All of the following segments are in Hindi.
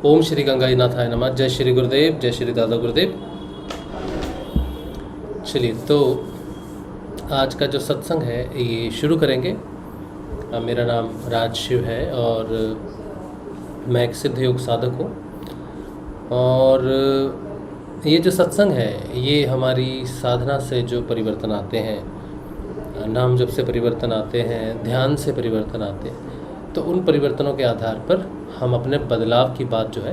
ओम श्री गंगानाथाय नमः। जय श्री गुरुदेव, जय श्री दादा गुरुदेव। चलिए, तो आज का जो सत्संग है ये शुरू करेंगे। मेरा नाम राज शिव है और मैं एक सिद्ध योग साधक हूँ। और ये जो सत्संग है ये हमारी साधना से जो परिवर्तन आते हैं, नाम जप से परिवर्तन आते हैं, ध्यान से परिवर्तन आते हैं, तो उन परिवर्तनों के आधार पर हम अपने बदलाव की बात जो है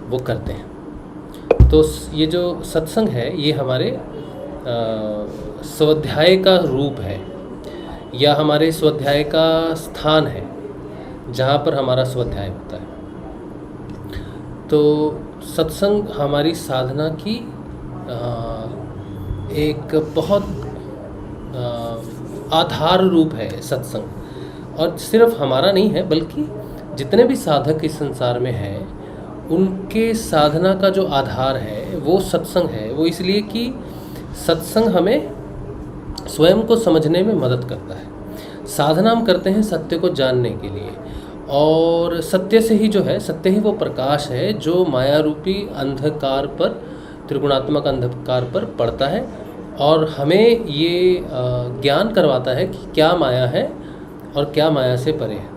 वो करते हैं। तो ये जो सत्संग है ये हमारे स्वाध्याय का रूप है या हमारे स्वाध्याय का स्थान है जहाँ पर हमारा स्वाध्याय होता है। तो सत्संग हमारी साधना की एक बहुत आधार रूप है सत्संग। और सिर्फ हमारा नहीं है बल्कि जितने भी साधक इस संसार में हैं उनके साधना का जो आधार है वो सत्संग है। वो इसलिए कि सत्संग हमें स्वयं को समझने में मदद करता है। साधना हम करते हैं सत्य को जानने के लिए, और सत्य से ही जो है, सत्य ही वो प्रकाश है जो माया रूपी अंधकार पर, त्रिगुणात्मक अंधकार पर पड़ता है और हमें ये ज्ञान करवाता है कि क्या माया है और क्या माया से परे है।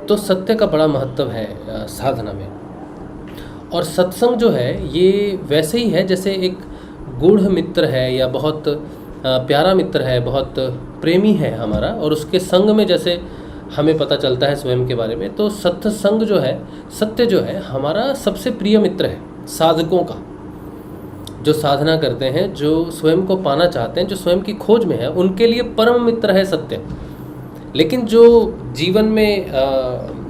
तो सत्य का बड़ा महत्व है साधना में। और सत्संग जो है ये वैसे ही है जैसे एक गूढ़ मित्र है या बहुत प्यारा मित्र है, बहुत प्रेमी है हमारा, और उसके संग में जैसे हमें पता चलता है स्वयं के बारे में। तो सत्संग जो है, सत्य जो है, हमारा सबसे प्रिय मित्र है साधकों का। जो साधना करते हैं, जो स्वयं को पाना चाहते हैं, जो स्वयं की खोज में है, उनके लिए परम मित्र है सत्य। लेकिन जो जीवन में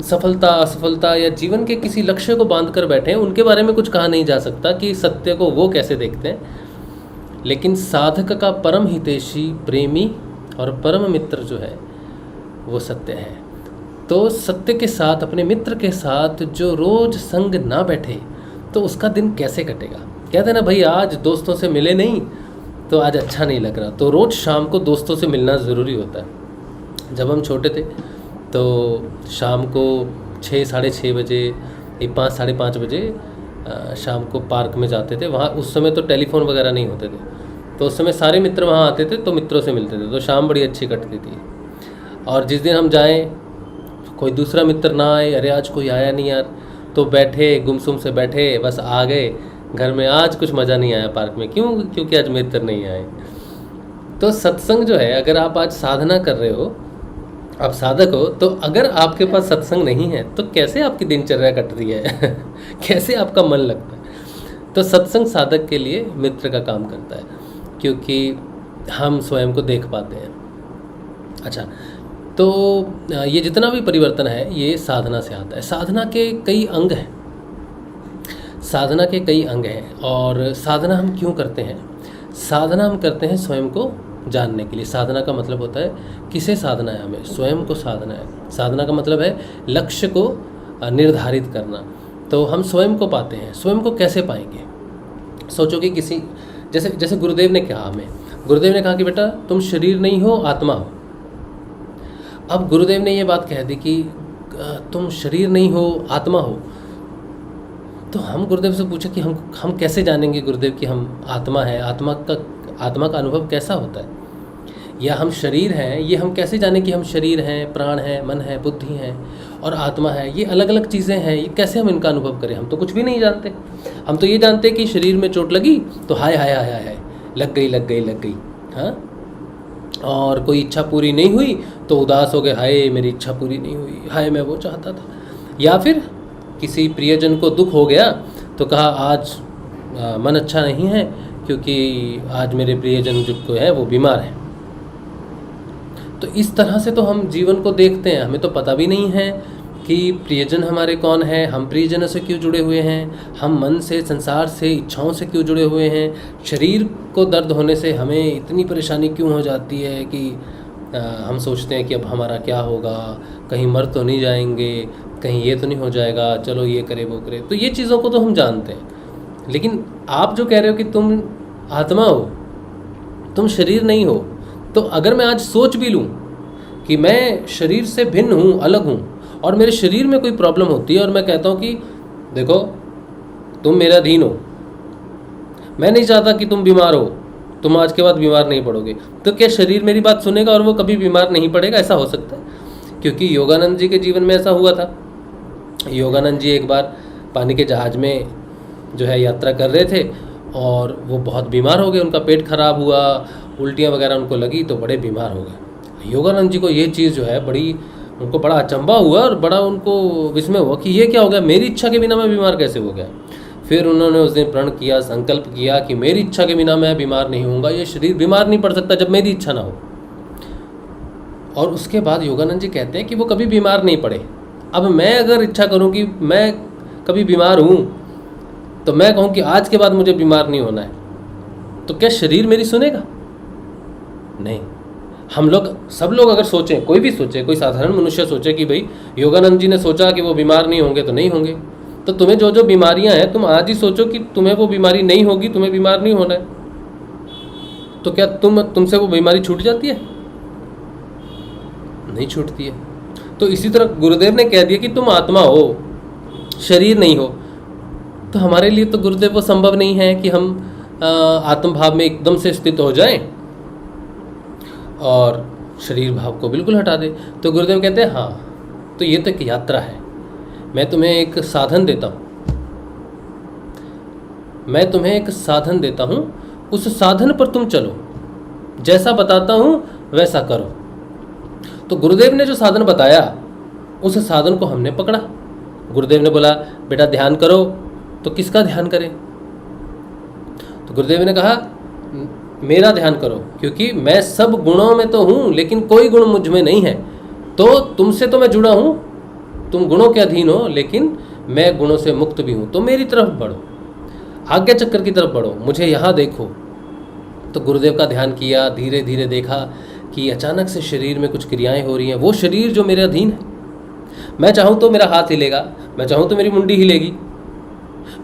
सफलता असफलता या जीवन के किसी लक्ष्य को बांध कर बैठे हैं, उनके बारे में कुछ कहा नहीं जा सकता कि सत्य को वो कैसे देखते हैं। लेकिन साधक का परम हितैषी, प्रेमी और परम मित्र जो है वो सत्य है। तो सत्य के साथ, अपने मित्र के साथ जो रोज संग ना बैठे तो उसका दिन कैसे कटेगा। कहते हैं ना भाई, आज दोस्तों से मिले नहीं तो आज अच्छा नहीं लग रहा। तो रोज़ शाम को दोस्तों से मिलना ज़रूरी होता है। जब हम छोटे थे तो शाम को 6 साढ़े 6 बजे, 5 साढ़े 5 बजे शाम को पार्क में जाते थे। वहाँ उस समय तो टेलीफोन वगैरह नहीं होते थे, तो उस समय सारे मित्र वहाँ आते थे तो मित्रों से मिलते थे। तो शाम बड़ी अच्छी कटती थी। और जिस दिन हम जाएं, कोई दूसरा मित्र ना आए, अरे आज कोई आया नहीं यार, तो बैठे, गुमसुम से बैठे, बस आ गए घर में, आज कुछ मज़ा नहीं आया पार्क में। क्यों? क्योंकि आज मित्र नहीं आए। तो सत्संग जो है, अगर आप आज साधना कर रहे हो, आप साधक हो, तो अगर आपके पास सत्संग नहीं है तो कैसे आपकी दिनचर्या कट रही है कैसे आपका मन लगता है। तो सत्संग साधक के लिए मित्र का काम करता है, क्योंकि हम स्वयं को देख पाते हैं। अच्छा, तो ये जितना भी परिवर्तन है ये साधना से आता है। साधना के कई अंग हैं, साधना के कई अंग हैं। और साधना हम क्यों करते हैं? साधना हम करते हैं स्वयं को जानने के लिए। साधना का मतलब होता है किसे साधना है, हमें स्वयं को साधना है। साधना का मतलब है लक्ष्य को निर्धारित करना। तो हम स्वयं को पाते हैं। स्वयं को कैसे पाएंगे? सोचो कि किसी, जैसे गुरुदेव ने कहा, हमें गुरुदेव ने कहा कि बेटा तुम शरीर नहीं हो, आत्मा हो। अब गुरुदेव ने ये बात कह दी कि तुम शरीर नहीं हो, आत्मा हो। तो हम गुरुदेव से पूछे कि हम कैसे जानेंगे गुरुदेव कि हम आत्मा है, आत्मा का अनुभव कैसा होता है, या हम शरीर हैं, ये हम कैसे जाने कि हम शरीर हैं, प्राण है, मन है, बुद्धि है और आत्मा है। ये अलग अलग चीज़ें हैं, ये कैसे हम इनका अनुभव करें? हम तो कुछ भी नहीं जानते। हम तो ये जानते कि शरीर में चोट लगी तो हाय हाय हाय हाय, लग गई, हाँ। और कोई इच्छा पूरी नहीं हुई तो उदास हो गए, हाय मेरी इच्छा पूरी नहीं हुई, हाय मैं वो चाहता था। या फिर किसी प्रियजन को दुख हो गया तो कहा आज मन अच्छा नहीं है क्योंकि आज मेरे प्रियजन जो है वो बीमार है। तो इस तरह से तो हम जीवन को देखते हैं। हमें तो पता भी नहीं है कि प्रियजन हमारे कौन है, हम प्रियजनों से क्यों जुड़े हुए हैं, हम मन से, संसार से, इच्छाओं से क्यों जुड़े हुए हैं। शरीर को दर्द होने से हमें इतनी परेशानी क्यों हो जाती है कि हम सोचते हैं कि अब हमारा क्या होगा, कहीं मर तो नहीं जाएंगे, कहीं ये तो नहीं हो जाएगा, चलो ये करे वो करे। तो ये चीज़ों को तो हम जानते हैं। लेकिन आप जो कह रहे हो कि तुम आत्मा हो, तुम शरीर नहीं हो, तो अगर मैं आज सोच भी लूँ कि मैं शरीर से भिन्न हूँ, अलग हूँ, और मेरे शरीर में कोई प्रॉब्लम होती है और मैं कहता हूँ कि देखो तुम मेरे अधीन हो, मैं नहीं चाहता कि तुम बीमार हो, तुम आज के बाद बीमार नहीं पड़ोगे। तो क्या शरीर मेरी बात सुनेगा और वो कभी बीमार नहीं पड़ेगा? ऐसा हो सकता है? क्योंकि योगानंद जी के जीवन में ऐसा हुआ था। योगानंद जी एक बार पानी के जहाज़ में जो है यात्रा कर रहे थे और वो बहुत बीमार हो गए, उनका पेट खराब हुआ, उल्टियाँ वगैरह उनको लगी तो बड़े बीमार हो गए। योगानंद जी को ये चीज़ जो है बड़ी, उनको बड़ा अचंभा हुआ और बड़ा उनको विस्मय हुआ कि ये क्या हो गया, मेरी इच्छा के बिना मैं बीमार कैसे हो गया। फिर उन्होंने उस दिन प्रण किया, संकल्प किया कि मेरी इच्छा के बिना मैं बीमार नहीं होऊंगा, ये शरीर बीमार नहीं पड़ सकता जब मेरी इच्छा ना हो। और उसके बाद योगानंद जी कहते हैं कि वो कभी बीमार नहीं पड़े। अब मैं अगर इच्छा करूं कि मैं कभी बीमार हूं तो मैं कहूं कि आज के बाद मुझे बीमार नहीं होना है, तो क्या शरीर मेरी सुनेगा? नहीं। हम लोग, सब लोग अगर सोचें, कोई भी सोचे, कोई साधारण मनुष्य सोचे कि भाई योगानंद जी ने सोचा कि वो बीमार नहीं होंगे तो नहीं होंगे, तो तुम्हें जो जो बीमारियां हैं तुम आज ही सोचो कि तुम्हें वो बीमारी नहीं होगी, तुम्हें बीमार नहीं होना है, तो क्या तुमसे वो बीमारी छूट जाती है? नहीं छूटती है। तो इसी तरह गुरुदेव ने कह दिया कि तुम आत्मा हो, शरीर नहीं हो। तो हमारे लिए तो गुरुदेव वो संभव नहीं है कि हम आत्म भाव में एकदम से स्थित हो जाएं और शरीर भाव को बिल्कुल हटा दे। तो गुरुदेव कहते हैं हाँ, तो ये तो एक यात्रा है, मैं तुम्हें एक साधन देता हूँ, मैं तुम्हें एक साधन देता हूँ, उस साधन पर तुम चलो, जैसा बताता हूँ वैसा करो। तो गुरुदेव ने जो साधन बताया उस साधन को हमने पकड़ा। गुरुदेव ने बोला बेटा ध्यान करो, तो किसका ध्यान करें? तो गुरुदेव ने कहा मेरा ध्यान करो, क्योंकि मैं सब गुणों में तो हूँ लेकिन कोई गुण मुझ में नहीं है। तो तुमसे तो मैं जुड़ा हूँ, तुम गुणों के अधीन हो, लेकिन मैं गुणों से मुक्त भी हूँ, तो मेरी तरफ बढ़ो, आज्ञा चक्र की तरफ बढ़ो, मुझे यहाँ देखो। तो गुरुदेव का ध्यान किया, धीरे धीरे देखा कि अचानक से शरीर में कुछ क्रियाएं हो रही हैं। वो शरीर जो मेरे अधीन है, मैं चाहूँ तो मेरा हाथ हिलेगा, मैं चाहूँ तो मेरी मुंडी हिलेगी,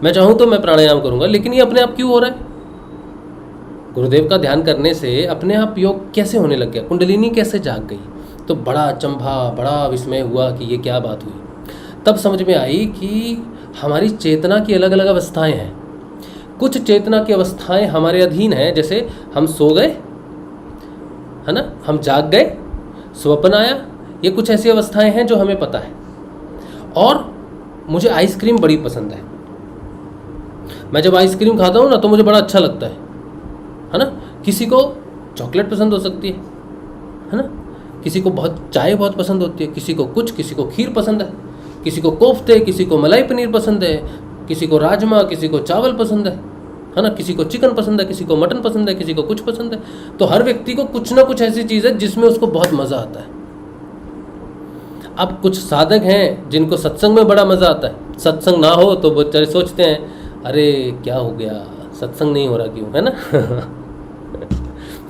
मैं चाहूँ तो मैं प्राणायाम करूँगा, लेकिन ये अपने आप क्यों हो रहा है? गुरुदेव का ध्यान करने से अपने आप योग कैसे होने लग गया, कुंडलिनी कैसे जाग गई? तो बड़ा अचंभा, बड़ा विस्मय हुआ कि ये क्या बात हुई। तब समझ में आई कि हमारी चेतना की अलग अलग अवस्थाएं हैं। कुछ चेतना की अवस्थाएं हमारे अधीन हैं, जैसे हम सो गए, है ना, हम जाग गए, स्वप्न आया, ये कुछ ऐसी अवस्थाएं हैं जो हमें पता है। और मुझे आइसक्रीम बड़ी पसंद है, मैं जब आइसक्रीम खाता हूँ ना तो मुझे बड़ा अच्छा लगता है ना। किसी को चॉकलेट पसंद हो सकती है ना, किसी को चाय बहुत पसंद होती है, किसी को कुछ, किसी को खीर पसंद है, किसी को कोफ्ते, किसी को मलाई पनीर पसंद है, किसी को राजमा, किसी को चावल पसंद है ना, किसी को चिकन पसंद है, किसी को मटन पसंद है, किसी को कुछ पसंद है। तो हर व्यक्ति को कुछ ना कुछ ऐसी चीज़ है जिसमें उसको बहुत मज़ा आता है। अब कुछ साधक हैं जिनको सत्संग में बड़ा मज़ा आता है, सत्संग ना हो तो बेचारे सोचते हैं अरे क्या हो गया, सत्संग नहीं हो रहा क्यों, है ना।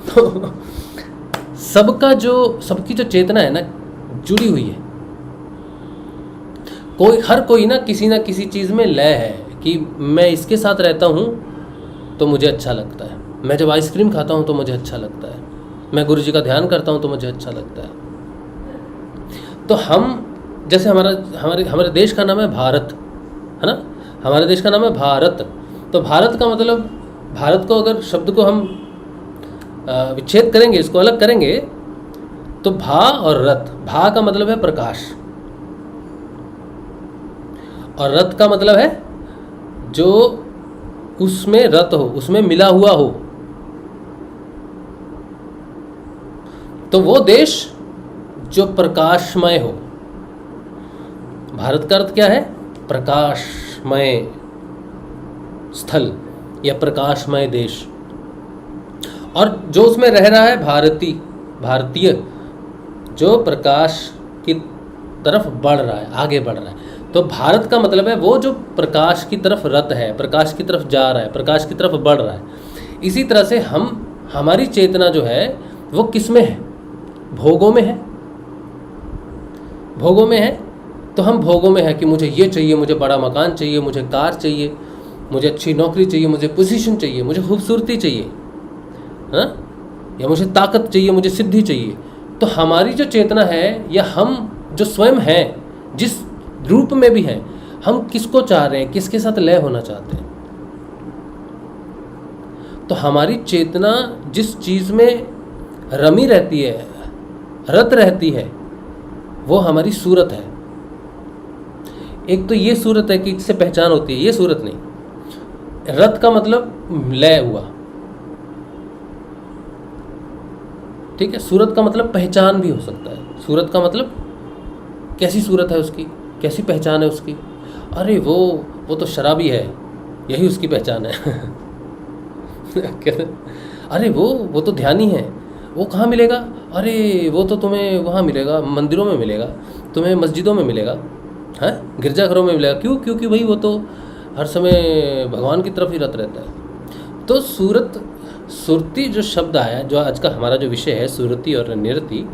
तो सबकी जो चेतना है ना जुड़ी हुई है। हर कोई ना किसी चीज़ में लय है कि मैं इसके साथ रहता हूँ तो मुझे अच्छा लगता है, मैं जब आइसक्रीम खाता हूँ तो मुझे अच्छा लगता है, मैं गुरु जी का ध्यान करता हूँ तो मुझे अच्छा लगता है। तो हम जैसे हमारे देश का नाम है भारत, है ना, हमारे देश का नाम है भारत। तो भारत का मतलब, भारत को अगर शब्द को हम विच्छेद करेंगे, इसको अलग करेंगे, तो भा और रत, भा का मतलब है प्रकाश और रत का मतलब है जो उसमें रत हो, उसमें मिला हुआ हो। तो वो देश जो प्रकाशमय हो। भारत का अर्थ क्या है? प्रकाशमय स्थल या प्रकाशमय देश। और जो उसमें रह रहा है भारतीय, जो प्रकाश की तरफ बढ़ रहा है, आगे बढ़ रहा है। तो भारत का मतलब है वो जो प्रकाश की तरफ रत है, प्रकाश की तरफ जा रहा है, प्रकाश की तरफ बढ़ रहा है। इसी तरह से हमारी चेतना जो है वो किस में है? भोगों में है। भोगों में है तो हम भोगों में है कि मुझे ये चाहिए, मुझे बड़ा मकान चाहिए, मुझे कार चाहिए, मुझे अच्छी नौकरी चाहिए, मुझे पोजीशन चाहिए, मुझे खूबसूरती चाहिए, हाँ, या मुझे ताकत चाहिए, मुझे सिद्धि चाहिए। तो हमारी जो चेतना है या हम जो स्वयं हैं, जिस रूप में भी हैं, हम किसको चाह रहे हैं, किसके साथ लय होना चाहते हैं? तो हमारी चेतना जिस चीज़ में रमी रहती है, रत रहती है, वो हमारी सूरत है। एक तो ये सूरत है कि इससे पहचान होती है, ये सूरत नहीं। रत का मतलब लय हुआ, ठीक है। सूरत का मतलब पहचान भी हो सकता है। सूरत का मतलब कैसी सूरत है उसकी, कैसी पहचान है उसकी। अरे वो तो शराबी है, यही उसकी पहचान है। अरे वो तो ध्यानी है, वो कहाँ मिलेगा? अरे वो तो तुम्हें वहाँ मिलेगा, मंदिरों में मिलेगा, तुम्हें मस्जिदों में मिलेगा, हैं, गिरजाघरों में मिलेगा। क्यों? क्योंकि भाई वो तो हर समय भगवान की तरफ ही रत रहता है। तो सूरत, सुरती जो शब्द आया, जो आज का हमारा जो विषय है, सुरती और निरति।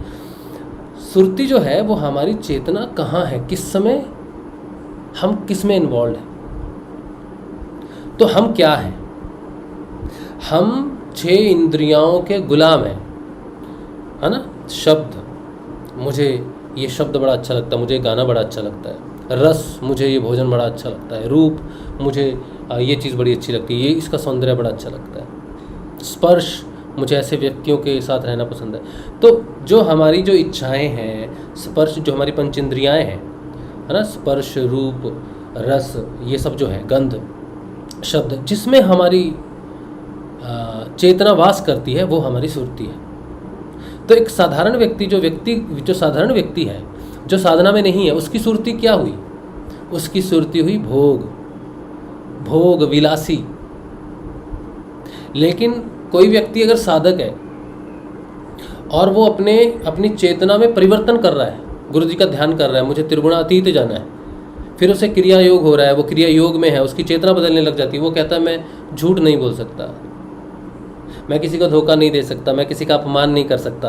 सुरती जो है वो हमारी चेतना कहाँ है, किस समय हम किस में इन्वॉल्व हैं। तो हम क्या हैं? हम 6 इंद्रियों के गुलाम हैं, है ना। शब्द, मुझे ये शब्द बड़ा अच्छा लगता है, मुझे गाना बड़ा अच्छा लगता है। रस, मुझे ये भोजन बड़ा अच्छा लगता है। रूप, मुझे ये चीज़ बड़ी अच्छी लगती है, ये इसका सौंदर्य बड़ा अच्छा लगता है। स्पर्श, मुझे ऐसे व्यक्तियों के साथ रहना पसंद है। तो जो हमारी जो इच्छाएं हैं, स्पर्श, जो हमारी पंच इंद्रियाएँ हैं, है ना, स्पर्श, रूप, रस, ये सब जो है, गंध, शब्द, जिसमें हमारी चेतना वास करती है, वो हमारी सुरती है। तो एक साधारण व्यक्ति, जो साधारण व्यक्ति है, जो साधना में नहीं है, उसकी सुरती क्या हुई? उसकी सुरती हुई भोग विलासी। लेकिन कोई व्यक्ति अगर साधक है और वो अपनी चेतना में परिवर्तन कर रहा है, गुरु जी का ध्यान कर रहा है, मुझे त्रिगुणातीत जाना है, फिर उसे क्रिया योग हो रहा है, वो क्रिया योग में है, उसकी चेतना बदलने लग जाती है। वो कहता है मैं झूठ नहीं बोल सकता, मैं किसी को धोखा नहीं दे सकता, मैं किसी का अपमान नहीं कर सकता।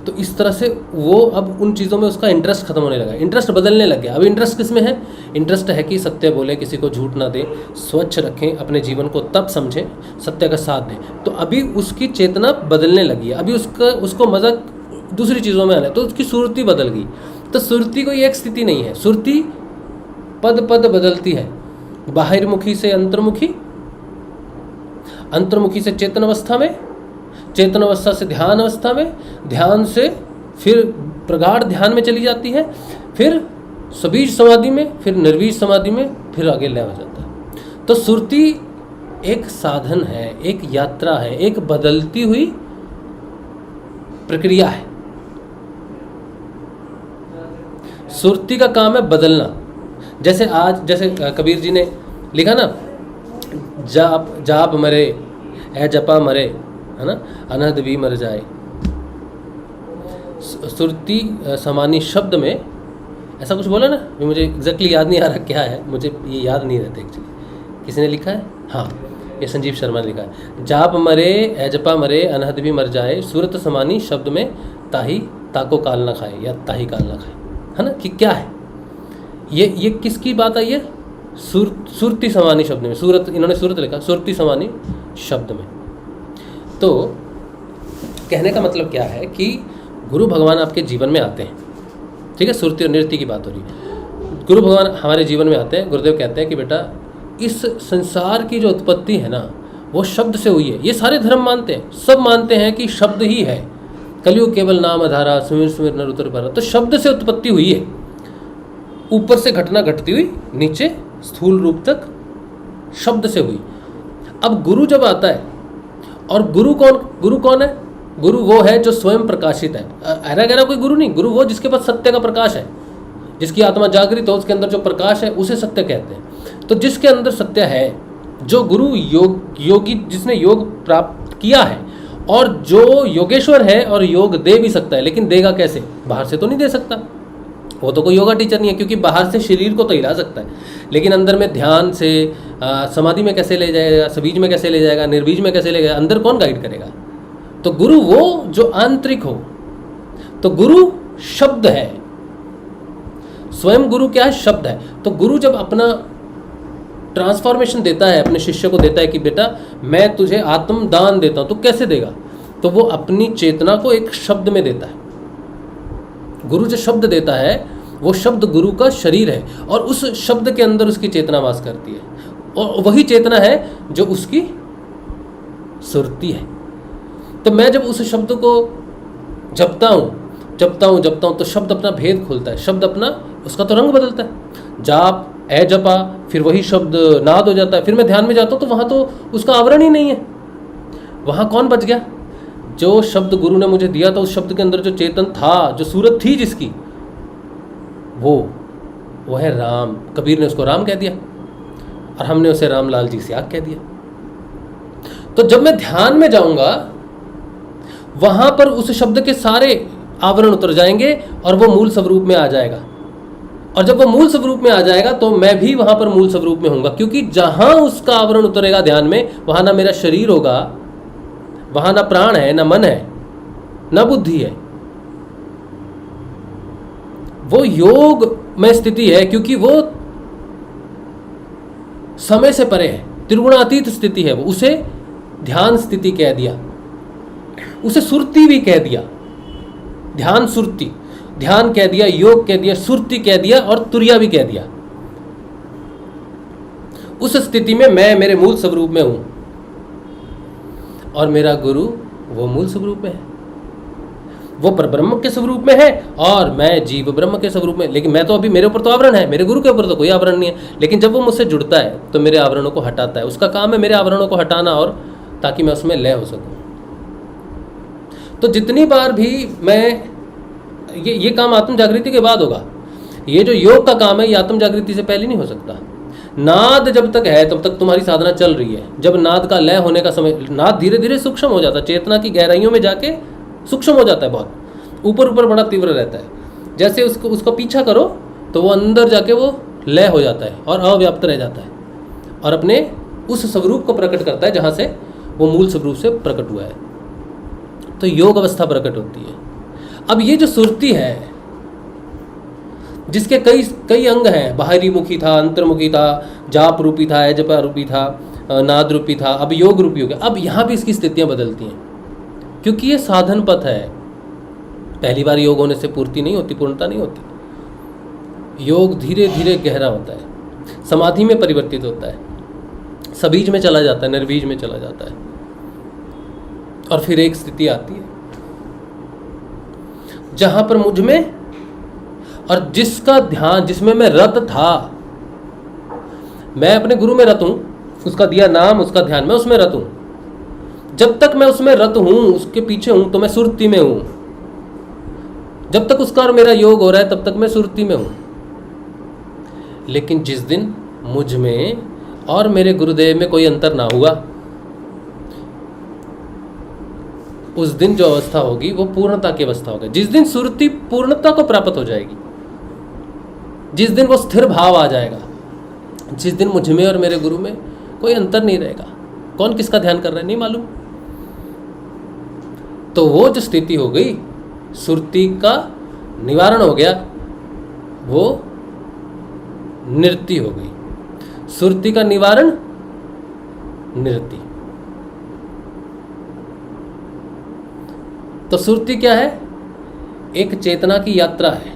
तो इस तरह से वो अब उन चीज़ों में उसका इंटरेस्ट खत्म होने लगा, इंटरेस्ट बदलने लग गया। अब इंटरेस्ट किस में है? इंटरेस्ट है कि सत्य बोले, किसी को झूठ ना दे, स्वच्छ रखें अपने जीवन को, तब समझें, सत्य का साथ दें। तो अभी उसकी चेतना बदलने लगी है, अभी उसको मज़ा दूसरी चीज़ों में आना है, तो उसकी सुरती बदल गई। तो सुरती कोई एक स्थिति नहीं है, सुरती पद पद बदलती है। बाहिर्मुखी से अंतर्मुखी, अंतर्मुखी से चेतन अवस्था में, चेतन अवस्था से ध्यान अवस्था में, ध्यान से फिर प्रगाढ़ ध्यान में चली जाती है, फिर सबीज समाधि में, फिर निर्वीज समाधि में, फिर आगे लय हो जाता है। तो सुरती एक साधन है, एक यात्रा है, एक बदलती हुई प्रक्रिया है। सुरती का काम है बदलना। जैसे कबीर जी ने लिखा ना, जाप मरे ए जपा मरे, है ना, अनहद भी मर जाए। सुरती समानी शब्द में ऐसा कुछ बोला ना, मुझे एग्जैक्टली याद नहीं आ रहा क्या है, मुझे ये याद नहीं रहता एक्चुअली। किसी ने लिखा है? हाँ, ये संजीव शर्मा ने लिखा है। जाप मरे ए जपा मरे अनहद भी मर जाए, सूरत समानी शब्द में ताही ताको काल ना खाए, या ताही काल ना खाए, है ना। कि क्या है ये किसकी बात आई है? सुरती समानी शब्द में, सूरत, इन्होंने सूरत लिखा, सुरती समानी शब्द में। तो कहने का मतलब क्या है कि गुरु भगवान आपके जीवन में आते हैं, ठीक है। सुरती और नृत्य की बात हो रही है। गुरु भगवान हमारे जीवन में आते हैं। गुरुदेव कहते हैं कि बेटा, इस संसार की जो उत्पत्ति है ना, वो शब्द से हुई है। ये सारे धर्म मानते हैं, सब मानते हैं कि शब्द ही है। कलयुग केवल नाम आधारा, सुमिर सुमिर नर उतर पारा। तो शब्द से उत्पत्ति हुई है, ऊपर से घटना घटती हुई नीचे स्थूल रूप तक शब्द से हुई। अब गुरु जब आता है, और गुरु कौन है? गुरु वो है जो स्वयं प्रकाशित है। ऐरा गहरा कोई गुरु नहीं। गुरु वो जिसके पास सत्य का प्रकाश है, जिसकी आत्मा जागृत हो, उसके अंदर जो प्रकाश है उसे सत्य कहते हैं। तो जिसके अंदर सत्य है, जो गुरु योगी, जिसने योग प्राप्त किया है, और जो योगेश्वर है और योग दे भी सकता है, लेकिन देगा कैसे? बाहर से तो नहीं दे सकता, वो तो कोई योगा टीचर नहीं है, क्योंकि बाहर से शरीर को तो हिला सकता है, लेकिन अंदर में ध्यान से समाधि में कैसे ले जाएगा, सबीज में कैसे ले जाएगा, निर्बीज में कैसे ले जाएगा, अंदर कौन गाइड करेगा? तो गुरु वो जो आंतरिक हो। तो गुरु शब्द है, स्वयं गुरु क्या है? शब्द है। तो गुरु जब अपना ट्रांसफॉर्मेशन देता है, अपने शिष्य को देता है कि बेटा मैं तुझे आत्मदान देता हूं, तो कैसे देगा? तो वो अपनी चेतना को एक शब्द में देता है। गुरु जो शब्द देता है, वो शब्द गुरु का शरीर है, और उस शब्द के अंदर उसकी चेतना वास करती है। और वही चेतना है जो उसकी सुरती है। तो मैं जब उस शब्द को जपता हूँ तो शब्द अपना भेद खोलता है, शब्द अपना उसका तो रंग बदलता है। जाप ए जपा, फिर वही शब्द नाद हो जाता है। फिर मैं ध्यान में जाता हूँ तो वहाँ तो उसका आवरण ही नहीं है। वहाँ कौन बच गया? जो शब्द गुरु ने मुझे दिया था, उस शब्द के अंदर जो चेतन था, जो सूरत थी जिसकी, वो है राम। कबीर ने उसको राम कह दिया और हमने उसे रामलाल जी सियाग कह दिया। तो जब मैं ध्यान में जाऊंगा वहां पर उस शब्द के सारे आवरण उतर जाएंगे और वो मूल स्वरूप में आ जाएगा। और जब वो मूल स्वरूप में आ जाएगा तो मैं भी वहां पर मूल स्वरूप में होऊंगा, क्योंकि जहां उसका आवरण उतरेगा ध्यान में, वहां ना मेरा शरीर होगा, वहां ना प्राण है, ना मन है, ना बुद्धि है। वो योग में स्थिति है, क्योंकि वो समय से परे है, त्रिगुणातीत स्थिति है। वो उसे ध्यान स्थिति कह दिया, उसे सुरती भी कह दिया। ध्यान सुरती, ध्यान कह दिया, योग कह दिया, सुरती कह दिया और तुरिया भी कह दिया। उस स्थिति में मैं मेरे मूल स्वरूप में हूं और मेरा गुरु वो मूल स्वरूप में है, वो परब्रह्म के स्वरूप में है और मैं जीव ब्रह्म के स्वरूप में। लेकिन मैं तो अभी, मेरे ऊपर तो आवरण है, मेरे गुरु के ऊपर तो कोई आवरण नहीं है। लेकिन जब वो मुझसे जुड़ता है तो मेरे आवरणों को हटाता है। उसका काम है मेरे आवरणों को हटाना, और ताकि मैं उसमें लय हो सकूं। तो जितनी बार भी मैं ये काम आत्म जागृति के बाद होगा। ये जो योग का काम है ये आत्म जागृति से पहले नहीं हो सकता। नाद जब तक है तब तक तुम्हारी साधना चल रही है। जब नाद का लय होने का समय, नाद धीरे धीरे सूक्ष्म हो जाता है, चेतना की गहराइयों में जाके सूक्ष्म हो जाता है, बहुत ऊपर ऊपर बड़ा तीव्र रहता है। जैसे उसका पीछा करो तो वो अंदर जाके वो लय हो जाता है और अव्याप्त रह जाता है और अपने उस स्वरूप को प्रकट करता है जहाँ से वो मूल स्वरूप से प्रकट हुआ है। तो योग अवस्था प्रकट होती है। अब ये जो सुरती है, जिसके कई अंग हैं, बाहरी मुखी था, अंतर्मुखी था, जाप रूपी था, जपा रूपी था, नाद रूपी था, अब योग रूपी हो गया। अब यहाँ भी इसकी स्थितियाँ बदलती हैं, क्योंकि ये साधन पथ है। पहली बार योग होने से पूर्ति नहीं होती, पूर्णता नहीं होती। योग धीरे धीरे गहरा होता है, समाधि में परिवर्तित होता है, सबीज में चला जाता है, निर्बीज में चला जाता है, और फिर एक स्थिति आती है जहां पर मुझ में और जिसका ध्यान, जिसमें मैं रत था, मैं अपने गुरु में रत हूं, उसका दिया नाम, उसका ध्यान, मैं उसमें रत हूं। जब तक मैं उसमें रत हूं, उसके पीछे हूं, तो मैं सुरती में हूं। जब तक उसका और मेरा योग हो रहा है तब तक मैं सुरती में हूं। लेकिन जिस दिन मुझ में और मेरे गुरुदेव में कोई अंतर ना हुआ, उस दिन जो अवस्था होगी वो पूर्णता की अवस्था होगी। जिस दिन सुरती पूर्णता को प्राप्त हो जाएगी, जिस दिन वो स्थिर भाव आ जाएगा, जिस दिन मुझ में और मेरे गुरु में कोई अंतर नहीं रहेगा, कौन किसका ध्यान कर रहा है नहीं मालूम, तो वो जो स्थिति हो गई, सुरती का निवारण हो गया, वो निरति हो गई। सुरती का निवारण निरति। तो सुरति क्या है? एक चेतना की यात्रा है।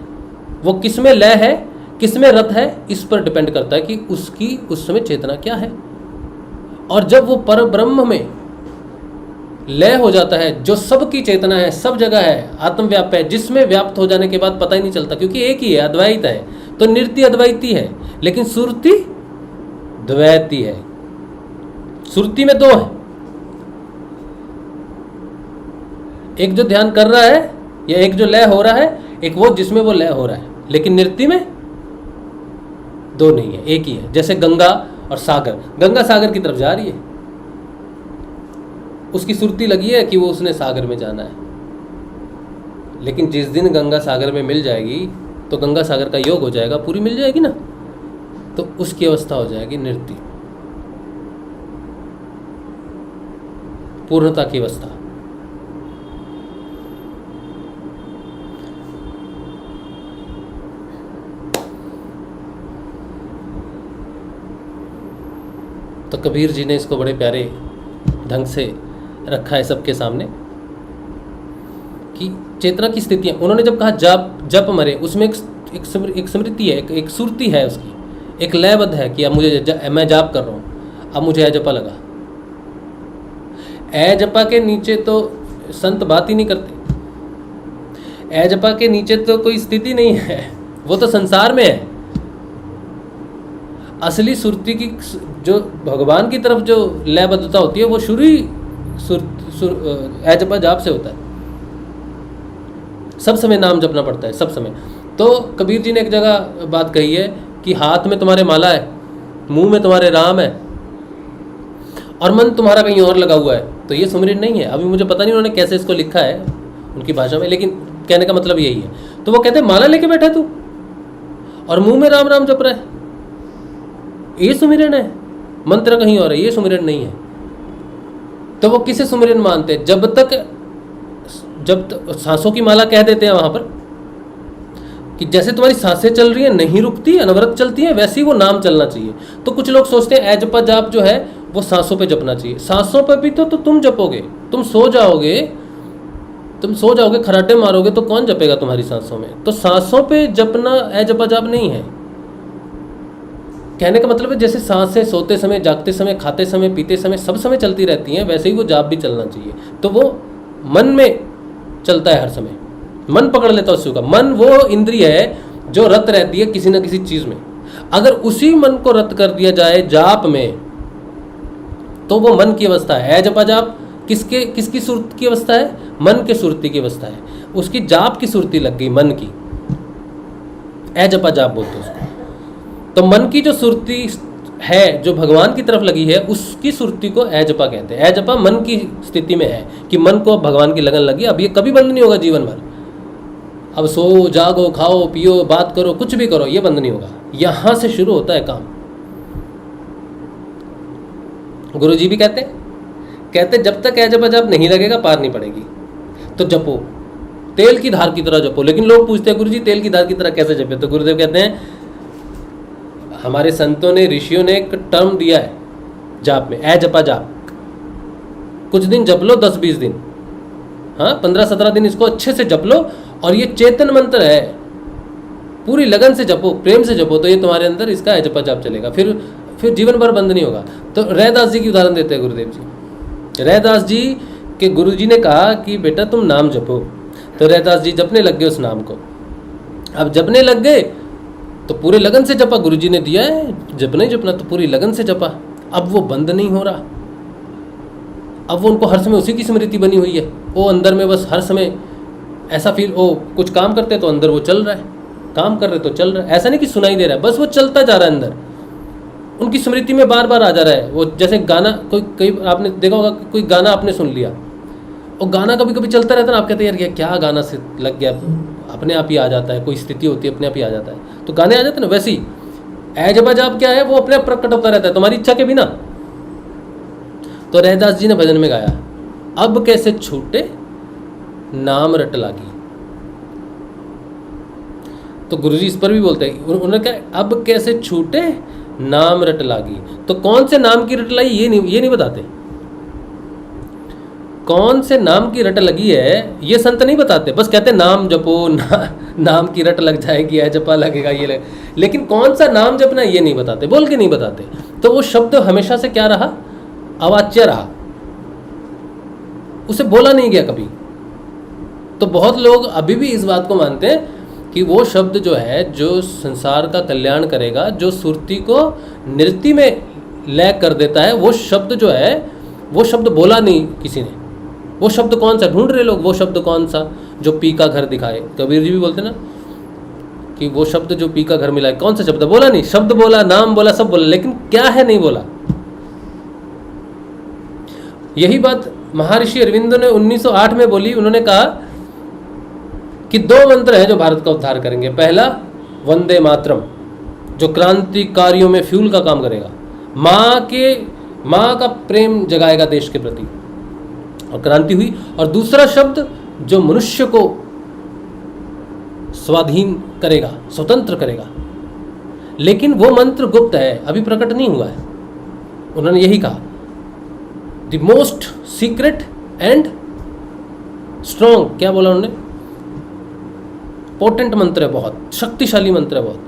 वो किसमें लय है, किसमें रत है, इस पर डिपेंड करता है कि उसकी उस समय चेतना क्या है। और जब वो पर ब्रह्म में लय हो जाता है, जो सबकी चेतना है, सब जगह है, आत्मव्याप है, जिसमें व्याप्त हो जाने के बाद पता ही नहीं चलता, क्योंकि एक ही है, अद्वैत है। तो निरति अद्वैती है, लेकिन सुरति द्वैती है। सुरति में दो है, एक जो ध्यान कर रहा है या एक जो लय हो रहा है, एक वो जिसमें वो लय हो रहा है। लेकिन निरति में दो नहीं है, एक ही है। जैसे गंगा और सागर, गंगा सागर की तरफ जा रही है, उसकी सुरती लगी है कि वो उसने सागर में जाना है। लेकिन जिस दिन गंगा सागर में मिल जाएगी तो गंगा सागर का योग हो जाएगा, पूरी मिल जाएगी ना, तो उसकी अवस्था हो जाएगी निरति, पूर्णता की अवस्था। तो कबीर जी ने इसको बड़े प्यारे ढंग से रखा है सबके सामने कि चेतना की स्थितियाँ। उन्होंने जब कहा जप मरे, उसमें एक स्मृति है, एक सुरती है, उसकी एक लयबद्ध है कि अब मैं जाप कर रहा हूँ। अब मुझे ए जपा लगा। ए जपा के नीचे तो संत बात ही नहीं करते, ए जपा के नीचे तो कोई स्थिति नहीं है, वो तो संसार में है। असली सुरती की जो भगवान की तरफ जो लयबद्धता होती है वो शुरू ही ए जपा जाप से होता है। सब समय नाम जपना पड़ता है, सब समय। तो कबीर जी ने एक जगह बात कही है कि हाथ में तुम्हारे माला है, मुंह में तुम्हारे राम है और मन तुम्हारा कहीं और लगा हुआ है, तो ये सुमिरन नहीं है। अभी मुझे पता नहीं उन्होंने कैसे इसको लिखा है उनकी भाषा में, लेकिन कहने का मतलब यही है। तो वो कहते हैं माला लेके बैठा तू और मुंह में राम राम जप रहा है, ये सुमिरन है? मंत्र कहीं और है, ये सुमिरन नहीं है। तो वो किसे सुमिरन मानते हैं? जब सांसों की माला कह देते हैं वहां पर कि जैसे तुम्हारी सांसें चल रही है, नहीं रुकती, अनवरत चलती है, वैसे ही वो नाम चलना चाहिए। तो कुछ लोग सोचते हैं ए जपा जाप जो है वो सांसों पे जपना चाहिए। सांसों पे भी तो तुम जपोगे, तुम सो जाओगे, खराटे मारोगे तो कौन जपेगा तुम्हारी सांसों में? तो सांसों पे जपना ए जपा जाप नहीं है। कहने का मतलब है जैसे सांसें सोते समय, जागते समय, खाते समय, पीते समय, सब समय चलती रहती हैं, वैसे ही वो जाप भी चलना चाहिए। तो वो मन में चलता है हर समय, मन पकड़ लेता है उस का। मन वो इंद्रिय है जो रत रहती है किसी न किसी चीज में। अगर उसी मन को रत कर दिया जाए जाप में तो वो मन की अवस्था है। ए जपा जाप किसकी सुरत की अवस्था है? मन के सुरती की अवस्था है। उसकी जाप की सुरती लग गई, मन की, ए जपा जाप बोलते हैं उसको। तो मन की जो सुरती है जो भगवान की तरफ लगी है उसकी सुरती को ए जपा कहते हैं। ए जपा मन की स्थिति में है कि मन को भगवान की लगन लगी, अब ये कभी बंद नहीं होगा जीवन भर। अब सो जागो, खाओ पियो, बात करो, कुछ भी करो, ये बंद नहीं होगा। यहां से शुरू होता है काम। गुरु जी भी कहते जब तक ए जपा जाप नहीं लगेगा पार नहीं पड़ेगी। तो जपो, तेल की धार की तरह जपो। लेकिन लोग पूछते हैं गुरु जी तेल की धार की तरह कैसे जपे? तो गुरुदेव कहते हैं हमारे संतों ने, ऋषियों ने एक टर्म दिया है जाप में, ए जपा जाप। कुछ दिन जप लो, 10-20 दिन, हाँ 15-17 दिन इसको अच्छे से जप लो। और ये चेतन मंत्र है, पूरी लगन से जपो, प्रेम से जपो, तो ये तुम्हारे अंदर इसका ए जपा जाप चलेगा, फिर जीवन भर बंद नहीं होगा। तो रैदास जी की उदाहरण देते हैं गुरुदेव जी। रैदास जी के गुरु जी ने कहा कि बेटा तुम नाम जपो। तो रैदास जी जपने लग गए उस नाम को। अब जपने लग गए तो पूरे लगन से जपा, गुरुजी ने दिया है जपना ही जपना, तो पूरी लगन से जपा। अब वो बंद नहीं हो रहा, अब वो उनको हर समय उसी की स्मृति बनी हुई है। वो अंदर में बस हर समय ऐसा फील, वो कुछ काम करते तो अंदर वो चल रहा है, काम कर रहे तो चल रहा है, ऐसा नहीं कि सुनाई दे रहा है, बस वो चलता जा रहा है अंदर, उनकी स्मृति में बार बार आ जा रहा है। वो जैसे गाना, कोई आपने देखा होगा, कोई गाना आपने सुन लिया और गाना कभी कभी चलता रहता है ना, आप कहते हैं यार क्या गाना से लग गया, अपने आप ही आ जाता है, कोई स्थिति होती है अपने आप ही आ जाता है, तो गाने आ जाते हैं ना। वैसे ही ए जपा जाप क्या है, वो अपने आप प्रकट होता रहता है तुम्हारी इच्छा के बिना। तो रैदास जी ने भजन में गाया, अब कैसे छूटे नाम रट लागी। तो गुरुजी इस पर भी बोलते हैं, उन्होंने कहा अब कैसे छूटे नाम रट लागी। तो कौन से नाम की रट लाई ये नहीं बताते, कौन से नाम की रट लगी है ये संत नहीं बताते, बस कहते नाम जपो, नाम की रट लग जाएगी, है जपा लगेगा ये लगे। लेकिन कौन सा नाम जपना ये नहीं बताते, बोल के नहीं बताते। तो वो शब्द हमेशा से क्या रहा, अवाच्य रहा, उसे बोला नहीं गया कभी। तो बहुत लोग अभी भी इस बात को मानते हैं कि वो शब्द जो है, जो संसार का कल्याण करेगा, जो सुरती को नृत्य में लय कर देता है, वो शब्द जो है, वो शब्द बोला नहीं किसी ने। वो शब्द कौन सा ढूंढ रहे लोग, वो शब्द कौन सा जो पी का घर दिखाए। कबीर जी भी बोलते ना कि वो शब्द जो पी का घर मिला है, कौन सा शब्द बोला नहीं, शब्द बोला, नाम बोला, सब बोला, लेकिन क्या है नहीं बोला। यही बात महर्षि अरविंदो ने 1908 में बोली। उन्होंने कहा कि 2 मंत्र हैं जो भारत का उद्धार करेंगे। पहला वंदे मातरम, जो क्रांतिकारियों में फ्यूल का काम करेगा, माँ का प्रेम जगाएगा देश के प्रति, और क्रांति हुई। और दूसरा शब्द जो मनुष्य को स्वाधीन करेगा, स्वतंत्र करेगा, लेकिन वो मंत्र गुप्त है, अभी प्रकट नहीं हुआ है। उन्होंने यही कहा, the most secret and strong, क्या बोला उन्होंने, पोटेंट मंत्र है, बहुत शक्तिशाली मंत्र है बहुत,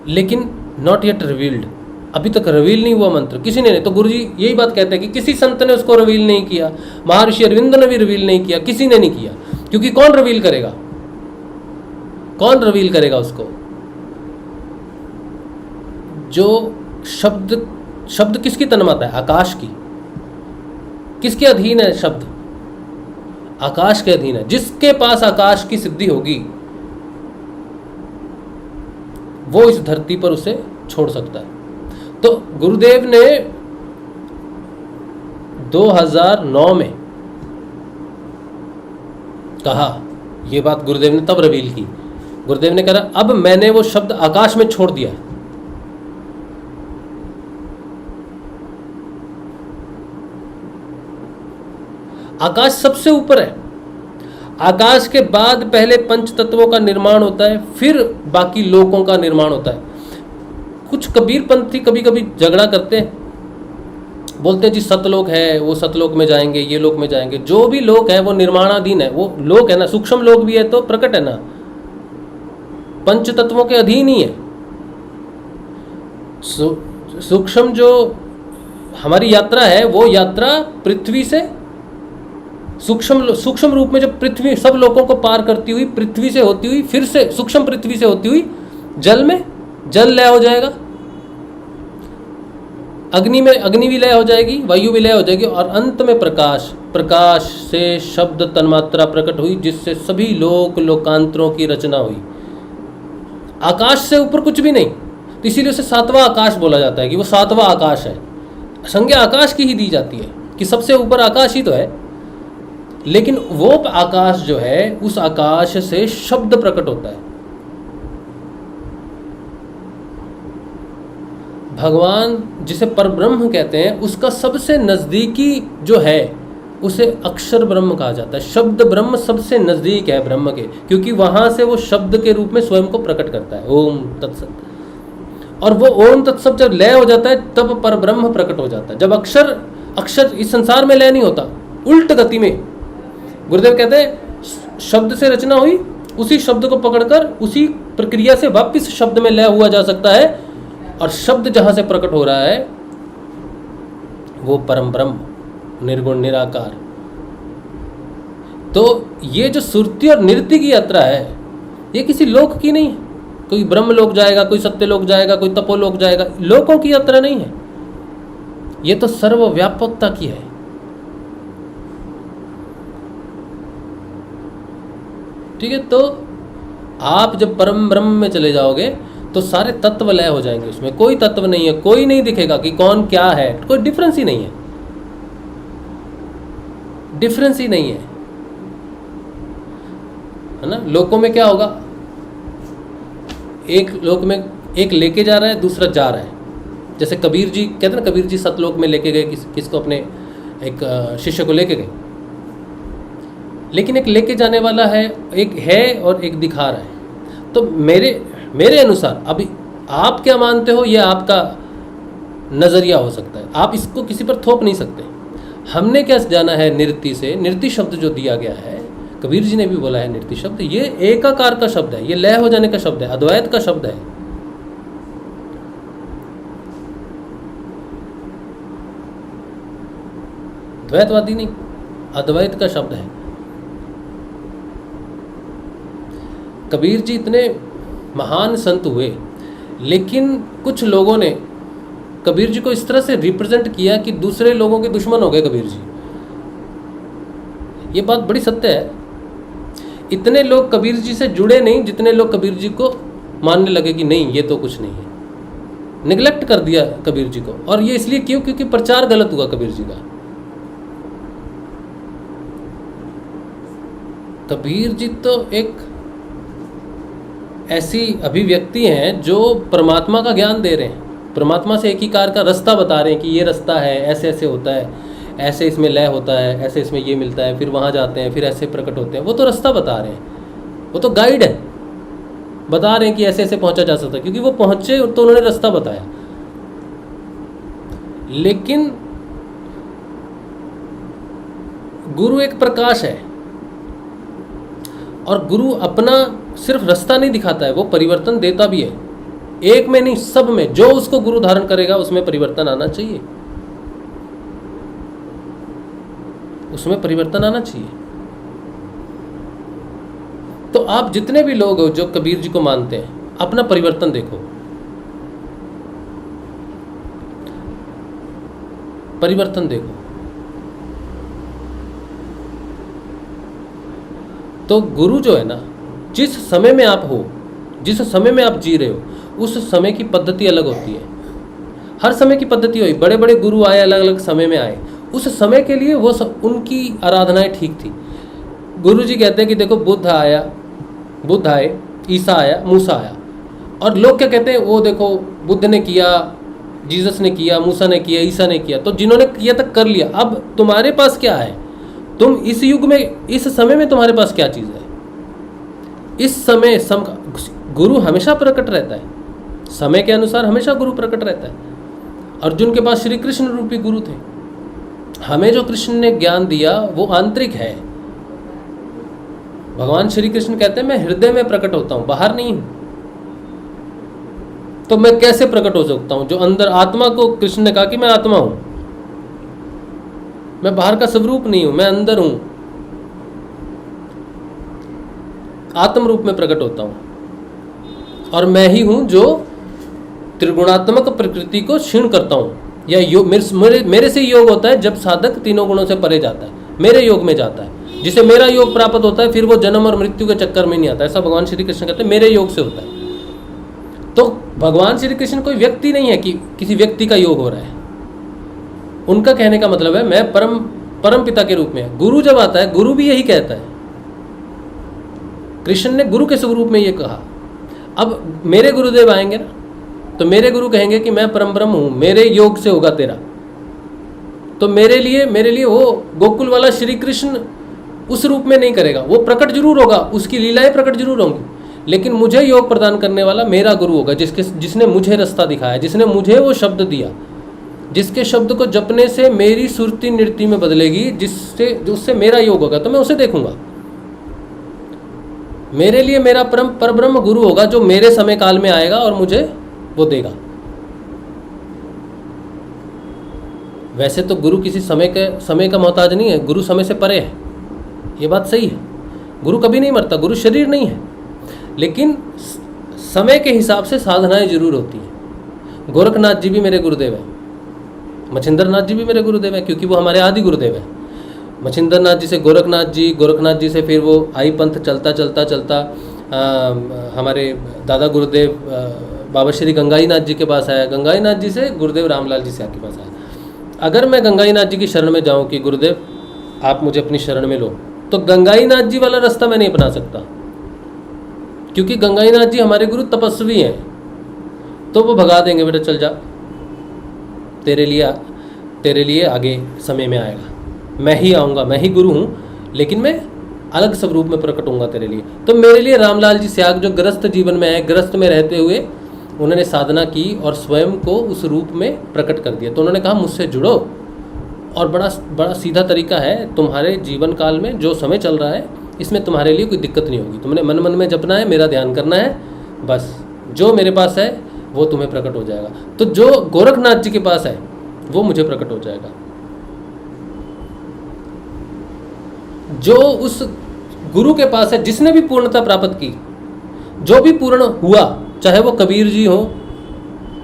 लेकिन नॉट येट रिवील्ड, अभी तक रिवील नहीं हुआ मंत्र किसी ने नहीं। तो गुरुजी यही बात कहते हैं कि किसी संत ने उसको रिवील नहीं किया, महर्षि अरविंद ने भी रिवील नहीं किया, किसी ने नहीं किया। क्योंकि कौन रिवील करेगा, कौन रिवील करेगा उसको? जो शब्द किसकी तन्मात्रा है? आकाश की। किसके अधीन है शब्द? आकाश के अधीन है। जिसके पास आकाश की सिद्धि होगी वो इस धरती पर उसे छोड़ सकता है। तो गुरुदेव ने 2009 में कहा, ये बात गुरुदेव ने तब रिवील की। गुरुदेव ने कहा अब मैंने वो शब्द आकाश में छोड़ दिया है। आकाश सबसे ऊपर है। आकाश के बाद पहले पंच तत्वों का निर्माण होता है, फिर बाकी लोकों का निर्माण होता है। कुछ कबीरपंथी कभी कभी झगड़ा करते हैं, बोलते हैं जी सतलोक है, वो सतलोक में जाएंगे, ये लोक में जाएंगे। जो भी लोक है वो निर्माणाधीन है, वो लोक है ना, सूक्ष्म लोक भी है तो प्रकट है ना, पंच तत्वों के अधीन ही है। सूक्ष्म जो हमारी यात्रा है वो यात्रा पृथ्वी से सूक्ष्म रूप में जब पृथ्वी सब लोगों को पार करती हुई पृथ्वी से होती हुई फिर से सूक्ष्म पृथ्वी से होती हुई जल में जल लय हो जाएगा, अग्नि में अग्नि भी लय हो जाएगी, वायु भी लय हो जाएगी, और अंत में प्रकाश से शब्द तन्मात्रा प्रकट हुई, जिससे सभी लोकांतरों की रचना हुई। आकाश से ऊपर कुछ भी नहीं, तो इसीलिए उसे सातवां आकाश बोला जाता है कि वो सातवां आकाश है। संज्ञा आकाश की ही दी जाती है कि सबसे ऊपर आकाश ही तो है, लेकिन वो आकाश जो है उस आकाश से शब्द प्रकट होता है। भगवान जिसे परब्रह्म कहते हैं उसका सबसे नज़दीकी जो है उसे अक्षर ब्रह्म कहा जाता है। शब्द ब्रह्म सबसे नज़दीक है ब्रह्म के, क्योंकि वहाँ से वो शब्द के रूप में स्वयं को प्रकट करता है, ओम तत्सत। और वो ओम तत्सत जब लय हो जाता है तब परब्रह्म प्रकट हो जाता है। जब अक्षर इस संसार में लय नहीं होता, उल्ट गति में। गुरुदेव कहते हैं शब्द से रचना हुई, उसी शब्द को पकड़कर उसी प्रक्रिया से वापस शब्द में लय हुआ जा सकता है, और शब्द जहां से प्रकट हो रहा है वो परम ब्रह्म निर्गुण निराकार। तो ये जो सुरती और नृत्य की यात्रा है ये किसी लोक की नहीं है। कोई ब्रह्म लोक जाएगा, कोई सत्य लोक जाएगा, कोई तपोलोक जाएगा, लोकों की यात्रा नहीं है। ये तो सर्वव्यापकता की है। ठीक है, तो आप जब परम ब्रह्म में चले जाओगे तो सारे तत्व लय हो जाएंगे, उसमें कोई तत्व नहीं है, कोई नहीं दिखेगा कि कौन क्या है, कोई डिफरेंस ही नहीं है, डिफरेंस ही नहीं है ना। लोकों में क्या होगा, एक लोक में एक लेके जा रहा है, दूसरा जा रहा है। जैसे कबीर जी कहते हैं ना, कबीर जी सतलोक में लेके गए किसको, अपने एक शिष्य को लेके गए, लेकिन एक लेके जाने वाला है, एक है और एक दिखा रहा है। तो मेरे अनुसार अभी आप क्या मानते हो ये आपका नज़रिया हो सकता है, आप इसको किसी पर थोप नहीं सकते। हमने क्या जाना है नृत्य से, नृत्य शब्द जो दिया गया है, कबीर जी ने भी बोला है नृत्य शब्द ये एकाकार का शब्द है, ये लय हो जाने का शब्द है, अद्वैत का शब्द है। द्वैतवादी नहीं, अद्वैत का शब्द है। कबीर जी इतने महान संत हुए, लेकिन कुछ लोगों ने कबीर जी को इस तरह से रिप्रेजेंट किया कि दूसरे लोगों के दुश्मन हो गए कबीर जी। ये बात बड़ी सत्य है। इतने लोग कबीर जी से जुड़े नहीं जितने लोग कबीर जी को मानने लगे कि नहीं ये तो कुछ नहीं है, निगलेक्ट कर दिया कबीर जी को। और ये इसलिए क्यों, क्योंकि प्रचार गलत हुआ कबीर जी का। कबीर जी तो एक ऐसी अभिव्यक्ति हैं जो परमात्मा का ज्ञान दे रहे हैं, परमात्मा से एकीकार का रास्ता बता रहे हैं कि ये रास्ता है, ऐसे ऐसे होता है, ऐसे इसमें लय होता है, ऐसे इसमें ये मिलता है, फिर वहाँ जाते हैं, फिर ऐसे प्रकट होते हैं। वो तो रास्ता बता रहे हैं, वो तो गाइड है, बता रहे हैं कि ऐसे ऐसे पहुँचा जा सकता है, क्योंकि वो पहुँचे तो उन्होंने रास्ता बताया। लेकिन गुरु एक प्रकाश है, और गुरु अपना सिर्फ रास्ता नहीं दिखाता है, वो परिवर्तन देता भी है। एक में नहीं, सब में जो उसको गुरु धारण करेगा उसमें परिवर्तन आना चाहिए, उसमें परिवर्तन आना चाहिए। तो आप जितने भी लोग हो जो कबीर जी को मानते हैं, अपना परिवर्तन देखो, परिवर्तन देखो। तो गुरु जो है ना, जिस समय में आप हो, जिस समय में आप जी रहे हो, उस समय की पद्धति अलग होती है। हर समय की पद्धति हुई, बड़े बड़े गुरु आए, अलग अलग समय में आए, उस समय के लिए वो उनकी आराधनाएं ठीक थी। गुरु जी कहते हैं कि देखो बुद्ध आए, ईसा आया, मूसा आया, और लोग क्या कहते हैं, वो देखो बुद्ध ने किया, जीसस ने किया, मूसा ने किया, ईसा ने किया, तो जिन्होंने किया तक कर लिया। अब तुम्हारे पास क्या है? तुम इस युग में, इस समय में तुम्हारे पास क्या चीज़ है? इस समय गुरु हमेशा प्रकट रहता है, समय के अनुसार हमेशा गुरु प्रकट रहता है। अर्जुन के पास श्री कृष्ण रूपी गुरु थे। हमें जो कृष्ण ने ज्ञान दिया वो आंतरिक है। भगवान श्री कृष्ण कहते हैं मैं हृदय में प्रकट होता हूं, बाहर नहीं हूं। तो मैं कैसे प्रकट हो सकता हूं? जो अंदर आत्मा को कृष्ण ने कहा कि मैं आत्मा हूं, मैं बाहर का स्वरूप नहीं हूं, मैं अंदर हूं, आत्म रूप में प्रकट होता हूं। और मैं ही हूं जो त्रिगुणात्मक प्रकृति को क्षीण करता हूं। या मेरे से योग होता है जब साधक तीनों गुणों से परे जाता है, मेरे योग में जाता है, जिसे मेरा योग प्राप्त होता है, फिर वो जन्म और मृत्यु के चक्कर में नहीं आता। ऐसा भगवान श्री कृष्ण कहते हैं मेरे योग से होता है। तो भगवान श्री कृष्ण कोई व्यक्ति नहीं है कि किसी व्यक्ति का योग हो रहा है। उनका कहने का मतलब है मैं परम पिता के रूप में। गुरु जब आता है, गुरु भी यही कहता है। कृष्ण ने गुरु के स्वरूप में ये कहा। अब मेरे गुरुदेव आएंगे ना, तो मेरे गुरु कहेंगे कि मैं परम ब्रह्म हूं, मेरे योग से होगा तेरा। तो मेरे लिए वो गोकुल वाला श्री कृष्ण उस रूप में नहीं करेगा, वो प्रकट जरूर होगा, उसकी लीलाएं प्रकट जरूर होंगी, लेकिन मुझे योग प्रदान करने वाला मेरा गुरु होगा, जिसने मुझे रास्ता दिखाया, जिसने मुझे वो शब्द दिया, जिसके शब्द को जपने से मेरी सुरती नृत्य में बदलेगी, उससे मेरा योग होगा, तो मैं उसे देखूंगा। मेरे लिए मेरा परब्रह्म गुरु होगा जो मेरे समय काल में आएगा और मुझे वो देगा। वैसे तो गुरु किसी समय का मोहताज नहीं है, गुरु समय से परे है, ये बात सही है। गुरु कभी नहीं मरता, गुरु शरीर नहीं है, लेकिन समय के हिसाब से साधनाएं जरूर होती हैं। गोरखनाथ जी भी मेरे गुरुदेव हैं, मच्छिंद्र नाथ जी भी मेरे गुरुदेव हैं, क्योंकि वो हमारे आदि गुरुदेव हैं। मच्छिंद्र नाथ जी से गोरखनाथ जी से फिर वो आई पंथ चलता हमारे दादा गुरुदेव बाबा श्री गंगाई नाथ जी के पास आया, गंगाई नाथ जी से गुरुदेव रामलाल जी से आपके पास आया। अगर मैं गंगाई नाथ जी की शरण में जाऊं कि गुरुदेव आप मुझे अपनी शरण में लो, तो गंगाई नाथ जी वाला रास्ता मैं नहीं अपना सकता, क्योंकि गंगाई नाथ जी हमारे गुरु तपस्वी हैं। तो वो भगा देंगे, बेटा चल जा, तेरे लिए आगे समय में आएगा, मैं ही आऊँगा, मैं ही गुरु हूँ, लेकिन मैं अलग स्वरूप में प्रकट होऊंगा तेरे लिए। तो मेरे लिए रामलाल जी स्याग जो ग्रस्त जीवन में है, ग्रस्त में रहते हुए उन्होंने साधना की और स्वयं को उस रूप में प्रकट कर दिया। तो उन्होंने कहा मुझसे जुड़ो, और बड़ा सीधा तरीका है, तुम्हारे जीवन काल में जो समय चल रहा है इसमें तुम्हारे लिए कोई दिक्कत नहीं होगी, तुमने मन में जपना है, मेरा ध्यान करना है, बस जो मेरे पास है वो तुम्हें प्रकट हो जाएगा। तो जो गोरखनाथ जी के पास है वो मुझे प्रकट हो जाएगा। जो उस गुरु के पास है, जिसने भी पूर्णता प्राप्त की, जो भी पूर्ण हुआ, चाहे वो कबीर जी हो,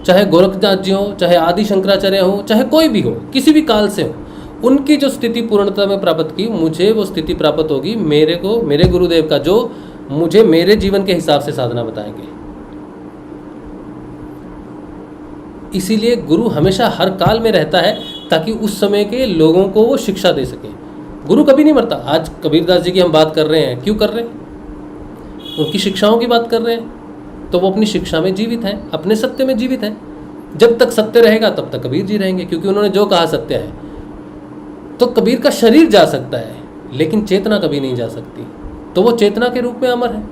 चाहे गोरखनाथ जी हो, चाहे आदि शंकराचार्य हो, चाहे कोई भी हो, किसी भी काल से हो, उनकी जो स्थिति पूर्णता में प्राप्त की, मुझे वो स्थिति प्राप्त होगी मेरे गुरुदेव का, जो मुझे मेरे जीवन के हिसाब से साधना बताएंगे। इसीलिए गुरु हमेशा हर काल में रहता है, ताकि उस समय के लोगों को वो शिक्षा दे सके। गुरु कभी नहीं मरता। आज कबीरदास जी की हम बात कर रहे हैं, क्यों कर रहे हैं? उनकी शिक्षाओं की बात कर रहे हैं, तो वो अपनी शिक्षा में जीवित हैं, अपने सत्य में जीवित हैं। जब तक सत्य रहेगा तब तक कबीर जी रहेंगे, क्योंकि उन्होंने जो कहा सत्य है। तो कबीर का शरीर जा सकता है, लेकिन चेतना कभी नहीं जा सकती, तो वो चेतना के रूप में अमर है।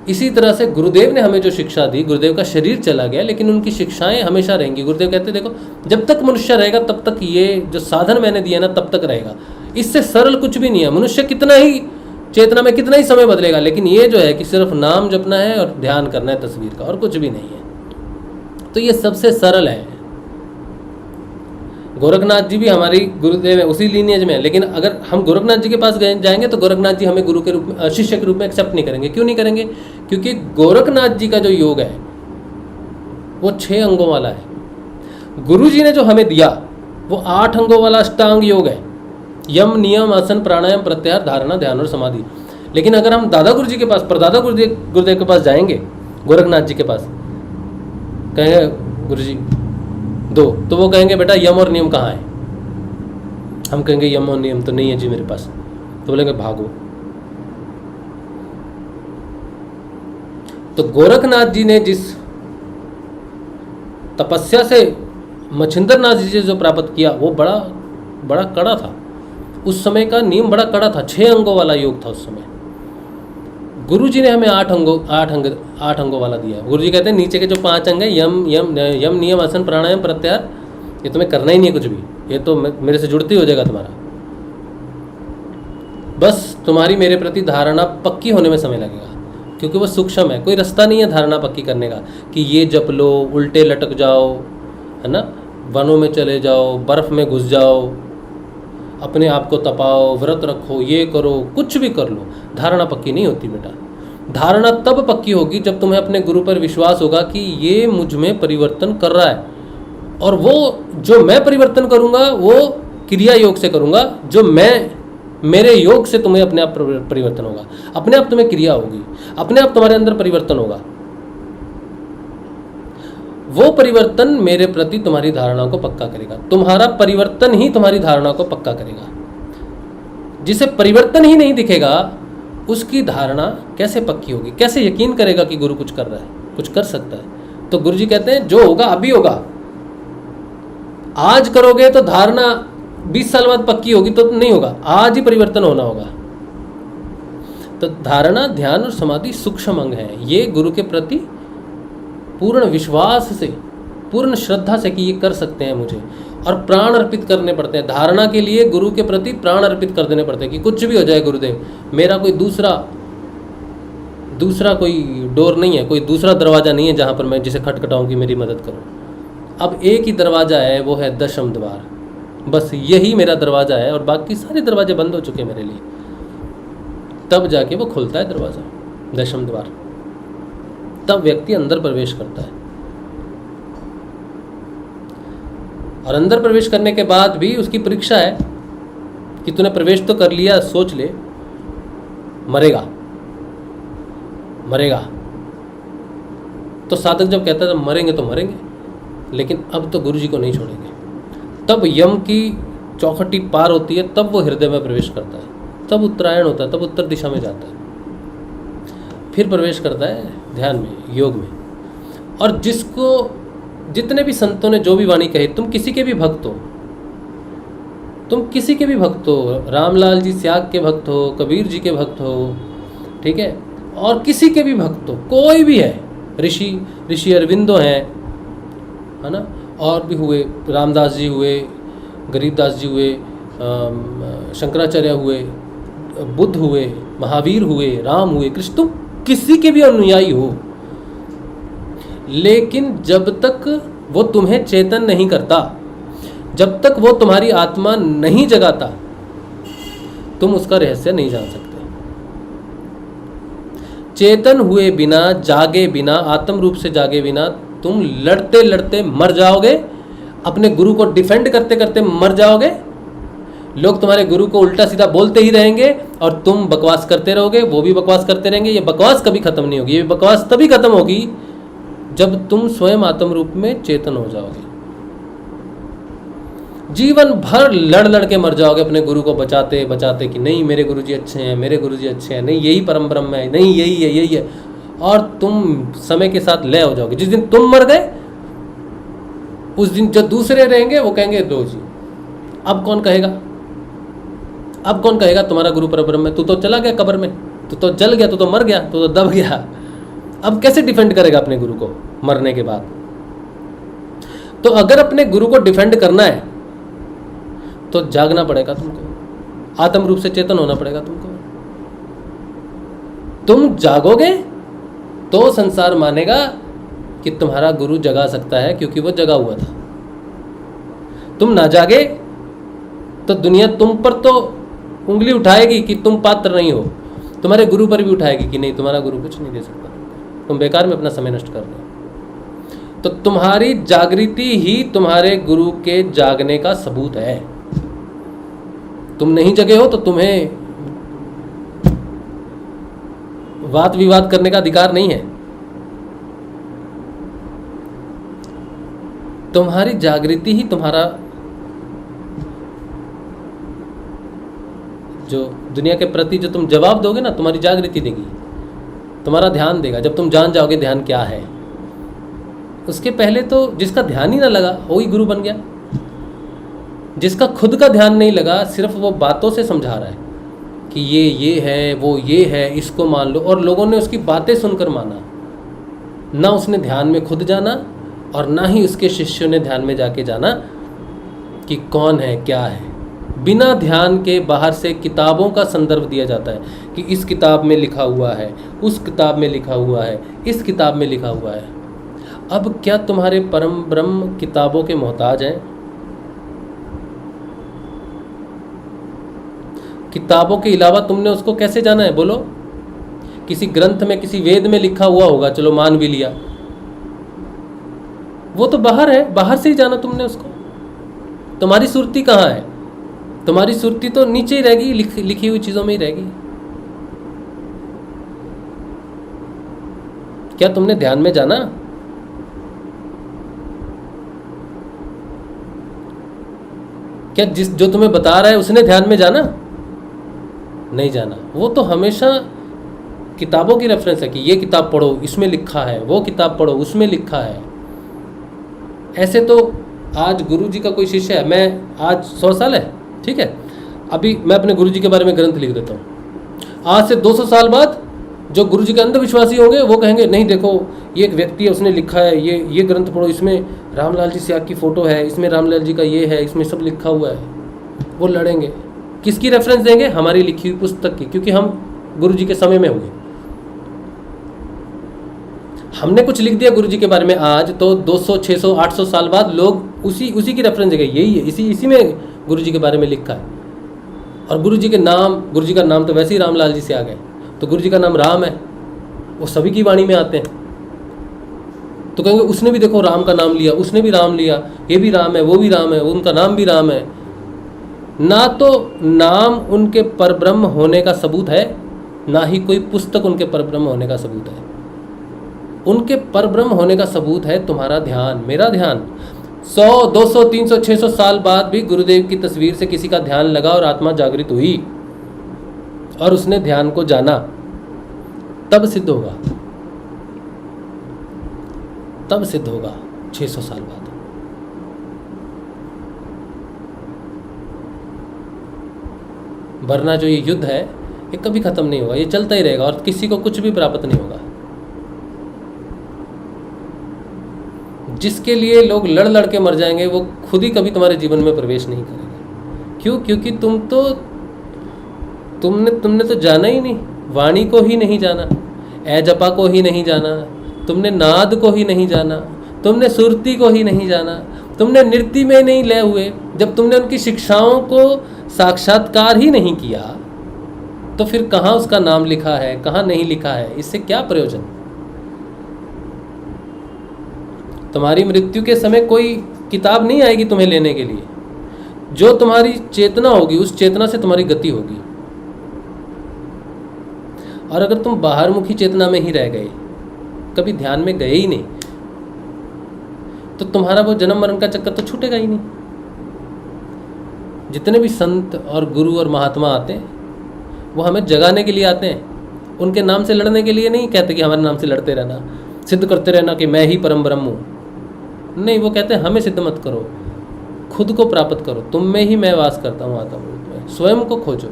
इसी तरह से गुरुदेव ने हमें जो शिक्षा दी, गुरुदेव का शरीर चला गया, लेकिन उनकी शिक्षाएं हमेशा रहेंगी। गुरुदेव कहते देखो, जब तक मनुष्य रहेगा तब तक ये जो साधन मैंने दिया ना, तब तक रहेगा। इससे सरल कुछ भी नहीं है। मनुष्य कितना ही चेतना में कितना ही समय बदलेगा, लेकिन ये जो है कि सिर्फ नाम जपना है और ध्यान करना है तस्वीर का, और कुछ भी नहीं है। तो ये सबसे सरल है। गोरखनाथ जी भी हमारी गुरुदेव है, उसी लीनियज में है, लेकिन अगर हम गोरखनाथ जी के पास जाएंगे तो गोरखनाथ जी हमें गुरु के रूप में, शिष्य के रूप में एक्सेप्ट नहीं करेंगे। क्यों नहीं करेंगे? क्योंकि गोरखनाथ जी का जो योग है वो 6 अंगों वाला है। गुरु जी ने जो हमें दिया वो 8 अंगों वाला अष्टांग योग है, यम, नियम, आसन, प्राणायाम, प्रत्याहार, धारणा, ध्यान और समाधि। लेकिन अगर हम दादा गुरु जी के पास, परदादा गुरुदेव के पास जाएंगे, गोरखनाथ जी के पास, कहेंगे गुरु जी दो, तो वो कहेंगे बेटा यम और नियम कहाँ है? हम कहेंगे यम और नियम तो नहीं है जी मेरे पास। तो बोलेंगे भागो। तो गोरखनाथ जी ने जिस तपस्या से मच्छिंद्रनाथ जी से जो प्राप्त किया वो बड़ा बड़ा कड़ा था। उस समय का नियम बड़ा कड़ा था, 6 अंगों वाला योग था उस समय। गुरु जी ने हमें 8 अंगों वाला दिया है। गुरु जी कहते हैं नीचे के जो 5 अंग है, यम नियम आसन प्राणायाम प्रत्याहार, ये तुम्हें करना ही नहीं है कुछ भी, ये तो मेरे से जुड़ती हो जाएगा तुम्हारा। बस तुम्हारी मेरे प्रति धारणा पक्की होने में समय लगेगा, क्योंकि वो सूक्ष्म है। कोई रास्ता नहीं है धारणा पक्की करने का कि ये जप लो, उल्टे लटक जाओ, है ना, वनों में चले जाओ, बर्फ में घुस जाओ, अपने आप को तपाओ, व्रत रखो, ये करो, कुछ भी कर लो, धारणा पक्की नहीं होती बेटा। धारणा तब पक्की होगी जब तुम्हें अपने गुरु पर विश्वास होगा कि ये मुझ में परिवर्तन कर रहा है, और वो जो मैं परिवर्तन करूँगा वो क्रिया योग से करूँगा, जो मेरे योग से तुम्हें अपने आप परिवर्तन होगा, अपने आप तुम्हें क्रिया होगी, अपने आप तुम्हारे अंदर परिवर्तन होगा। वो परिवर्तन मेरे प्रति तुम्हारी धारणा को पक्का करेगा। तुम्हारा परिवर्तन ही तुम्हारी धारणा को पक्का करेगा। जिसे परिवर्तन ही नहीं दिखेगा उसकी धारणा कैसे पक्की होगी? कैसे यकीन करेगा कि गुरु कुछ कर रहा है, कुछ कर सकता है? तो गुरु जी कहते हैं जो होगा अभी होगा। आज करोगे तो धारणा 20 साल बाद पक्की होगी तो नहीं होगा, आज ही परिवर्तन होना होगा। तो धारणा, ध्यान और समाधि सूक्ष्म अंग है। ये गुरु के प्रति पूर्ण विश्वास से, पूर्ण श्रद्धा से कि ये कर सकते हैं मुझे, और प्राण अर्पित करने पड़ते हैं। धारणा के लिए गुरु के प्रति प्राण अर्पित कर देने पड़ते हैं कि कुछ भी हो जाए गुरुदेव, मेरा कोई दूसरा कोई डोर नहीं है, कोई दूसरा दरवाज़ा नहीं है जहाँ पर मैं जिसे खटखटाऊँ कि मेरी मदद करो। अब एक ही दरवाज़ा है, वो है दशम द्वार। बस यही मेरा दरवाज़ा है और बाकी सारे दरवाजे बंद हो चुके हैं मेरे लिए। तब जाके वो खुलता है दरवाज़ा, दशम द्वार। तब व्यक्ति अंदर प्रवेश करता है, और अंदर प्रवेश करने के बाद भी उसकी परीक्षा है कि तूने प्रवेश तो कर लिया, सोच ले मरेगा। तो साधक जब कहता है मरेंगे तो मरेंगे, लेकिन अब तो गुरु जी को नहीं छोड़ेंगे। तब यम की चौखटी पार होती है, तब वो हृदय में प्रवेश करता है, तब उत्तरायण होता है, तब उत्तर दिशा में जाता है, फिर प्रवेश करता है ध्यान में, योग में। और जितने भी संतों ने जो भी वाणी कही, तुम किसी के भी भक्त हो, रामलाल जी स्याग के भक्त हो, कबीर जी के भक्त हो, ठीक है, और किसी के भी भक्त हो, कोई भी है, ऋषि अरविंदो हैं, है ना, और भी हुए, रामदास जी हुए, गरीबदास जी हुए, शंकराचार्य हुए, बुद्ध हुए, महावीर हुए, राम हुए, कृष्ण, तुम किसी के भी अनुयायी हो, लेकिन जब तक वो तुम्हें चेतन नहीं करता, जब तक वो तुम्हारी आत्मा नहीं जगाता, तुम उसका रहस्य नहीं जान सकते। चेतन हुए बिना, जागे बिना, आत्म रूप से जागे बिना तुम लड़ते लड़ते मर जाओगे, अपने गुरु को डिफेंड करते करते मर जाओगे। लोग तुम्हारे गुरु को उल्टा सीधा बोलते ही रहेंगे और तुम बकवास करते रहोगे, वो भी बकवास करते रहेंगे। ये बकवास कभी खत्म नहीं होगी। ये बकवास तभी खत्म होगी जब तुम स्वयं आत्म रूप में चेतन हो जाओगे। जीवन भर लड़ लड़ के मर जाओगे अपने गुरु को बचाते बचाते कि नहीं मेरे गुरु जी अच्छे हैं, मेरे गुरु जी अच्छे हैं, नहीं यही परम ब्रह्म है, नहीं यही है, और तुम समय के साथ लय हो जाओगे। जिस दिन तुम मर गए उस दिन जो दूसरे रहेंगे वो कहेंगे दो जी, अब कौन कहेगा तुम्हारा गुरु परम ब्रह्म है? तू तो चला गया कब्र में, तू तो जल गया, तू तो मर गया, तू तो दब गया। अब कैसे डिफेंड करेगा अपने गुरु को मरने के बाद? तो अगर अपने गुरु को डिफेंड करना है तो जागना पड़ेगा तुमको, आत्म रूप से चेतन होना पड़ेगा तुमको। तुम जागोगे तो संसार मानेगा कि तुम्हारा गुरु जगा सकता है, क्योंकि वो जगा हुआ था। तुम ना जागे तो दुनिया तुम पर तो उंगली उठाएगी कि तुम पात्र नहीं हो, तुम्हारे गुरु पर भी उठाएगी कि नहीं, तुम्हारा गुरु कुछ नहीं दे सकता, तुम बेकार में अपना समय नष्ट कर रहे हो। तो तुम्हारी जागृति ही तुम्हारे गुरु के जागने का सबूत है। तुम नहीं जगे हो तो तुम्हें वाद विवाद करने का अधिकार नहीं है। तुम्हारी जागृति ही तुम्हारा जो दुनिया के प्रति जो तुम जवाब दोगे ना, तुम्हारी जागृति देगी, तुम्हारा ध्यान देगा। जब तुम जान जाओगे ध्यान क्या है, उसके पहले तो जिसका ध्यान ही ना लगा वही गुरु बन गया। जिसका खुद का ध्यान नहीं लगा, सिर्फ वो बातों से समझा रहा है कि ये है, वो ये है, इसको मान लो, और लोगों ने उसकी बातें सुनकर माना। ना उसने ध्यान में खुद जाना और ना ही उसके शिष्यों ने ध्यान में जाके जाना कि कौन है, क्या है। बिना ध्यान के बाहर से किताबों का संदर्भ दिया जाता है कि इस किताब में लिखा हुआ है, उस किताब में लिखा हुआ है, इस किताब में लिखा हुआ है। अब क्या तुम्हारे परम ब्रह्म किताबों के मोहताज हैं? किताबों के अलावा तुमने उसको कैसे जाना है, बोलो? किसी ग्रंथ में, किसी वेद में लिखा हुआ होगा, चलो मान भी लिया, वो तो बाहर है, बाहर से ही जाना तुमने उसको। तुम्हारी सुरती कहाँ है? तुम्हारी सुरती तो नीचे ही रहेगी, लिखी हुई चीजों में ही रहेगी। क्या तुमने ध्यान में जाना? क्या जो तुम्हें बता रहा है उसने ध्यान में जाना? नहीं जाना। वो तो हमेशा किताबों की रेफरेंस है कि ये किताब पढ़ो, इसमें लिखा है, वो किताब पढ़ो, उसमें लिखा है। ऐसे तो आज गुरु जी का कोई शिष्य है, मैं आज 100 साल है, ठीक है, अभी मैं अपने गुरु जी के बारे में ग्रंथ लिख देता हूँ। आज से 200 साल बाद जो गुरु जी के अंधविश्वासी होंगे वो कहेंगे नहीं देखो ये एक व्यक्ति है, उसने लिखा है, ये ग्रंथ पढ़ो, इसमें रामलाल जी स्याग की फ़ोटो है, इसमें रामलाल जी का ये है, इसमें सब लिखा हुआ है। वो लड़ेंगे, किसकी रेफरेंस देंगे? हमारी लिखी हुई पुस्तक की, क्योंकि हम गुरु जी के समय में हुए। हमने कुछ लिख दिया गुरु जी के बारे में आज, तो 200, 600, 800 साल बाद लोग उसी की रेफरेंस देंगे, यही है, इसी में गुरु जी के बारे में लिखा है। और गुरु जी का नाम तो वैसे ही रामलाल जी से आ गए, तो गुरु जी का नाम राम है, वो सभी की वाणी में आते हैं। तो कहेंगे उसने भी देखो राम का नाम लिया, उसने भी राम लिया, ये भी राम है, वो भी राम है, उनका नाम भी राम है। ना तो नाम उनके परब्रह्म होने का सबूत है, ना ही कोई पुस्तक उनके परब्रह्म होने का सबूत है। उनके परब्रह्म होने का सबूत है तुम्हारा ध्यान, मेरा ध्यान। 100, 200, 300, 600 साल बाद भी गुरुदेव की तस्वीर से किसी का ध्यान लगा और आत्मा जागृत हुई और उसने ध्यान को जाना, तब सिद्ध होगा, तब सिद्ध होगा 600 साल बाद। वरना जो ये युद्ध है ये कभी खत्म नहीं होगा, ये चलता ही रहेगा और किसी को कुछ भी प्राप्त नहीं होगा। जिसके लिए लोग लड़ लड़ के मर जाएंगे वो खुद ही कभी तुम्हारे जीवन में प्रवेश नहीं करेगा। क्यों? क्योंकि तुमने तो जाना ही नहीं, वाणी को ही नहीं जाना, जपा को ही नहीं जाना, तुमने नाद को ही नहीं जाना, तुमने सुरती को ही नहीं जाना, तुमने नृत्य में नहीं लय हुए। जब तुमने उनकी शिक्षाओं को साक्षात्कार ही नहीं किया तो फिर कहाँ उसका नाम लिखा है, कहाँ नहीं लिखा है, इससे क्या प्रयोजन? तुम्हारी मृत्यु के समय कोई किताब नहीं आएगी तुम्हें लेने के लिए। जो तुम्हारी चेतना होगी उस चेतना से तुम्हारी गति होगी। और अगर तुम बाहरमुखी चेतना में ही रह गए, कभी ध्यान में गए ही नहीं, तो तुम्हारा वो जन्म मरण का चक्कर तो छूटेगा ही नहीं। जितने भी संत और गुरु और महात्मा आते हैं वो हमें जगाने के लिए आते हैं, उनके नाम से लड़ने के लिए नहीं कहते कि हमारे नाम से लड़ते रहना, सिद्ध करते रहना कि मैं ही परम ब्रह्म हूँ। नहीं, वो कहते हैं हमें सिद्ध मत करो, खुद को प्राप्त करो, तुम में ही मैं वास करता हूँ आत्मा रूप में। स्वयं को खोजो,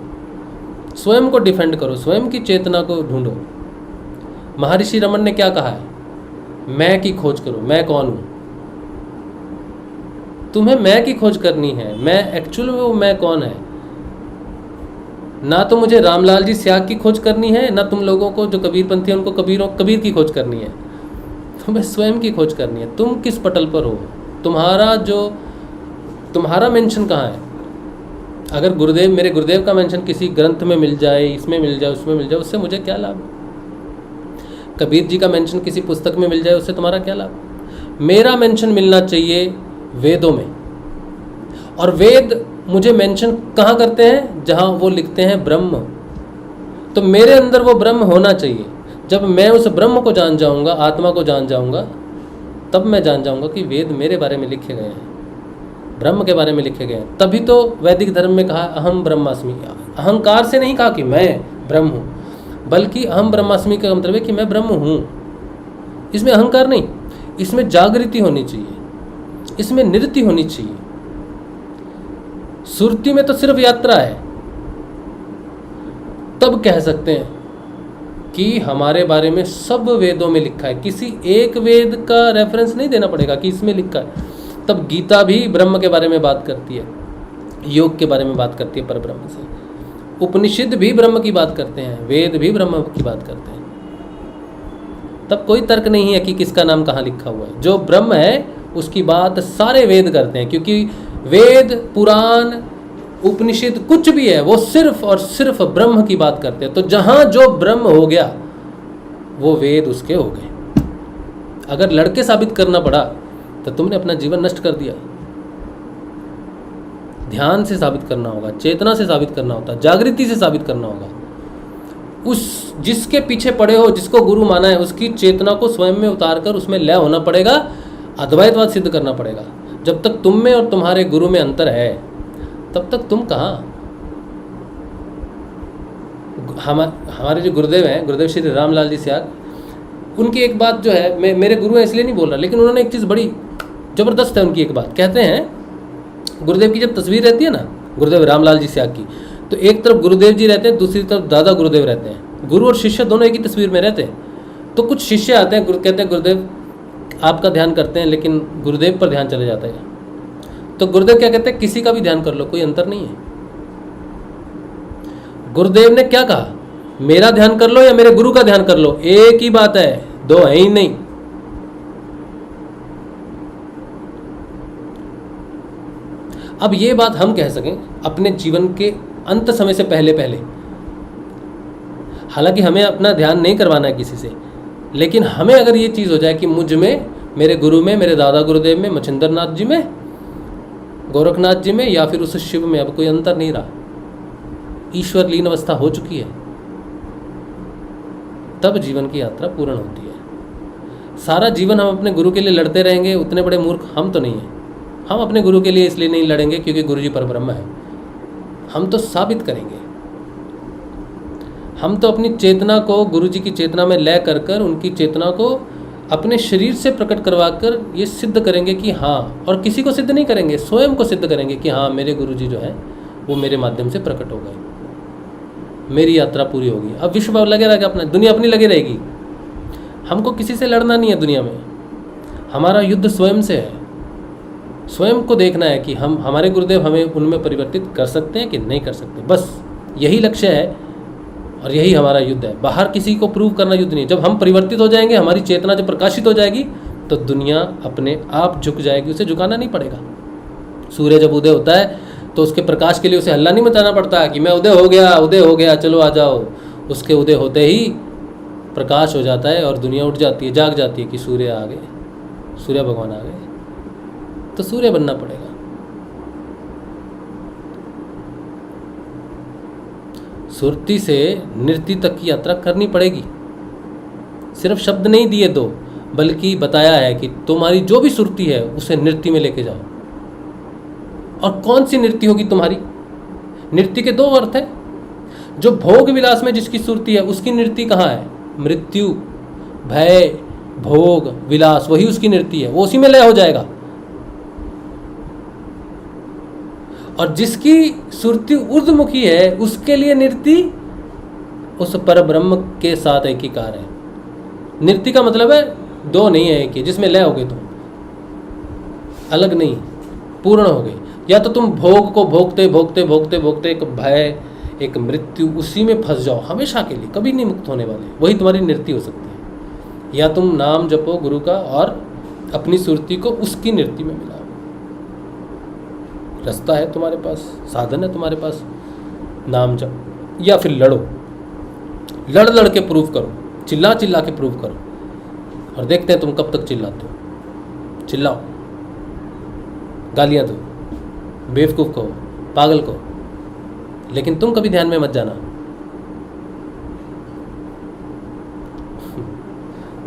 स्वयं को डिफेंड करो, स्वयं की चेतना को ढूंढो। महर्षि रमन ने क्या कहा है? मैं की खोज करो, मैं कौन हूँ। तुम्हें मैं की खोज करनी है, मैं एक्चुअल में वो मैं कौन है। ना तो मुझे रामलाल जी स्याग की खोज करनी है, ना तुम लोगों को जो कबीरपंथी हैं उनको कबीर की खोज करनी है। तुम्हें स्वयं की खोज करनी है। तुम किस पटल पर हो, तुम्हारा मेंशन कहाँ है। अगर मेरे गुरुदेव का मेंशन किसी ग्रंथ में मिल जाए, इसमें मिल जाए, उसमें मिल जाए, उससे मुझे क्या लाभ। कबीर जी का मेंशन किसी पुस्तक में मिल जाए, उससे तुम्हारा क्या लाभ। मेरा मेंशन मिलना चाहिए वेदों में, और वेद मुझे मेंशन कहाँ करते हैं, जहाँ वो लिखते हैं ब्रह्म। तो मेरे अंदर वो ब्रह्म होना चाहिए। जब मैं उस ब्रह्म को जान जाऊँगा, आत्मा को जान जाऊँगा, तब मैं जान जाऊँगा कि वेद मेरे बारे में लिखे गए हैं, ब्रह्म के बारे में लिखे गए हैं। तभी तो वैदिक धर्म में कहा अहम ब्रह्मास्मि। अहंकार से नहीं कहा कि मैं ब्रह्म हूँ, बल्कि अहम ब्रह्मास्मि का मतलब है कि मैं ब्रह्म हूँ। इसमें अहंकार नहीं, इसमें जागृति होनी चाहिए, इसमें निरति होनी चाहिए। सुरति में तो सिर्फ यात्रा है। तब कह सकते हैं कि हमारे बारे में सब वेदों में लिखा है। किसी एक वेद का रेफरेंस नहीं देना पड़ेगा कि इसमें लिखा है। तब गीता भी ब्रह्म के बारे में बात करती है, योग के बारे में बात करती है परब्रह्म से। उपनिषद भी ब्रह्म की बात करते हैं, वेद भी ब्रह्म की बात करते हैं। तब कोई तर्क नहीं है कि किसका नाम कहाँ लिखा हुआ है। जो ब्रह्म है उसकी बात सारे वेद करते हैं, क्योंकि वेद, पुराण, उपनिषद कुछ भी है वो सिर्फ और सिर्फ ब्रह्म की बात करते हैं। तो जहाँ जो ब्रह्म हो गया वो वेद उसके हो गए। अगर लड़के साबित करना पड़ा तो तुमने अपना जीवन नष्ट कर दिया। ध्यान से साबित करना होगा, चेतना से साबित करना होता है, जागृति से साबित करना होगा। उस जिसके पीछे पड़े हो, जिसको गुरु माना है, उसकी चेतना को स्वयं में उतारकर उसमें लय होना पड़ेगा, अद्वैतवाद सिद्ध करना पड़ेगा। जब तक तुम में और तुम्हारे गुरु में अंतर है, तब तक तुम कहाँ। हमारे जो गुरुदेव हैं, गुरुदेव श्री रामलाल जी स्याग, उनकी एक बात जो है, मेरे गुरु हैं इसलिए नहीं बोल रहा, लेकिन उन्होंने एक चीज़ बड़ी ज़बरदस्त है उनकी। एक बात कहते हैं, गुरुदेव की जब तस्वीर रहती है ना, गुरुदेव रामलाल जी स्याग की, तो एक तरफ गुरुदेव जी रहते हैं, दूसरी तरफ दादा गुरुदेव रहते हैं। गुरु और शिष्य दोनों एक ही तस्वीर में रहते हैं। तो कुछ शिष्य आते हैं, कहते हैं गुरुदेव आपका ध्यान करते हैं, लेकिन गुरुदेव पर ध्यान चले जाता है। तो गुरुदेव क्या कहते हैं, किसी का भी ध्यान कर लो, कोई अंतर नहीं है। गुरुदेव ने क्या कहा, मेरा ध्यान कर लो या मेरे गुरु का ध्यान कर लो, एक ही बात है, दो है ही नहीं। अब ये बात हम कह सकें अपने जीवन के अंत समय से पहले पहले, हालांकि हमें अपना ध्यान नहीं करवाना है किसी से, लेकिन हमें अगर ये चीज़ हो जाए कि मुझ में, मेरे गुरु में, मेरे दादा गुरुदेव में, मच्छिंद्र नाथ जी में, गोरखनाथ जी में, या फिर उस शिव में अब कोई अंतर नहीं रहा, ईश्वर लीन अवस्था हो चुकी है, तब जीवन की यात्रा पूर्ण होती है। सारा जीवन हम अपने गुरु के लिए लड़ते रहेंगे, उतने बड़े मूर्ख हम तो नहीं हैं। हम अपने गुरु के लिए इसलिए नहीं लड़ेंगे क्योंकि गुरु जी परब्रह्म है। हम तो साबित करेंगे, हम तो अपनी चेतना को गुरु जी की चेतना में लय कर कर उनकी चेतना को अपने शरीर से प्रकट करवा कर ये सिद्ध करेंगे कि हाँ, और किसी को सिद्ध नहीं करेंगे, स्वयं को सिद्ध करेंगे कि हाँ मेरे गुरु जी जो है वो मेरे माध्यम से प्रकट हो गए, मेरी यात्रा पूरी होगी। अब विश्व लगे रहेगा अपना, दुनिया अपनी लगी रहेगी। हमको किसी से लड़ना नहीं है दुनिया में, हमारा युद्ध स्वयं से है। स्वयं को देखना है कि हम, हमारे गुरुदेव हमें उनमें परिवर्तित कर सकते हैं कि नहीं कर सकते। बस यही लक्ष्य है और यही हमारा युद्ध है। बाहर किसी को प्रूव करना युद्ध नहीं। जब हम परिवर्तित हो जाएंगे, हमारी चेतना जब प्रकाशित हो जाएगी, तो दुनिया अपने आप झुक जाएगी, उसे झुकाना नहीं पड़ेगा। सूर्य जब उदय होता है तो उसके प्रकाश के लिए उसे हल्ला नहीं मचाना पड़ता कि मैं उदय हो गया चलो आ जाओ। उसके उदय होते ही प्रकाश हो जाता है और दुनिया उठ जाती है, जाग जाती है कि सूर्य आ गए, सूर्य भगवान आ गए। तो सूर्य बनना पड़ेगा। सुरति से नृत्य तक की यात्रा करनी पड़ेगी। सिर्फ शब्द नहीं दिए दो, बल्कि बताया है कि तुम्हारी जो भी सुरति है उसे नृत्य में लेके जाओ। और कौन सी नृत्य होगी तुम्हारी? नृत्य के दो अर्थ है। जो भोग विलास में जिसकी सुरति है उसकी नृत्य कहाँ है? मृत्यु, भय, भोग, विलास, वही उसकी नृत्य है, वो उसी में लय हो जाएगा। और जिसकी सुरति ऊर्ध्वमुखी है उसके लिए नृत्य उस परब्रह्म के साथ एकीकार है। नृत्य का मतलब है दो नहीं है, एक ही, जिसमें लय हो गए तुम, अलग नहीं, पूर्ण हो गए। या तो तुम भोग को भोगते भोगते भोगते भोगते एक भय, एक मृत्यु, उसी में फंस जाओ हमेशा के लिए, कभी नहीं मुक्त होने वाले, वही तुम्हारी नृत्य हो सकती है। या तुम नाम जपो गुरु का और अपनी सुरती को उसकी नृत्य में मिलाओ। रास्ता है तुम्हारे पास, साधन है तुम्हारे पास, नाम जप। या फिर लड़ो, लड़ लड़ के प्रूव करो, चिल्ला चिल्ला के प्रूव करो, और देखते हैं तुम कब तक चिल्लाते हो। चिल्लाओ, गालियाँ दो, बेवकूफ़ को, पागल को, लेकिन तुम कभी ध्यान में मत जाना।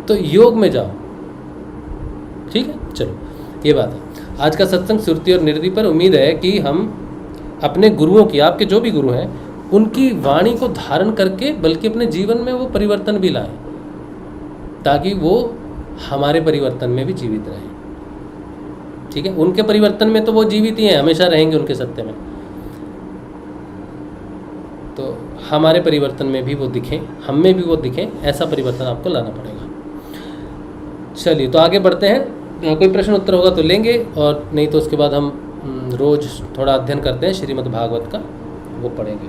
तो योग में जाओ, ठीक है। चलो, ये बात है आज का सत्संग सुरती और निरति पर। उम्मीद है कि हम अपने गुरुओं की, आपके जो भी गुरु हैं, उनकी वाणी को धारण करके बल्कि अपने जीवन में वो परिवर्तन भी लाएं, ताकि वो हमारे परिवर्तन में भी जीवित रहें। ठीक है, उनके परिवर्तन में तो वो जीवित ही हैं, हमेशा रहेंगे उनके सत्य में, तो हमारे परिवर्तन में भी वो दिखें, हम में भी वो दिखें, ऐसा परिवर्तन आपको लाना पड़ेगा। चलिए, तो आगे बढ़ते हैं। कोई प्रश्न उत्तर होगा तो लेंगे, और नहीं तो उसके बाद हम रोज़ थोड़ा अध्ययन करते हैं श्रीमद् भागवत का, वो पढ़ेंगे।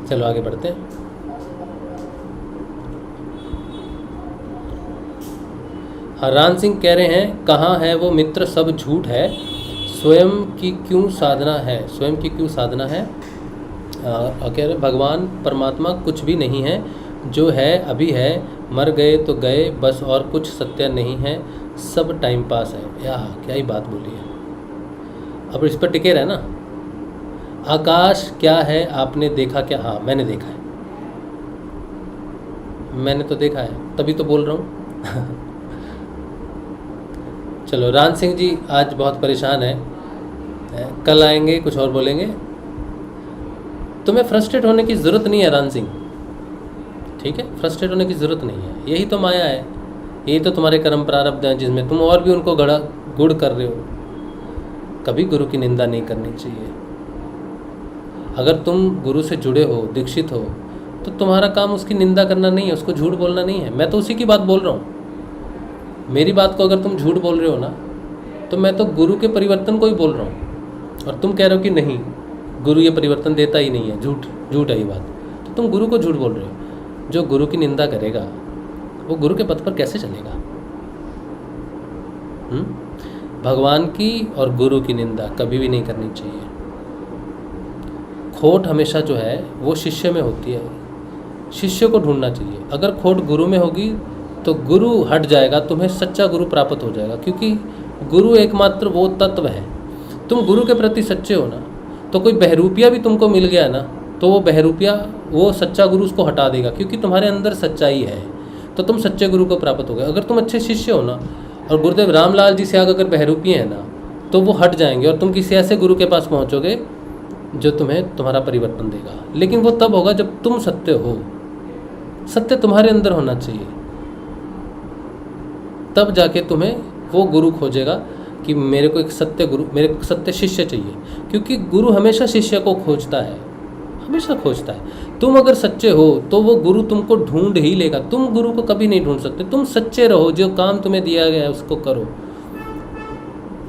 चलो आगे बढ़ते हैं। हररान सिंह कह रहे हैं, कहाँ है वो मित्र, सब झूठ है, स्वयं की क्यों साधना है, स्वयं की क्यों साधना है। कह रहे भगवान परमात्मा कुछ भी नहीं है, जो है अभी है, मर गए तो गए बस, और कुछ सत्य नहीं है, सब टाइम पास है। याह, क्या ही बात बोली है। अब इस पर टिके रहे ना। आकाश क्या है, आपने देखा क्या? हाँ, मैंने देखा है, मैंने तो देखा है, तभी तो बोल रहा हूँ। चलो, रान सिंह जी आज बहुत परेशान है, कल आएंगे कुछ और बोलेंगे। तुम्हें फ्रस्ट्रेट होने की ज़रूरत नहीं है रान सिंह, ठीक है, फ्रस्ट्रेट होने की ज़रूरत नहीं है। यही तो माया है, यही तो तुम्हारे कर्म प्रारब्ध हैं, जिसमें तुम और भी उनको गुड़ कर रहे हो। कभी गुरु की निंदा नहीं करनी चाहिए। अगर तुम गुरु से जुड़े हो, दीक्षित हो, तो तुम्हारा काम उसकी निंदा करना नहीं है, उसको झूठ बोलना नहीं है। मैं तो उसी की बात बोल रहा हूँ। मेरी बात को अगर तुम झूठ बोल रहे हो ना, तो मैं तो गुरु के परिवर्तन को ही बोल रहा हूँ, और तुम कह रहे हो कि नहीं, गुरु ये परिवर्तन देता ही नहीं है, झूठ है ये बात, तो तुम गुरु को झूठ बोल रहे हो। जो गुरु की निंदा करेगा वो गुरु के पथ पर कैसे चलेगा? भगवान की और गुरु की निंदा कभी भी नहीं करनी चाहिए। खोट हमेशा जो है वो शिष्य में होती है, शिष्य को ढूंढना चाहिए। अगर खोट गुरु में होगी तो गुरु हट जाएगा, तुम्हें सच्चा गुरु प्राप्त हो जाएगा, क्योंकि गुरु एकमात्र वो तत्व है। तुम गुरु के प्रति सच्चे हो ना, तो कोई बहरूपिया भी तुमको मिल गया ना, तो वो बहरूपिया, वो सच्चा गुरु उसको हटा देगा, क्योंकि तुम्हारे अंदर सच्चाई है, तो तुम सच्चे गुरु को प्राप्त हो गए। अगर तुम अच्छे शिष्य हो ना, और गुरुदेव रामलाल जी से आगे अगर बहरूपिये हैं ना, तो वो हट जाएंगे, और तुम किसी ऐसे गुरु के पास पहुँचोगे जो तुम्हें तुम्हारा परिवर्तन देगा। लेकिन वो तब होगा जब तुम सत्य हो, सत्य तुम्हारे अंदर होना चाहिए, तब जाके तुम्हें वो गुरु खोजेगा कि मेरे को एक सत्य गुरु, मेरे को सत्य शिष्य चाहिए। क्योंकि गुरु हमेशा शिष्य को खोजता है, हमेशा खोजता है। तुम अगर सच्चे हो तो वो गुरु तुमको ढूंढ ही लेगा, तुम गुरु को कभी नहीं ढूंढ सकते। तुम सच्चे रहो, जो काम तुम्हें दिया गया है उसको करो,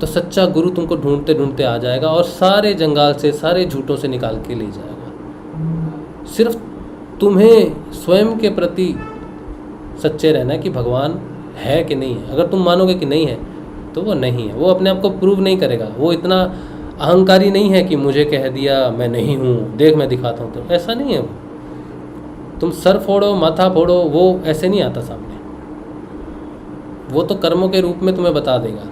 तो सच्चा गुरु तुमको ढूंढते ढूंढते आ जाएगा, और सारे जंगाल से, सारे झूठों से निकाल के ले जाएगा। सिर्फ तुम्हें स्वयं के प्रति सच्चे रहना है कि भगवान है कि नहीं है। अगर तुम मानोगे कि नहीं है तो वो नहीं है, वो अपने आप को प्रूव नहीं करेगा। वो इतना अहंकारी नहीं है कि मुझे कह दिया मैं नहीं हूँ, देख मैं दिखाता हूँ, तो ऐसा नहीं है वो। तुम सर फोड़ो, माथा फोड़ो, वो ऐसे नहीं आता सामने, वो तो कर्मों के रूप में तुम्हें बता देगा।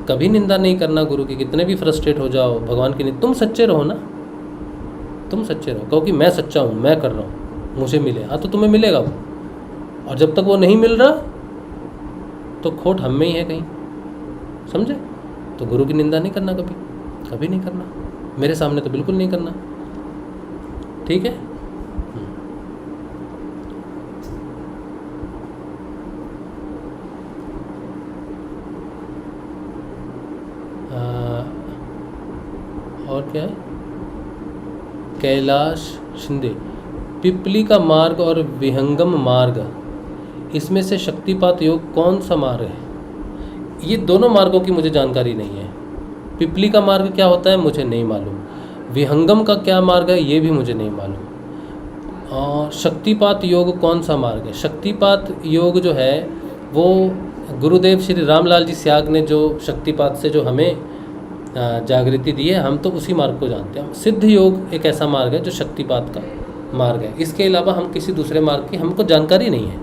कभी निंदा नहीं करना गुरु की, कितने भी फ्रस्ट्रेट हो जाओ भगवान की, तुम सच्चे रहो ना, तुम सच्चे रहो, कहो कि मैं सच्चा हूँ, मैं कर रहा हूँ, मुझे मिले, हाँ तो तुम्हें मिलेगा वो। और जब तक वो नहीं मिल रहा तो खोट हम में ही है कहीं, समझे? तो गुरु की निंदा नहीं करना, कभी कभी नहीं करना, मेरे सामने तो बिल्कुल नहीं करना, ठीक है? और क्या है? कैलाश शिंदे, पिपली का मार्ग और विहंगम मार्ग, इसमें से शक्तिपात योग कौन सा मार्ग है? ये दोनों मार्गों की मुझे जानकारी नहीं है, पिपली का मार्ग क्या होता है मुझे नहीं मालूम, विहंगम का क्या मार्ग है ये भी मुझे नहीं मालूम, और शक्तिपात योग कौन सा मार्ग है। शक्तिपात योग जो है वो गुरुदेव श्री रामलाल जी स्याग ने जो शक्तिपात से जो हमें जागृति दी है, हम तो उसी मार्ग को जानते हैं। सिद्ध योग एक ऐसा मार्ग है जो शक्तिपात का मार्ग है, इसके अलावा हम किसी दूसरे मार्ग की हमको जानकारी नहीं है,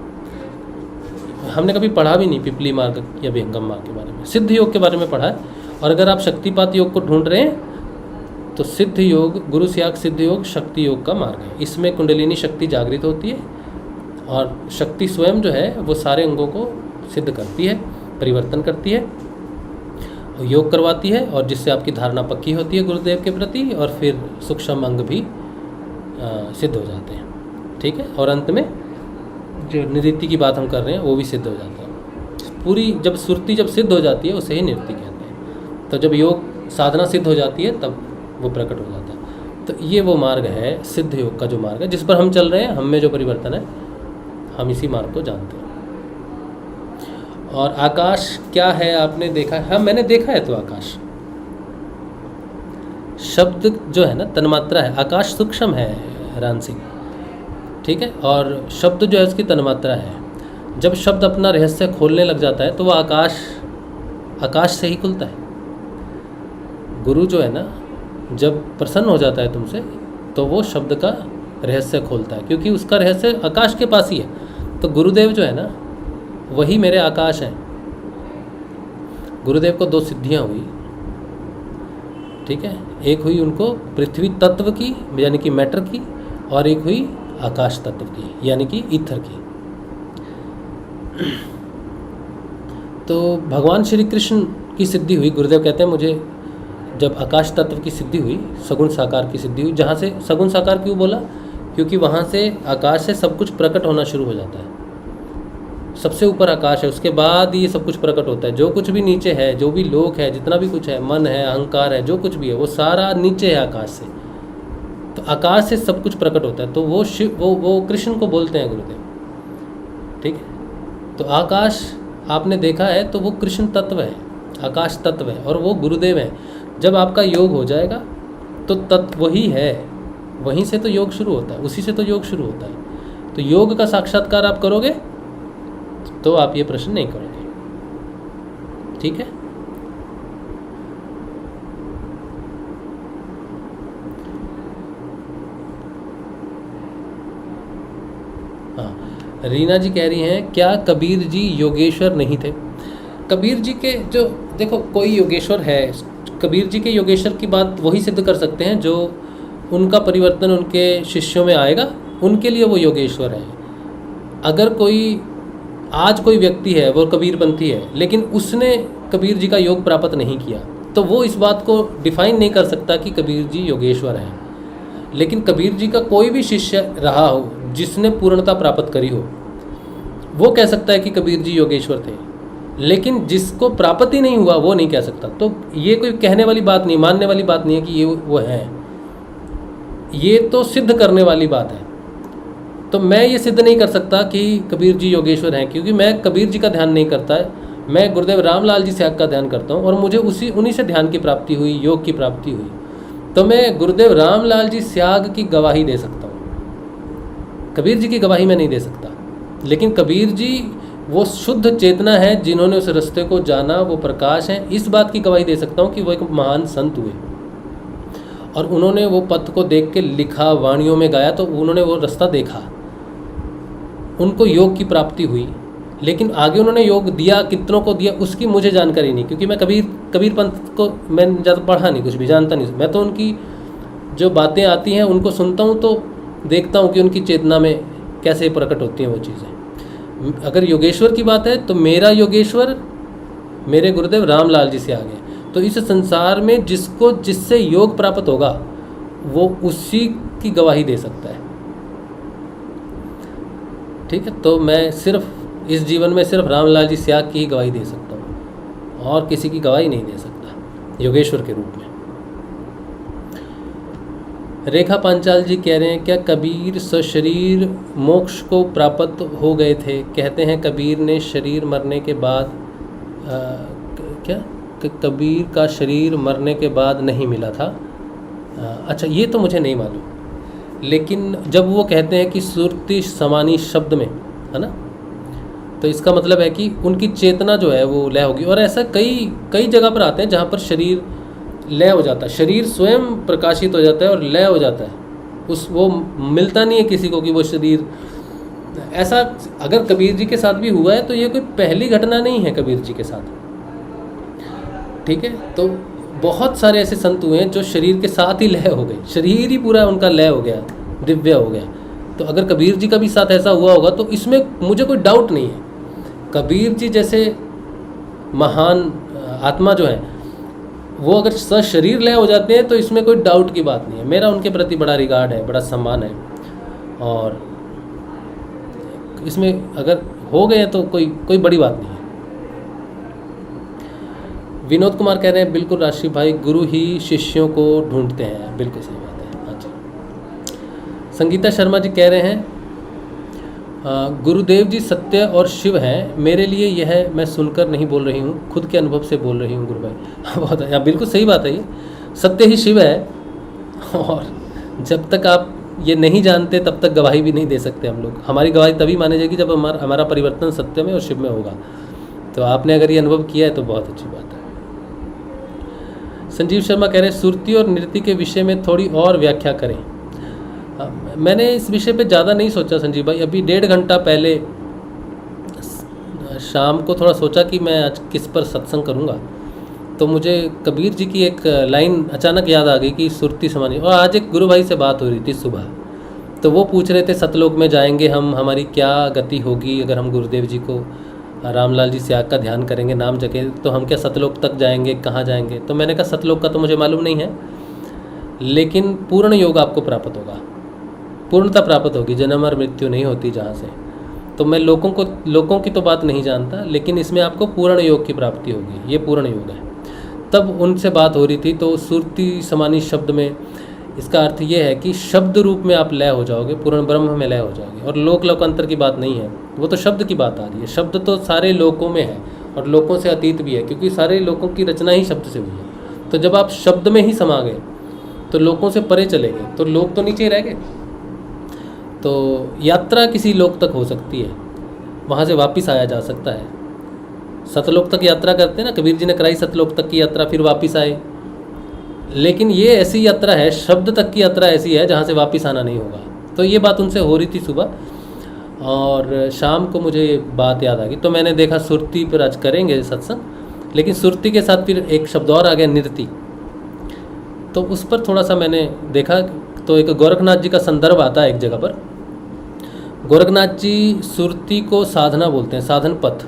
हमने कभी पढ़ा भी नहीं पिपली मार्ग या विहंगम मार्ग के बारे में। सिद्ध योग के बारे में पढ़ा है, और अगर आप शक्तिपात योग को ढूंढ रहे हैं तो सिद्ध योग, गुरु स्याग सिद्ध योग शक्ति योग का मार्ग है। इसमें कुंडलिनी शक्ति जागृत होती है और शक्ति स्वयं जो है वो सारे अंगों को सिद्ध करती है, परिवर्तन करती है, योग करवाती है, और जिससे आपकी धारणा पक्की होती है गुरुदेव के प्रति, और फिर सूक्ष्म अंग भी सिद्ध हो जाते हैं। ठीक है, और अंत में जो निवृत्ति की बात हम कर रहे हैं वो भी सिद्ध हो जाता है। पूरी जब सुरती जब सिद्ध हो जाती है उसे ही निवृत्ति कहते हैं। तो जब योग साधना सिद्ध हो जाती है तब वो प्रकट हो जाता है। तो ये वो मार्ग है सिद्ध योग का जो मार्ग है जिस पर हम चल रहे हैं, हम में जो परिवर्तन है हम इसी मार्ग को जानते हैं। और आकाश क्या है आपने देखा है? हाँ मैंने देखा है। तो आकाश शब्द जो है ना तन्मात्रा है, आकाश सूक्ष्म है रान सिंह, ठीक है, और शब्द जो है उसकी तन्मात्रा है। जब शब्द अपना रहस्य खोलने लग जाता है तो वह आकाश से ही खुलता है। गुरु जो है ना जब प्रसन्न हो जाता है तुमसे तो वो शब्द का रहस्य खोलता है, क्योंकि उसका रहस्य आकाश के पास ही है। तो गुरुदेव जो है ना वही मेरे आकाश हैं। गुरुदेव को 2 सिद्धियां हुई, ठीक है, एक हुई उनको पृथ्वी तत्व की यानी कि मैटर की, और एक हुई आकाश तत्व की यानी कि ईथर की। तो भगवान श्री कृष्ण की सिद्धि हुई। गुरुदेव कहते हैं मुझे जब आकाश तत्व की सिद्धि हुई, सगुण साकार की सिद्धि हुई, जहाँ से सगुण साकार क्यों बोला, क्योंकि वहाँ से आकाश से सब कुछ प्रकट होना शुरू हो जाता है। सबसे ऊपर आकाश है, उसके बाद ये सब कुछ प्रकट होता है। जो कुछ भी नीचे है, जो भी लोक है, जितना भी कुछ है, मन है, अहंकार है, जो कुछ भी है वो सारा नीचे है आकाश से। तो आकाश से सब कुछ प्रकट होता है। तो वो शिव वो कृष्ण को बोलते हैं गुरुदेव, ठीक है। तो आकाश आपने देखा है तो वो कृष्ण तत्व है, आकाश तत्व है, और वो गुरुदेव है। जब आपका योग हो जाएगा तो तत्व वही है, वहीं से तो योग शुरू होता है, उसी से तो योग शुरू होता है। तो योग का साक्षात्कार आप करोगे तो आप ये प्रश्न नहीं करोगे, ठीक है। हाँ, रीना जी कह रही हैं क्या कबीर जी योगेश्वर नहीं थे? कबीर जी के जो देखो कोई योगेश्वर है, कबीर जी के योगेश्वर की बात वही सिद्ध कर सकते हैं जो उनका परिवर्तन उनके शिष्यों में आएगा, उनके लिए वो योगेश्वर है। अगर आज कोई व्यक्ति है वो कबीरपंथी है लेकिन उसने कबीर जी का योग प्राप्त नहीं किया तो वो इस बात को डिफाइन नहीं कर सकता कि कबीर जी योगेश्वर हैं। लेकिन कबीर जी का कोई भी शिष्य रहा हो जिसने पूर्णता प्राप्त करी हो वो कह सकता है कि कबीर जी योगेश्वर थे, लेकिन जिसको प्राप्त ही नहीं हुआ वो नहीं कह सकता। तो ये कोई कहने वाली बात नहीं, मानने वाली बात नहीं है कि ये वो है, ये तो सिद्ध करने वाली बात है। तो मैं ये सिद्ध नहीं कर सकता कि कबीर जी योगेश्वर हैं, क्योंकि मैं कबीर जी का ध्यान नहीं करता है, मैं गुरुदेव रामलाल जी स्याग का ध्यान करता हूँ, और मुझे उन्हीं से ध्यान की प्राप्ति हुई, योग की प्राप्ति हुई। तो मैं गुरुदेव रामलाल जी स्याग की गवाही दे सकता हूँ, कबीर जी की गवाही मैं नहीं दे सकता। लेकिन कबीर जी वो शुद्ध चेतना है, जिन्होंने उस रास्ते को जाना, वो प्रकाश हैं, इस बात की गवाही दे सकता हूँ कि वो एक महान संत हुए और उन्होंने वो पथ को देख के लिखा, वाणियों में गाया, तो उन्होंने वो रास्ता देखा, उनको योग की प्राप्ति हुई। लेकिन आगे उन्होंने योग दिया, कितनों को दिया उसकी मुझे जानकारी नहीं, क्योंकि मैं कबीर पंथ को मैं ज़्यादा पढ़ा नहीं, कुछ भी जानता नहीं। मैं तो उनकी जो बातें आती हैं उनको सुनता हूँ, तो देखता हूँ कि उनकी चेतना में कैसे प्रकट होती हैं वो चीज़ें। अगर योगेश्वर की बात है तो मेरा योगेश्वर मेरे गुरुदेव रामलाल जी से आगे। तो इस संसार में जिससे योग प्राप्त होगा वो उसी की गवाही दे सकता है, ठीक है। तो मैं सिर्फ इस जीवन में सिर्फ रामलाल जी स्याग की ही गवाही दे सकता हूँ और किसी की गवाही नहीं दे सकता योगेश्वर के रूप में। रेखा पांचाल जी कह रहे हैं क्या कबीर सशरीर मोक्ष को प्राप्त हो गए थे? कहते हैं कबीर ने शरीर मरने के बाद क्या कबीर का शरीर मरने के बाद नहीं मिला था। अच्छा, ये तो मुझे नहीं मालूम, लेकिन जब वो कहते हैं कि सुरति समानी शब्द में, है ना, तो इसका मतलब है कि उनकी चेतना जो है वो लय होगी। और ऐसा कई कई जगह पर आते हैं जहाँ पर शरीर लय हो जाता है, शरीर स्वयं प्रकाशित हो जाता है और लय हो जाता है, वो मिलता नहीं है किसी को कि वो शरीर। ऐसा अगर कबीर जी के साथ भी हुआ है तो ये कोई पहली घटना नहीं है कबीर जी के साथ, ठीक है। तो बहुत सारे ऐसे संत हुए हैं जो शरीर के साथ ही लय हो गए, शरीर ही पूरा उनका लय हो गया, दिव्य हो गया। तो अगर कबीर जी का भी साथ ऐसा हुआ होगा तो इसमें मुझे कोई डाउट नहीं है। कबीर जी जैसे महान आत्मा जो है वो अगर सशरीर लय हो जाते हैं तो इसमें कोई डाउट की बात नहीं है। मेरा उनके प्रति बड़ा रिगार्ड है, बड़ा सम्मान है, और इसमें अगर हो गए तो कोई बड़ी बात नहीं है। विनोद कुमार कह रहे हैं बिल्कुल राशि भाई, गुरु ही शिष्यों को ढूंढते हैं, बिल्कुल सही बात है। अच्छा, संगीता शर्मा जी कह रहे हैं गुरुदेव जी सत्य और शिव हैं, मेरे लिए यह मैं सुनकर नहीं बोल रही हूँ, खुद के अनुभव से बोल रही हूँ गुरु भाई। बहुत है, बिल्कुल सही बात है, ये सत्य ही शिव है। और जब तक आप ये नहीं जानते तब तक गवाही भी नहीं दे सकते हम लोग। हमारी गवाही तभी मानी जाएगी जब हमारा परिवर्तन सत्य में और शिव में होगा। तो आपने अगर ये अनुभव किया है तो बहुत अच्छी बात है। संजीव शर्मा कह रहे हैं सुरती और नृत्य के विषय में थोड़ी और व्याख्या करें। मैंने इस विषय पे ज़्यादा नहीं सोचा संजीव भाई, अभी 1.5 घंटा पहले शाम को थोड़ा सोचा कि मैं आज किस पर सत्संग करूँगा, तो मुझे कबीर जी की एक लाइन अचानक याद आ गई कि सुरती समानी। और आज एक गुरु भाई से बात हो रही थी सुबह, तो वो पूछ रहे थे सतलोक में जाएंगे हम, हमारी क्या गति होगी अगर हम गुरुदेव जी को, रामलाल जी स्याग का ध्यान करेंगे, नाम जगह, तो हम क्या सतलोक तक जाएंगे, कहाँ जाएंगे। तो मैंने कहा सतलोक का तो मुझे मालूम नहीं है, लेकिन पूर्ण योग आपको प्राप्त होगा, पूर्णता प्राप्त होगी, जन्म और मृत्यु नहीं होती जहाँ से। तो मैं लोगों की तो बात नहीं जानता, लेकिन इसमें आपको पूर्ण योग की प्राप्ति होगी, ये पूर्ण योग है। तब उनसे बात हो रही थी, तो सुरती समानी शब्द में इसका अर्थ ये है कि शब्द रूप में आप लय हो जाओगे, पूर्ण ब्रह्म में लय हो जाओगे। और लोक अंतर की बात नहीं है, वो तो शब्द की बात आ रही है। शब्द तो सारे लोकों में है और लोकों से अतीत भी है, क्योंकि सारे लोकों की रचना ही शब्द से हुई है। तो जब आप शब्द में ही समा गए तो लोकों से परे चले गए, तो लोक तो नीचे रह गए। तो यात्रा किसी लोक तक हो सकती है, वहाँ से वापस आया जा सकता है। सतलोक तक यात्रा करते हैं ना, कबीर जी ने कराई सतलोक तक की यात्रा, फिर वापस आए। लेकिन ये ऐसी यात्रा है, शब्द तक की यात्रा ऐसी है जहाँ से वापस आना नहीं होगा। तो ये बात उनसे हो रही थी सुबह, और शाम को मुझे ये बात याद आ गई। तो मैंने देखा सुरती पर आज करेंगे सत्संग, लेकिन सुरती के साथ फिर एक शब्द और आ गया, नृत्य। तो उस पर थोड़ा सा मैंने देखा, तो एक गोरखनाथ जी का संदर्भ आता है एक जगह पर। गोरखनाथ जी सुरती को साधना बोलते हैं, साधन पथ।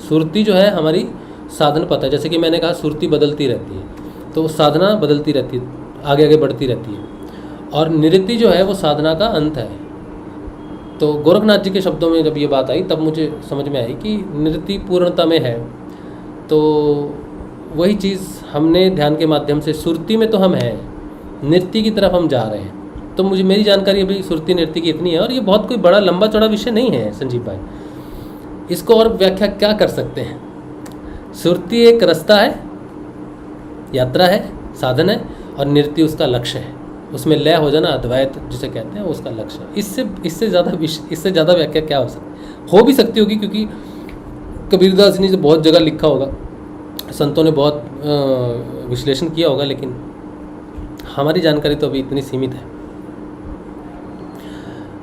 सुरती जो है हमारी साधन पथ है। जैसे कि मैंने कहा सुरती बदलती रहती है, तो साधना बदलती रहती है, आगे आगे बढ़ती रहती है। और नृत्य जो है वो साधना का अंत है। तो गोरखनाथ जी के शब्दों में जब ये बात आई, तब मुझे समझ में आई कि नृत्य पूर्णता में है। तो वही चीज़ हमने ध्यान के माध्यम से, सुरती में तो हम हैं, नृत्य की तरफ हम जा रहे हैं। तो मुझे, मेरी जानकारी अभी सुरती नृत्य की इतनी है, और ये बहुत कोई बड़ा लंबा चौड़ा विषय नहीं है संजीव भाई। इसको और व्याख्या क्या कर सकते हैं? सुरती एक रास्ता है, यात्रा है, साधन है, और नृत्य उसका लक्ष्य है। उसमें लय हो जाना, अद्वैत जिसे कहते हैं, वो उसका लक्ष्य है। इससे ज़्यादा व्याख्या क्या हो सकती, हो भी सकती होगी, क्योंकि कबीरदास ने बहुत जगह लिखा होगा, संतों ने बहुत विश्लेषण किया होगा, लेकिन हमारी जानकारी तो अभी इतनी सीमित है।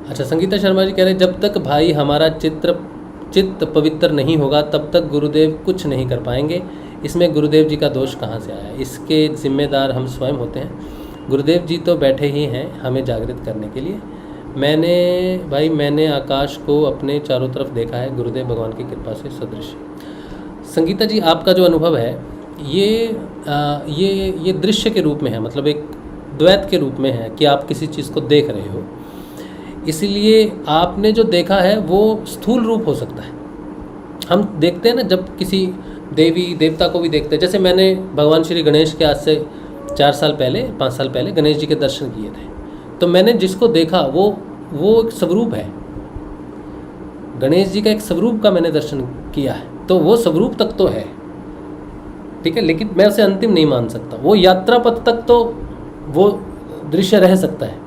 अच्छा, संगीता शर्मा जी कह रहे हैं जब तक भाई हमारा चित्त पवित्र नहीं होगा तब तक गुरुदेव कुछ नहीं कर पाएंगे। इसमें गुरुदेव जी का दोष कहाँ से आया? इसके जिम्मेदार हम स्वयं होते हैं। गुरुदेव जी तो बैठे ही हैं हमें जागृत करने के लिए। मैंने आकाश को अपने चारों तरफ देखा है, गुरुदेव भगवान की कृपा से सदृश। संगीता जी, आपका जो अनुभव है ये दृश्य के रूप में है, मतलब एक द्वैत के रूप में है कि आप किसी चीज़ को देख रहे हो। इसलिए आपने जो देखा है वो स्थूल रूप हो सकता है। हम देखते हैं ना, जब किसी देवी देवता को भी देखते हैं, जैसे मैंने भगवान श्री गणेश के आज से 5 साल पहले गणेश जी के दर्शन किए थे। तो मैंने जिसको देखा वो एक स्वरूप है, गणेश जी का एक स्वरूप का मैंने दर्शन किया है। तो वो स्वरूप तक तो है, ठीक है, लेकिन मैं उसे अंतिम नहीं मान सकता। वो यात्रा पथ तक तो वो दृश्य रह सकता है,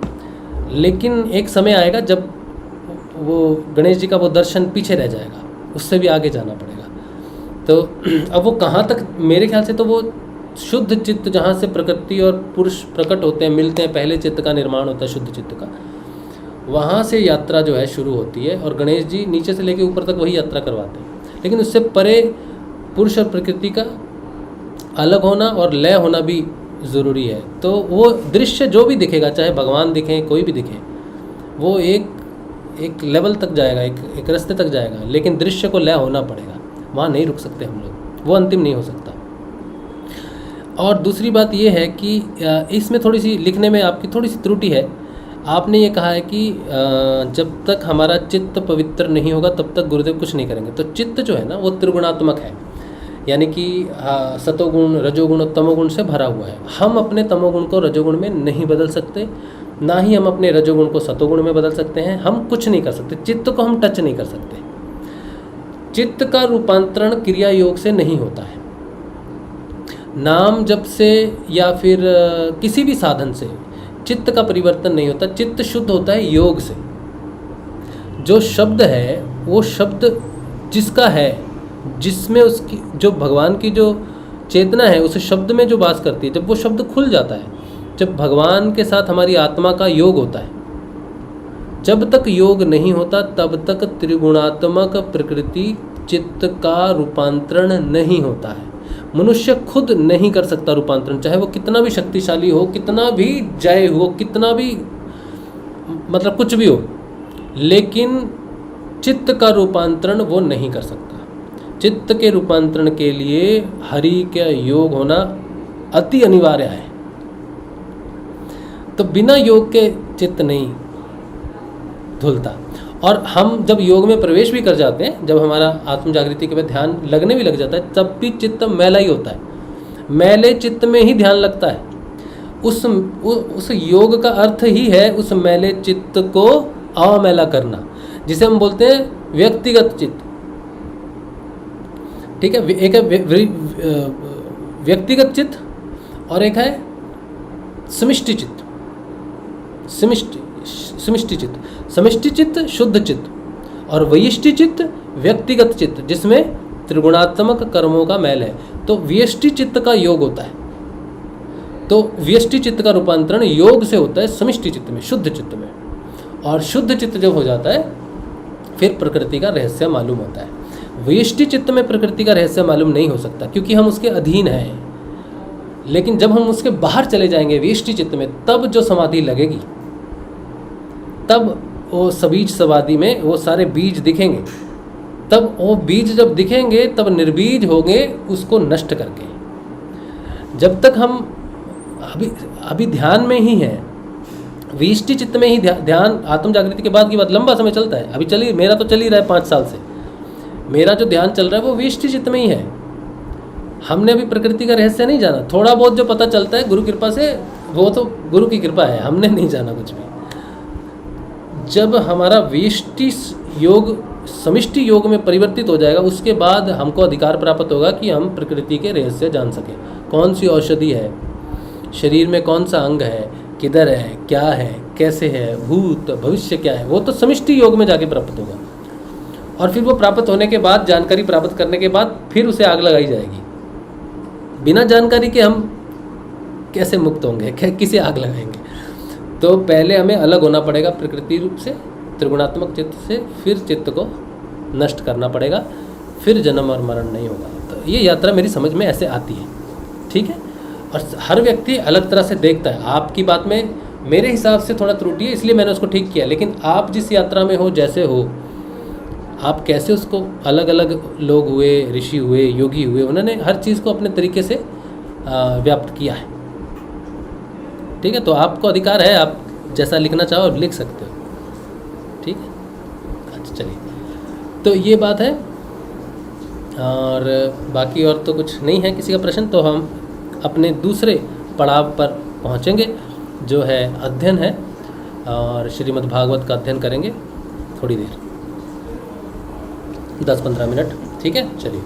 लेकिन एक समय आएगा जब वो गणेश जी का वो दर्शन पीछे रह जाएगा, उससे भी आगे जाना पड़ेगा। तो अब वो कहाँ तक, मेरे ख्याल से तो वो शुद्ध चित्त जहाँ से प्रकृति और पुरुष प्रकट होते हैं, मिलते हैं, पहले चित्त का निर्माण होता है शुद्ध चित्त का, वहाँ से यात्रा जो है शुरू होती है। और गणेश जी नीचे से लेकर ऊपर तक वही यात्रा करवाते हैं, लेकिन उससे परे पुरुष और प्रकृति का अलग होना और लय होना भी ज़रूरी है। तो वो दृश्य जो भी दिखेगा, चाहे भगवान दिखें, कोई भी दिखे, वो एक लेवल तक जाएगा, एक रास्ते तक जाएगा, लेकिन दृश्य को लय होना पड़ेगा, वहाँ नहीं रुक सकते हम लोग, वो अंतिम नहीं हो सकता। और दूसरी बात ये है कि इसमें थोड़ी सी लिखने में आपकी थोड़ी सी त्रुटि है। आपने ये कहा है कि जब तक हमारा चित्त पवित्र नहीं होगा तब तक गुरुदेव कुछ नहीं करेंगे। तो चित्त जो है ना वो त्रिगुणात्मक है, यानी कि सतोगुण, रजोगुण और तमोगुण से भरा हुआ है। हम अपने तमोगुण को रजोगुण में नहीं बदल सकते, ना ही हम अपने रजोगुण को सतोगुण में बदल सकते हैं। हम कुछ नहीं कर सकते, चित्त को हम टच नहीं कर सकते। चित्त का रूपांतरण क्रिया योग से नहीं होता है, नाम जप से या फिर किसी भी साधन से चित्त का परिवर्तन नहीं होता। चित्त शुद्ध होता है योग से। जो शब्द है वो शब्द जिसका है, जिसमें उसकी जो भगवान की जो चेतना है उस शब्द में जो वास करती है, जब वो शब्द खुल जाता है, जब भगवान के साथ हमारी आत्मा का योग होता है, जब तक योग नहीं होता तब तक त्रिगुणात्मक प्रकृति चित्त का रूपांतरण नहीं होता है। मनुष्य खुद नहीं कर सकता रूपांतरण, चाहे वो कितना भी शक्तिशाली हो, कितना भी जय हो, कितना भी मतलब कुछ भी हो, लेकिन चित्त का रूपांतरण वो नहीं कर सकता। चित्त के रूपांतरण के लिए हरि का योग होना अति अनिवार्य है। तो बिना योग के चित्त नहीं धुलता। और हम जब योग में प्रवेश भी कर जाते हैं, जब हमारा आत्म जागृति के बाद ध्यान लगने भी लग जाता है, तब भी चित्त मैला ही होता है। मैले चित्त में ही ध्यान लगता है। उस योग का अर्थ ही है उस मैले चित्त को अमैला करना, जिसे हम बोलते हैं व्यक्तिगत चित्त। ठीक है, एक है व्यक्तिगत चित्त और एक है समष्टि चित्त। समष्टि चित्त, समष्टि चित्त शुद्ध चित्त, और वैयष्टि चित्त व्यक्तिगत चित्त, जिसमें त्रिगुणात्मक कर्मों का मैल है। तो व्यष्टि चित्त का योग होता है। तो व्यष्टि चित्त का रूपांतरण योग से होता है समष्टि चित्त में, शुद्ध चित्त में। और शुद्ध चित्त जब हो जाता है फिर प्रकृति का रहस्य मालूम होता है। व्यष्टि चित्त में प्रकृति का रहस्य मालूम नहीं हो सकता, क्योंकि हम उसके अधीन हैं। लेकिन जब हम उसके बाहर चले जाएंगे व्यष्टि चित्त में, तब जो समाधि लगेगी, तब वो सबीज समाधि में वो सारे बीज दिखेंगे। तब वो बीज जब दिखेंगे तब निर्बीज होंगे उसको नष्ट करके। जब तक हम अभी ध्यान में ही हैं, व्यष्टि चित्त में ही ध्यान, आत्म जागृति के बाद की बात, लंबा समय चलता है। अभी चलिए, मेरा तो चल ही रहा है 5 साल से, मेरा जो ध्यान चल रहा है वो व्यष्टि चित्त में ही है। हमने अभी प्रकृति का रहस्य नहीं जाना। थोड़ा बहुत जो पता चलता है गुरु कृपा से, वो तो गुरु की कृपा है, हमने नहीं जाना कुछ भी। जब हमारा व्यष्टि योग समष्टि योग में परिवर्तित हो जाएगा, उसके बाद हमको अधिकार प्राप्त होगा कि हम प्रकृति के रहस्य जान सकें। कौन सी औषधि है, शरीर में कौन सा अंग है, किधर है, क्या है, कैसे है, भूत भविष्य क्या है, वो तो समष्टि योग में जाके प्राप्त होगा। और फिर वो प्राप्त होने के बाद, जानकारी प्राप्त करने के बाद, फिर उसे आग लगाई जाएगी। बिना जानकारी के हम कैसे मुक्त होंगे, किसे आग लगाएंगे? तो पहले हमें अलग होना पड़ेगा प्रकृति रूप से, त्रिगुणात्मक चित्त से, फिर चित्त को नष्ट करना पड़ेगा, फिर जन्म और मरण नहीं होगा। तो ये यात्रा मेरी समझ में ऐसे आती है, ठीक है। और हर व्यक्ति अलग तरह से देखता है। आपकी बात में मेरे हिसाब से थोड़ा त्रुटि है, इसलिए मैंने उसको ठीक किया। लेकिन आप जिस यात्रा में हो, जैसे हो, आप कैसे उसको, अलग अलग लोग हुए, ऋषि हुए, योगी हुए, उन्होंने हर चीज़ को अपने तरीके से व्याप्त किया है, ठीक है। तो आपको अधिकार है, आप जैसा लिखना चाहो आप लिख सकते हो, ठीक है। अच्छा चलिए, तो ये बात है। और बाकी और तो कुछ नहीं है किसी का प्रश्न। तो हम अपने दूसरे पड़ाव पर पहुँचेंगे, जो है अध्ययन है, और श्रीमद् भागवत का अध्ययन करेंगे थोड़ी देर, 10-15 मिनट, ठीक है। चलिए।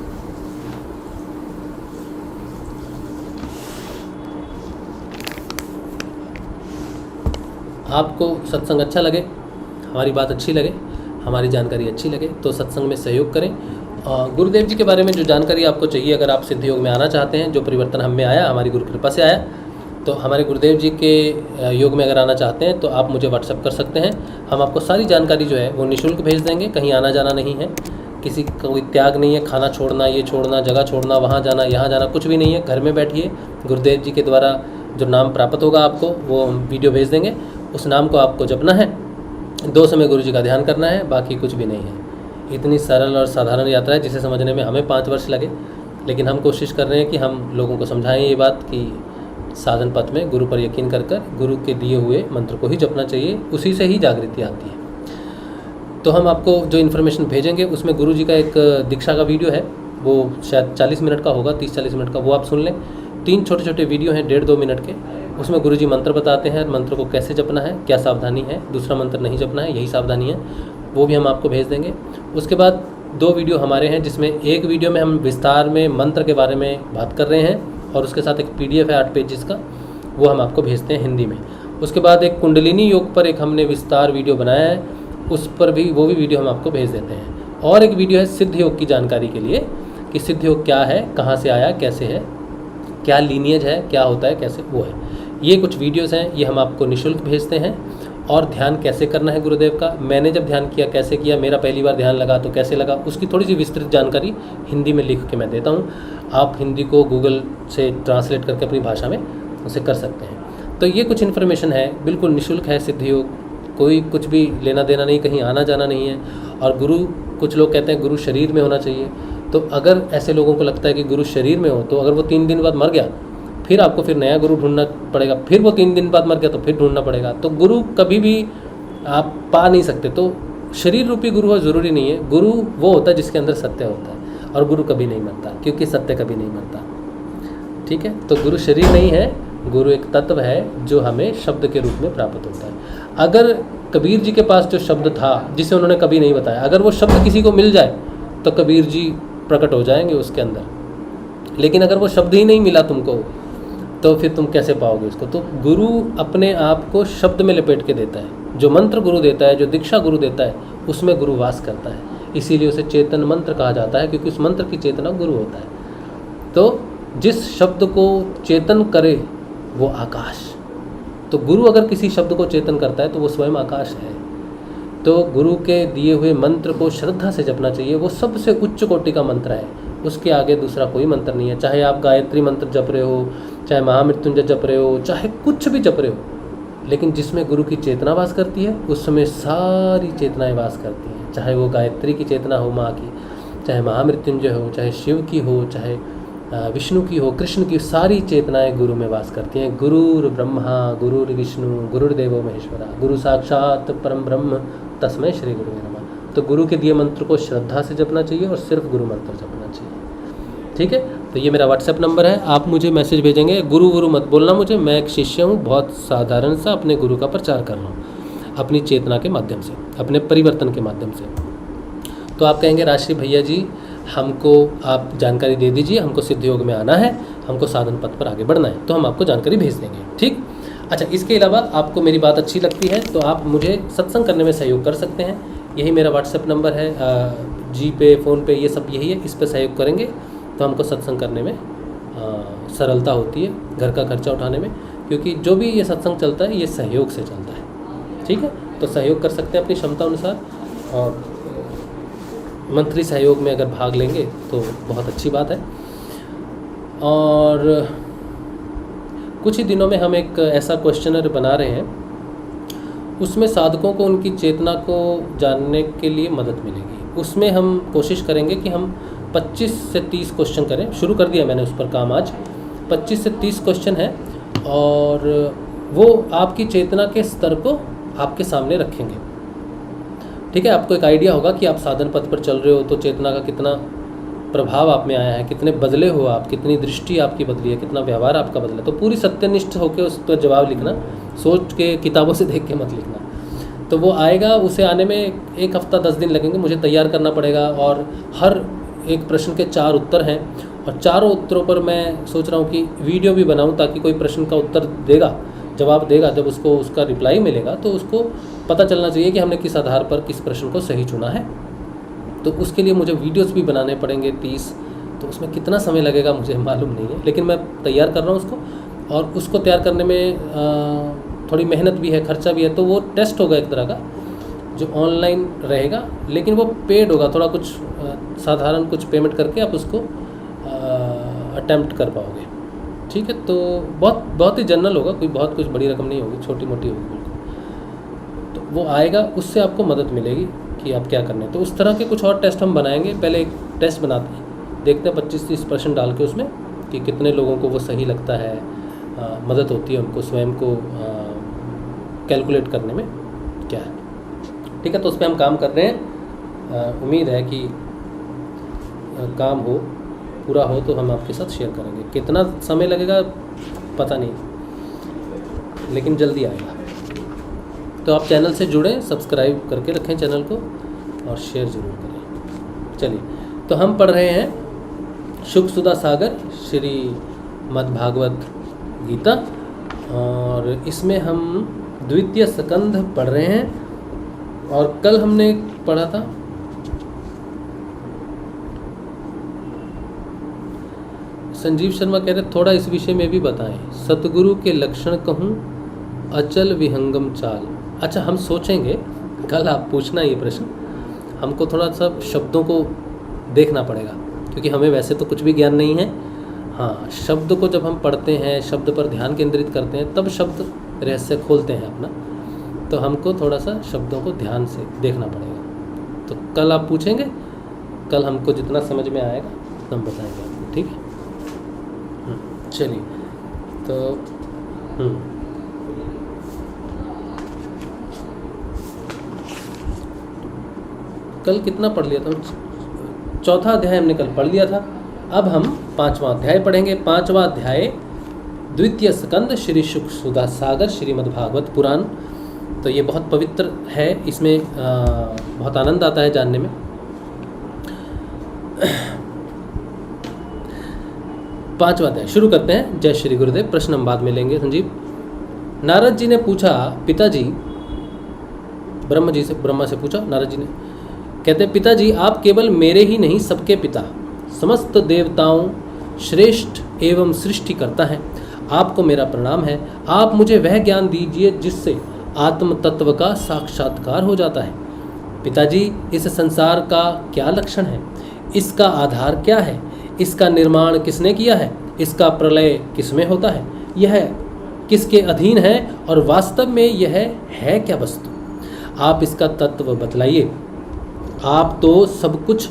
आपको सत्संग अच्छा लगे, हमारी बात अच्छी लगे, हमारी जानकारी अच्छी लगे तो सत्संग में सहयोग करें। गुरुदेव जी के बारे में जो जानकारी आपको चाहिए, अगर आप सिद्ध योग में आना चाहते हैं, जो परिवर्तन हम में आया हमारी गुरु कृपा से आया, तो हमारे गुरुदेव जी के योग में अगर आना चाहते हैं तो आप मुझे व्हाट्सअप कर सकते हैं। हम आपको सारी जानकारी जो है वो निःशुल्क भेज देंगे। कहीं आना जाना नहीं है, किसी का कोई त्याग नहीं है, खाना छोड़ना, ये छोड़ना, जगह छोड़ना, वहाँ जाना, यहाँ जाना, कुछ भी नहीं है। घर में बैठिए, गुरुदेव जी के द्वारा जो नाम प्राप्त होगा आपको वो हम वीडियो भेज देंगे, उस नाम को आपको जपना है, 2 समय गुरु जी का ध्यान करना है, बाकी कुछ भी नहीं है। इतनी सरल और साधारण यात्रा है जिसे समझने में हमें 5 वर्ष लगे, लेकिन हम कोशिश कर रहे हैं कि हम लोगों को समझाएं ये बात कि साधन पथ में गुरु पर यकीन कर गुरु के दिए हुए मंत्र को ही जपना चाहिए, उसी से ही जागृति आती है। तो हम आपको जो इन्फॉर्मेशन भेजेंगे उसमें गुरु जी का एक दीक्षा का वीडियो है, वो शायद 40 मिनट का होगा, 30-40 मिनट का, वो आप सुन लें। 3 छोटे-छोटे वीडियो हैं 1.5-2 मिनट के, उसमें गुरु जी मंत्र बताते हैं, मंत्र को कैसे जपना है, क्या सावधानी है, दूसरा मंत्र नहीं जपना है, यही सावधानी है, वो भी हम आपको भेज देंगे। उसके बाद 2 वीडियो हमारे हैं, जिसमें एक वीडियो में हम विस्तार में मंत्र के बारे में बात कर रहे हैं और उसके साथ एक PDF है 8 पेजेस का, वो हम आपको भेजते हैं हिंदी में। उसके बाद एक कुंडलिनी योग पर एक हमने विस्तार वीडियो बनाया है, उस पर भी वो भी वीडियो हम आपको भेज देते हैं। और एक वीडियो है सिद्ध योग की जानकारी के लिए कि सिद्ध योग क्या है, कहाँ से आया, कैसे है, क्या लीनियज है, क्या होता है, कैसे, वो है। ये कुछ वीडियोस हैं, ये हम आपको निःशुल्क भेजते हैं। और ध्यान कैसे करना है गुरुदेव का, मैंने जब ध्यान किया कैसे किया, मेरा पहली बार ध्यान लगा तो कैसे लगा, उसकी थोड़ी सी विस्तृत जानकारी हिंदी में लिख के मैं देता हूँ। आप हिंदी को गूगल से ट्रांसलेट करके अपनी भाषा में उसे कर सकते हैं। तो ये कुछ इन्फॉर्मेशन है, बिल्कुल निःशुल्क है सिद्ध योग, कोई कुछ भी लेना देना नहीं, कहीं आना जाना नहीं है। और गुरु, कुछ लोग कहते हैं गुरु शरीर में होना चाहिए, तो अगर ऐसे लोगों को लगता है कि गुरु शरीर में हो, तो अगर वो 3 दिन बाद मर गया फिर आपको फिर नया गुरु ढूंढना पड़ेगा, फिर वो 3 दिन बाद मर गया तो फिर ढूंढना पड़ेगा। तो गुरु कभी भी आप पा नहीं सकते। तो शरीर रूपी गुरु हो ज़रूरी नहीं है, गुरु वो होता है जिसके अंदर सत्य होता है, और गुरु कभी नहीं मरता, क्योंकि सत्य कभी नहीं मरता। ठीक है, तो गुरु शरीर नहीं है, गुरु एक तत्व है जो हमें शब्द के रूप में प्राप्त होता है। अगर कबीर जी के पास जो शब्द था जिसे उन्होंने कभी नहीं बताया, अगर वो शब्द किसी को मिल जाए तो कबीर जी प्रकट हो जाएंगे उसके अंदर। लेकिन अगर वो शब्द ही नहीं मिला तुमको तो फिर तुम कैसे पाओगे उसको। तो गुरु अपने आप को शब्द में लपेट के देता है, जो मंत्र गुरु देता है, जो दीक्षा गुरु देता है, उसमें गुरु वास करता है। इसीलिए उसे चेतन मंत्र कहा जाता है, क्योंकि उस मंत्र की चेतना गुरु होता है। तो जिस शब्द को चेतन करे वो आकाश। तो गुरु अगर किसी शब्द को चेतन करता है तो वो स्वयं आकाश है। तो गुरु के दिए हुए मंत्र को श्रद्धा से जपना चाहिए, वो सबसे उच्च कोटि का मंत्र है, उसके आगे दूसरा कोई मंत्र नहीं है। चाहे आप गायत्री मंत्र जप रहे हो, चाहे महामृत्युंजय जप रहे हो, चाहे कुछ भी जप रहे हो, लेकिन जिसमें गुरु की चेतना वास करती है उसमें सारी चेतनाएं वास करती हैं। चाहे वो गायत्री की चेतना हो माँ की, चाहे महामृत्युंजय हो, चाहे शिव की हो, चाहे विष्णु की हो, कृष्ण की, सारी चेतनाएं गुरु में वास करती हैं। गुरुर् ब्रह्मा गुरुर्विष्णु गुरुर्देवो महेश्वरा, गुरु साक्षात परम ब्रह्म तस्मै श्री गुरुवे नमः। तो गुरु के दिए मंत्र को श्रद्धा से जपना चाहिए और सिर्फ गुरु मंत्र जपना चाहिए। ठीक है, तो ये मेरा व्हाट्सएप नंबर है, आप मुझे मैसेज भेजेंगे। गुरु गुरु मत बोलना मुझे, मैं एक शिष्य हूँ, बहुत साधारण सा अपने गुरु का प्रचार कर रहा हूँ अपनी चेतना के माध्यम से, अपने परिवर्तन के माध्यम से। तो आप कहेंगे राजश्री भैया जी हमको आप जानकारी दे दीजिए, हमको सिद्ध योग में आना है, हमको साधन पथ पर आगे बढ़ना है, तो हम आपको जानकारी भेज देंगे। ठीक, अच्छा, इसके अलावा आपको मेरी बात अच्छी लगती है तो आप मुझे सत्संग करने में सहयोग कर सकते हैं। यही मेरा व्हाट्सएप नंबर है, जी पे, फ़ोन पे, ये सब यही है, इस पर सहयोग करेंगे तो हमको सत्संग करने में सरलता होती है, घर का खर्चा उठाने में, क्योंकि जो भी ये सत्संग चलता है ये सहयोग से चलता है। ठीक है, तो सहयोग कर सकते हैं अपनी क्षमता अनुसार, और मंथली सहयोग में अगर भाग लेंगे तो बहुत अच्छी बात है। और कुछ ही दिनों में हम एक ऐसा क्वेश्चनर बना रहे हैं, उसमें साधकों को उनकी चेतना को जानने के लिए मदद मिलेगी। उसमें हम कोशिश करेंगे कि हम 25 से 30 क्वेश्चन करें, शुरू कर दिया मैंने उस पर काम आज। 25 से 30 क्वेश्चन है और वो आपकी चेतना के स्तर को आपके सामने रखेंगे। ठीक है, आपको एक आइडिया होगा कि आप साधन पथ पर चल रहे हो तो चेतना का कितना प्रभाव आप में आया है, कितने बदले हो आप, कितनी दृष्टि आपकी बदली है, कितना व्यवहार आपका बदला। तो पूरी सत्यनिष्ठ होकर उस पर जवाब लिखना, सोच के किताबों से देख के मत लिखना। तो वो आएगा, उसे आने में 1 हफ्ता 10 दिन लगेंगे, मुझे तैयार करना पड़ेगा। और हर एक प्रश्न के 4 उत्तर हैं और चारों उत्तरों पर मैं सोच रहा हूँ कि वीडियो भी बनाऊँ, ताकि कोई प्रश्न का उत्तर देगा जवाब देगा, जब उसको उसका रिप्लाई मिलेगा तो उसको पता चलना चाहिए कि हमने किस आधार पर किस प्रश्न को सही चुना है। तो उसके लिए मुझे वीडियोस भी बनाने पड़ेंगे 30, तो उसमें कितना समय लगेगा मुझे मालूम नहीं है, लेकिन मैं तैयार कर रहा हूँ उसको। और उसको तैयार करने में थोड़ी मेहनत भी है, खर्चा भी है। तो वो टेस्ट होगा एक तरह का जो ऑनलाइन रहेगा, लेकिन वो पेड होगा, थोड़ा कुछ साधारण कुछ पेमेंट करके आप उसको अटेम्प्ट कर पाओगे। ठीक है, तो बहुत ही जनरल होगा, कोई बहुत कुछ बड़ी रकम नहीं होगी, छोटी मोटी होगी बिल्कुल। तो वो आएगा, उससे आपको मदद मिलेगी कि आप क्या करना है। तो उस तरह के कुछ और टेस्ट हम बनाएंगे। पहले एक टेस्ट बनाते हैं, देखते हैं 25-30 प्रश्न डाल के उसमें कि कितने लोगों को वो सही लगता है, मदद होती है उनको स्वयं को कैलकुलेट करने में क्या है। ठीक है, तो उस पर हम काम कर रहे हैं। उम्मीद है कि काम हो, पूरा हो तो हम आपके साथ शेयर करेंगे। कितना समय लगेगा पता नहीं, लेकिन जल्दी आएगा। तो आप चैनल से जुड़ें, सब्सक्राइब करके रखें चैनल को और शेयर ज़रूर करें। चलिए, तो हम पढ़ रहे हैं शुक सुधा सागर श्री मद्भागवत गीता, और इसमें हम द्वितीय स्कंध पढ़ रहे हैं। और कल हमने पढ़ा था संजीव शर्मा कह रहे थोड़ा इस विषय में भी बताएं, सतगुरु के लक्षण कहूँ अचल विहंगम चाल। अच्छा, हम सोचेंगे, कल आप पूछना ये प्रश्न। हमको थोड़ा सा शब्दों को देखना पड़ेगा, क्योंकि हमें वैसे तो कुछ भी ज्ञान नहीं है। हाँ, शब्द को जब हम पढ़ते हैं, शब्द पर ध्यान केंद्रित करते हैं, तब शब्द रहस्य खोलते हैं अपना। तो हमको थोड़ा सा शब्दों को ध्यान से देखना पड़ेगा। तो कल आप पूछेंगे, कल हमको जितना समझ में आएगा हम बताएंगे आपको। ठीक है, चलिए। तो कल कितना पढ़ लिया था? चौथा अध्याय हमने कल पढ़ लिया था। अब हम 5वां अध्याय पढ़ेंगे। 5वां अध्याय द्वितीय स्कंद श्री शुक सुधा सागर श्रीमद्भागवत पुराण। तो ये बहुत पवित्र है, इसमें बहुत आनंद आता है जानने में। 5वां अध्याय शुरू करते हैं। जय श्री गुरुदेव। प्रश्न हम बाद में लेंगे। संजीव, नारद जी ने पूछा, पिताजी, ब्रह्मा से पूछा नारद जी ने, कहते पिताजी आप केवल मेरे ही नहीं सबके पिता, समस्त देवताओं श्रेष्ठ एवं सृष्टि करता है। आपको मेरा प्रणाम है। आप मुझे वह ज्ञान दीजिए जिससे आत्म तत्व का साक्षात्कार हो जाता है। पिताजी, इस संसार का क्या लक्षण है? इसका आधार क्या है? इसका निर्माण किसने किया है? इसका प्रलय किसमें होता है? यह किसके अधीन है और वास्तव में यह है क्या वस्तु? आप इसका तत्व बतलाइए। आप तो सब कुछ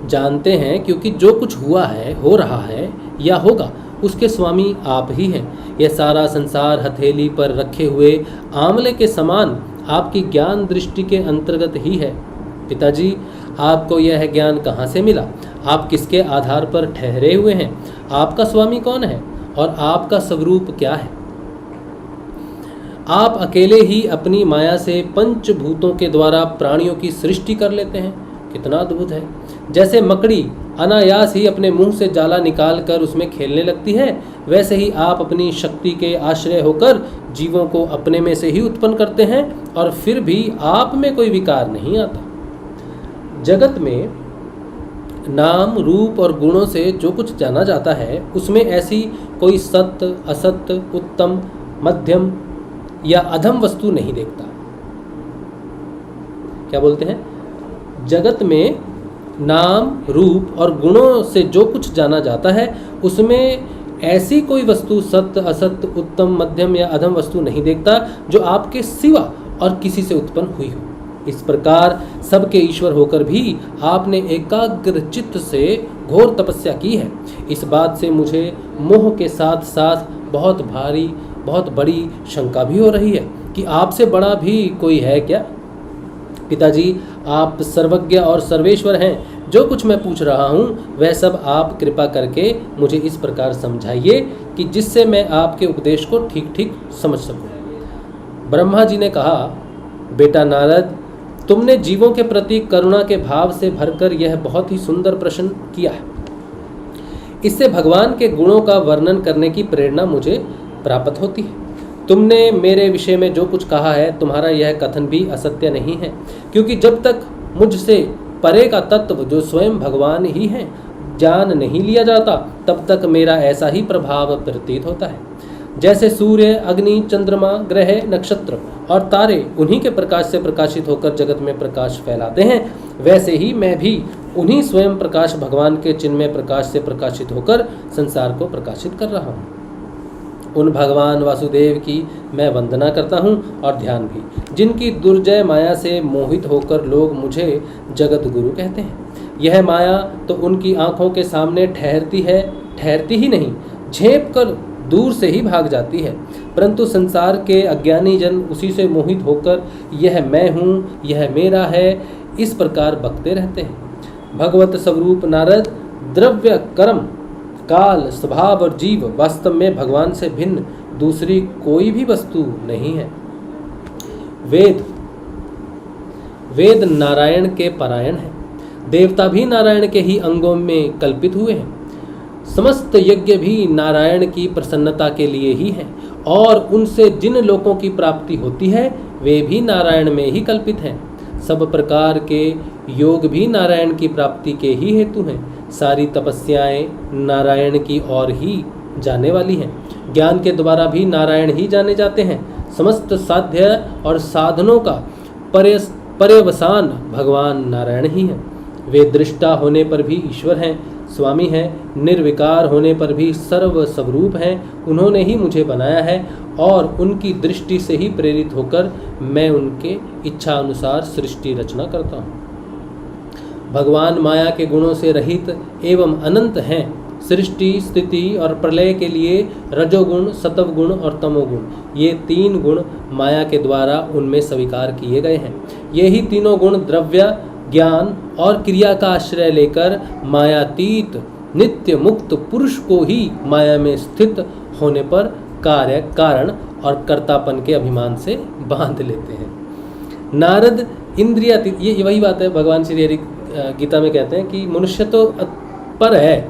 जानते हैं, क्योंकि जो कुछ हुआ है, हो रहा है या होगा, उसके स्वामी आप ही हैं। यह सारा संसार हथेली पर रखे हुए आंवले के समान आपकी ज्ञान दृष्टि के अंतर्गत ही है। पिताजी, आपको यह ज्ञान कहाँ से मिला? आप किसके आधार पर ठहरे हुए हैं? आपका स्वामी कौन है और आपका स्वरूप क्या है? आप अकेले ही अपनी माया से पंचभूतों के द्वारा प्राणियों की सृष्टि कर लेते हैं। कितना अद्भुत है। जैसे मकड़ी अनायास ही अपने मुंह से जाला निकाल कर उसमें खेलने लगती है, वैसे ही आप अपनी शक्ति के आश्रय होकर जीवों को अपने में से ही उत्पन्न करते हैं, और फिर भी आप में कोई विकार नहीं आता। जगत में नाम, रूप और गुणों से जो कुछ जाना जाता है, उसमें ऐसी कोई सत्य, असत्य, उत्तम, मध्यम या अधम वस्तु नहीं देखता। क्या बोलते हैं? जगत में नाम, रूप और गुणों से जो कुछ जाना जाता है, उसमें ऐसी कोई वस्तु सत्य, असत्य, उत्तम, मध्यम या अधम वस्तु नहीं देखता जो आपके सिवा और किसी से उत्पन्न हुई हो। इस प्रकार सबके ईश्वर होकर भी आपने एकाग्र चित्त से घोर तपस्या की है। इस बात से मुझे मोह के साथ साथ बहुत बड़ी शंका भी हो रही है कि आपसे बड़ा भी कोई है क्या? पिताजी, आप सर्वज्ञ और सर्वेश्वर हैं। जो कुछ मैं पूछ रहा हूँ वह सब आप कृपा करके मुझे इस प्रकार समझाइए कि जिससे मैं आपके उपदेश को ठीक ठीक समझ सकूँ। ब्रह्मा जी ने कहा, बेटा नारद, तुमने जीवों के प्रति करुणा के भाव से भरकर यह बहुत ही सुंदर प्रश्न किया है। इससे भगवान के गुणों का वर्णन करने की प्रेरणा मुझे प्राप्त होती है। तुमने मेरे विषय में जो कुछ कहा है, तुम्हारा यह कथन भी असत्य नहीं है, क्योंकि जब तक मुझसे परे का तत्व जो स्वयं भगवान ही है जान नहीं लिया जाता, तब तक मेरा ऐसा ही प्रभाव प्रतीत होता है। जैसे सूर्य, अग्नि, चंद्रमा, ग्रह, नक्षत्र और तारे उन्हीं के प्रकाश से प्रकाशित होकर जगत में प्रकाश फैलाते हैं, वैसे ही मैं भी उन्हीं स्वयं प्रकाश भगवान के चिन्मय प्रकाश से प्रकाशित होकर संसार को प्रकाशित कर रहा हूँ। उन भगवान वासुदेव की मैं वंदना करता हूँ और ध्यान भी, जिनकी दुर्जय माया से मोहित होकर लोग मुझे जगत गुरु कहते हैं। यह माया तो उनकी आंखों के सामने ठहरती ही नहीं, झेप कर दूर से ही भाग जाती है, परंतु संसार के अज्ञानी जन उसी से मोहित होकर यह मैं हूँ, यह मेरा है, इस प्रकार बकते रहते हैं। भगवत स्वरूप नारद, द्रव्य, कर्म, काल, स्वभाव और जीव वास्तव में भगवान से भिन्न दूसरी कोई भी वस्तु नहीं है। वेद नारायण के परायण हैं, देवता भी नारायण के ही अंगों में कल्पित हुए हैं, समस्त यज्ञ भी नारायण की प्रसन्नता के लिए ही हैं, और उनसे जिन लोकों की प्राप्ति होती है वे भी नारायण में ही कल्पित हैं। सब प्रकार के योग भी नारायण की प्राप्ति के ही हेतु हैं। सारी तपस्याएं नारायण की ओर ही जाने वाली हैं। ज्ञान के द्वारा भी नारायण ही जाने जाते हैं। समस्त साध्य और साधनों का पर्यवसान भगवान नारायण ही हैं। वे दृष्टा होने पर भी ईश्वर हैं, स्वामी हैं, निर्विकार होने पर भी सर्व स्वरूप हैं। उन्होंने ही मुझे बनाया है और उनकी दृष्टि से ही प्रेरित होकर मैं उनके इच्छा अनुसार सृष्टि रचना करता हूँ। भगवान माया के गुणों से रहित एवं अनंत हैं। सृष्टि, स्थिति और प्रलय के लिए रजोगुण, सतवगुण और तमोगुण, ये तीन गुण माया के द्वारा उनमें स्वीकार किए गए हैं। ये ही तीनों गुण द्रव्य, ज्ञान और क्रिया का आश्रय लेकर मायातीत नित्य मुक्त पुरुष को ही माया में स्थित होने पर कार्य, कारण और कर्तापन के अभिमान से बांध लेते हैं। नारद इंद्रियातीत, ये वही बात है भगवान श्री हरि गीता में कहते हैं कि मनुष्य तो पर है,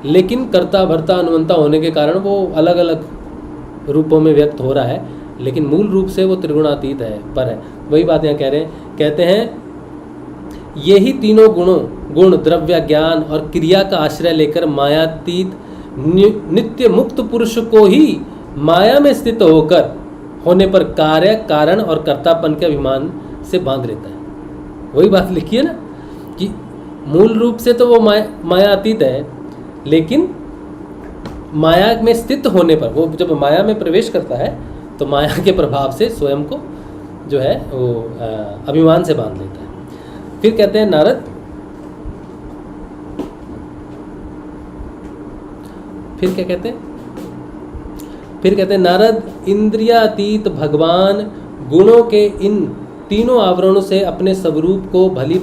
लेकिन कर्ता भर्ता अनुमंता होने के कारण वो अलग अलग रूपों में व्यक्त हो रहा है, लेकिन मूल रूप से वो त्रिगुणातीत है, पर है। वही बात यहाँ कह रहे हैं, कहते हैं यही तीनों गुण द्रव्य, ज्ञान और क्रिया का आश्रय लेकर मायातीत नित्य मुक्त पुरुष को ही माया में स्थित होने पर कार्य, कारण और कर्तापन के अभिमान से बांध लेता है। वही बात लिखी है ना कि मूल रूप से तो वो मायातीत है, लेकिन माया में स्थित होने पर, वो जब माया में प्रवेश करता है तो माया के प्रभाव से स्वयं को जो है वो अभिमान से बांध लेता है। फिर कहते हैं नारद, फिर क्या कहते हैं, फिर कहते हैं नारद, इंद्रियातीत भगवान गुणों के इन तीनों आवरणों से अपने स्वरूप को भली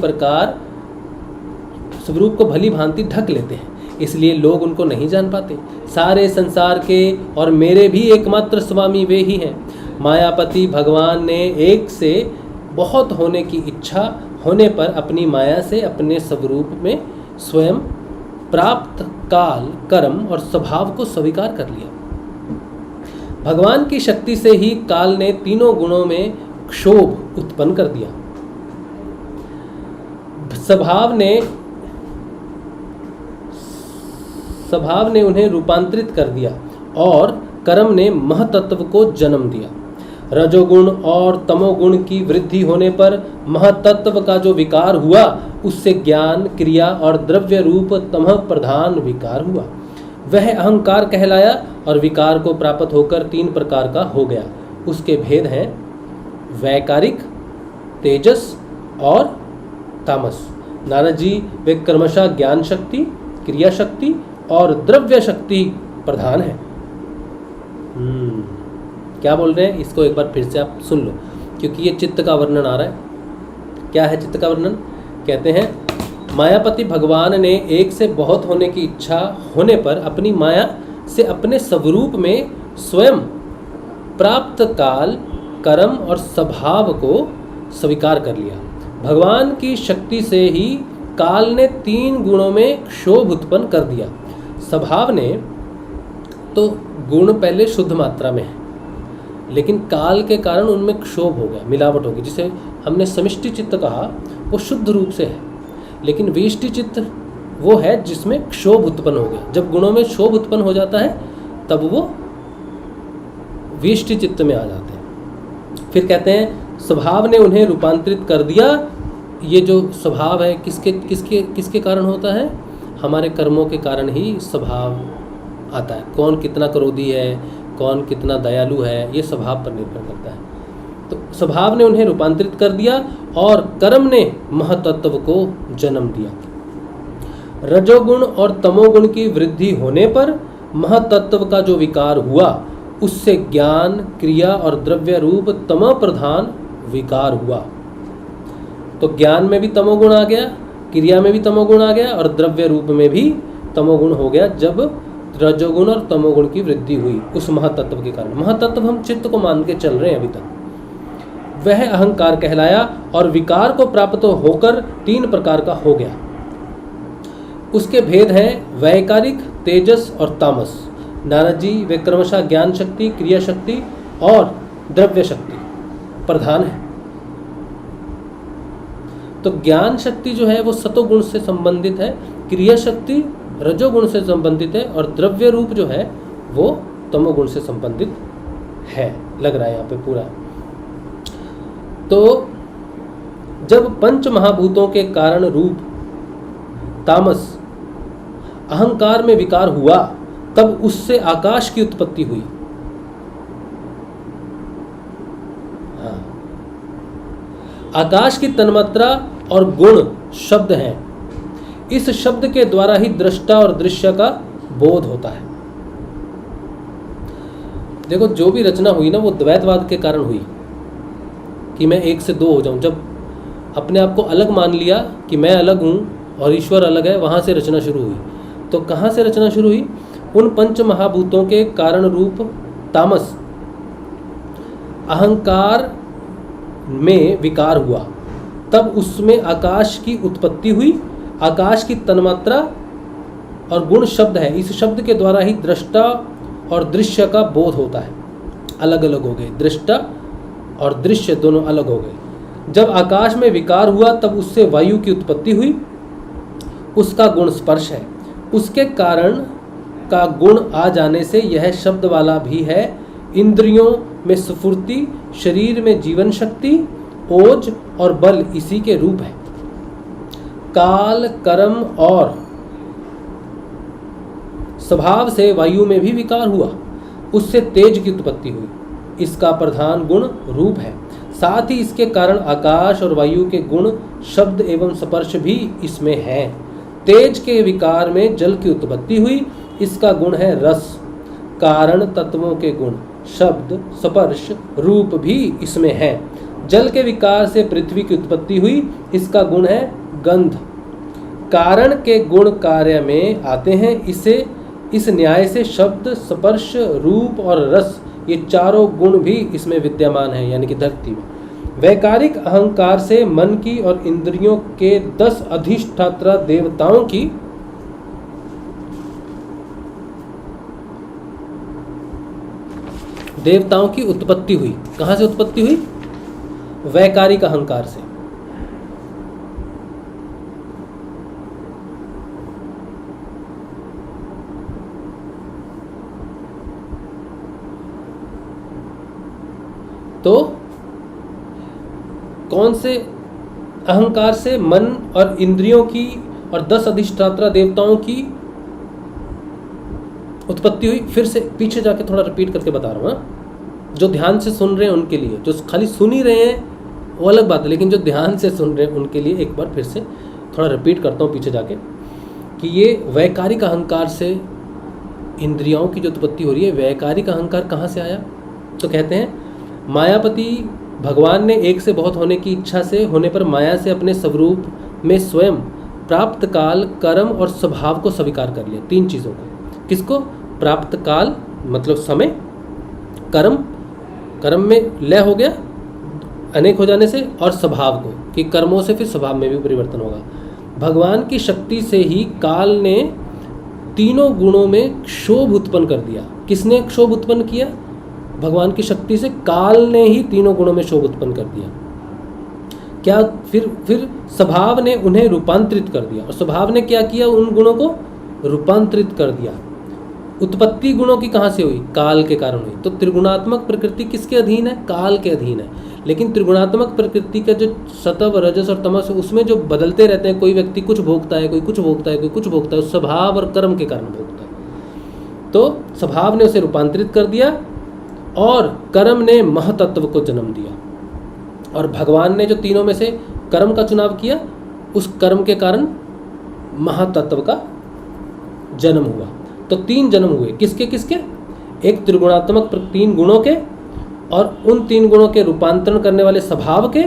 भांति ढक लेते हैं, इसलिए लोग उनको नहीं जान पाते। सारे संसार के और मेरे भी एकमात्र स्वामी वे ही हैं। मायापति भगवान ने एक से बहुत होने की इच्छा होने पर अपनी माया से अपने स्वरूप में स्वयं प्राप्त काल, कर्म और स्वभाव को स्वीकार कर लिया। भगवान की शक्ति से ही काल ने तीनों गुणों में क्षोभ उत्पन्न कर दिया। स्वभाव ने उन्हें रूपांतरित कर दिया और कर्म ने महतत्व को जन्म दिया। रजोगुण और तमोगुण की वृद्धि होने पर महतत्व का जो विकार हुआ, उससे ज्ञान, क्रिया और द्रव्य रूप तमः प्रधान विकार हुआ। वह अहंकार कहलाया और विकार को प्राप्त होकर तीन प्रकार का हो गया। उसके भेद हैं वैकारिक, तेजस और तामस। नारद जी वे क्रमशः ज्ञान शक्ति, क्रिया शक्ति और द्रव्य शक्ति प्रधान है। क्या बोल रहे हैं, इसको एक बार फिर से आप सुन लो, क्योंकि ये चित्त का वर्णन आ रहा है। क्या है चित्त का वर्णन? कहते हैं मायापति भगवान ने एक से बहुत होने की इच्छा होने पर अपनी माया से अपने स्वरूप में स्वयं प्राप्त काल, कर्म और स्वभाव को स्वीकार कर लिया। भगवान की शक्ति से ही काल ने तीन गुणों में क्षोभ उत्पन्न कर दिया। स्वभाव ने तो गुण पहले शुद्ध मात्रा में है, लेकिन काल के कारण उनमें क्षोभ हो गया, मिलावट होगी। जिसे हमने समष्टि चित्त कहा वो शुद्ध रूप से है, लेकिन वेष्टि चित्त वो है जिसमें क्षोभ उत्पन्न हो गया। जब गुणों में क्षोभ उत्पन्न हो जाता है तब वो वेष्टि चित्त में आ जाते हैं। फिर कहते हैं स्वभाव ने उन्हें रूपांतरित कर दिया। ये जो स्वभाव है किसके किसके किसके कारण होता है? हमारे कर्मों के कारण ही स्वभाव आता है। कौन कितना क्रोधी है, कौन कितना दयालु है, ये स्वभाव पर निर्भर करता है। तो स्वभाव ने उन्हें रूपांतरित कर दिया और कर्म ने महतत्व को जन्म दिया। रजोगुण और तमोगुण की वृद्धि होने पर महतत्व का जो विकार हुआ उससे ज्ञान, क्रिया और द्रव्य रूप तमो प्रधान विकार हुआ। तो ज्ञान में भी तमोगुण आ गया, क्रिया में भी तमोगुण आ गया और द्रव्य रूप में भी तमोगुण हो गया जब रजोगुण और तमोगुण की वृद्धि हुई उस महतत्व के कारण। महतत्व हम चित्त को मान के चल रहे हैं अभी तक। वह अहंकार कहलाया और विकार को प्राप्त होकर 3 प्रकार का हो गया। उसके भेद हैं वैकारिक, तेजस और तामस। नारद जी वे क्रमशः ज्ञान शक्ति, क्रिया शक्ति और द्रव्य शक्ति प्रधान है। तो ज्ञान शक्ति जो है वो सतोगुण से संबंधित है, क्रिया शक्ति रजोगुण से संबंधित है और द्रव्य रूप जो है वो तमोगुण से संबंधित है, लग रहा है यहाँ पे पूरा। तो जब पंच महाभूतों के कारण रूप तामस अहंकार में विकार हुआ तब उससे आकाश की उत्पत्ति हुई। हाँ। आकाश की तन्मात्रा और गुण शब्द हैं। इस शब्द के द्वारा ही दृष्टा और दृश्य का बोध होता है। देखो जो भी रचना हुई ना वो द्वैतवाद के कारण हुई कि मैं 1 से 2 हो जाऊं। जब अपने आप को अलग मान लिया कि मैं अलग हूं और ईश्वर अलग है, वहां से रचना शुरू हुई। तो कहां से रचना शुरू हुई? उन पंच महाभूतों के कारण रूप तामस अहंकार में विकार हुआ तब उसमें आकाश की उत्पत्ति हुई। आकाश की तन्मात्रा और गुण शब्द है, इस शब्द के द्वारा ही दृष्टा और दृश्य का बोध होता है। अलग अलग हो गए, दृष्टा और दृश्य दोनों अलग हो गए। जब आकाश में विकार हुआ तब उससे वायु की उत्पत्ति हुई। उसका गुण स्पर्श है, उसके कारण का गुण आ जाने से यह शब्द वाला भी है। इंद्रियों में स्फूर्ति, शरीर में जीवन शक्ति, ओज और बल इसी के रूप है। काल, कर्म और स्वभाव से वायु में भी विकार हुआ, उससे तेज की उत्पत्ति हुई। इसका प्रधान गुण रूप है। साथ ही इसके कारण आकाश और वायु के गुण शब्द एवं स्पर्श भी इसमें है। तेज के विकार में जल की उत्पत्ति हुई, इसका गुण है रस। कारण तत्वों के गुण शब्द, स्पर्श, रूप भी इसमें है। जल के विकार से पृथ्वी की उत्पत्ति हुई, इसका गुण है गंध। कारण के गुण कार्य में आते हैं। इस न्याय से शब्द, स्पर्श, रूप और रस ये चारों गुण भी इसमें विद्यमान है, यानी कि धरती में। वैकारिक अहंकार से मन की और इंद्रियों के 10 अधिष्ठात्रा देवताओं की उत्पत्ति हुई। कहां से उत्पत्ति हुई? वैकारिक अहंकार से। तो कौन से अहंकार से? मन और इंद्रियों की और 10 अधिष्ठात्रा देवताओं की उत्पत्ति हुई। फिर से पीछे जाके थोड़ा रिपीट करके बता रहा हूँ। जो ध्यान से सुन रहे हैं उनके लिए, जो खाली सुन ही रहे हैं वो अलग बात है, लेकिन जो ध्यान से सुन रहे हैं उनके लिए एक बार फिर से थोड़ा रिपीट करता हूँ पीछे जाके कि ये वैकारिक अहंकार से इंद्रियों की जो उत्पत्ति हो रही है, वैकारिक अहंकार कहाँ से आया? तो कहते हैं मायापति भगवान ने एक से बहुत होने की इच्छा से होने पर माया से अपने स्वरूप में स्वयं प्राप्त काल, कर्म और स्वभाव को स्वीकार कर लिया। 3 चीज़ों को। किसको? प्राप्त काल मतलब समय, कर्म में लय हो गया अनेक हो जाने से, और स्वभाव को कि कर्मों से फिर स्वभाव में भी परिवर्तन होगा। भगवान की शक्ति से ही काल ने तीनों गुणों में क्षोभ उत्पन्न कर दिया। किसने क्षोभ उत्पन्न किया? भगवान की शक्ति से काल ने ही तीनों गुणों में शोभ उत्पन्न कर दिया। क्या फिर स्वभाव ने उन्हें रूपांतरित कर दिया, और स्वभाव ने क्या किया, उन गुणों को रूपांतरित कर दिया। उत्पत्ति गुणों की कहाँ से हुई, काल के कारण हुई। तो त्रिगुणात्मक प्रकृति किसके अधीन है, काल के अधीन है। लेकिन त्रिगुणात्मक प्रकृति का जो सत्व रजस और तमस, उसमें जो बदलते रहते हैं, कोई व्यक्ति कुछ भोगता है, कोई कुछ भोगता है, कोई कुछ भोगता है, उस स्वभाव और कर्म के कारण भोगता है। तो स्वभाव ने उसे रूपांतरित कर दिया और कर्म ने महतत्व को जन्म दिया। और भगवान ने जो तीनों में से कर्म का चुनाव किया, उस कर्म के कारण महातत्व का जन्म हुआ। तो 3 जन्म हुए, किसके किसके, एक त्रिगुणात्मक 3 गुणों के, और उन 3 गुणों के रूपांतरण करने वाले स्वभाव के,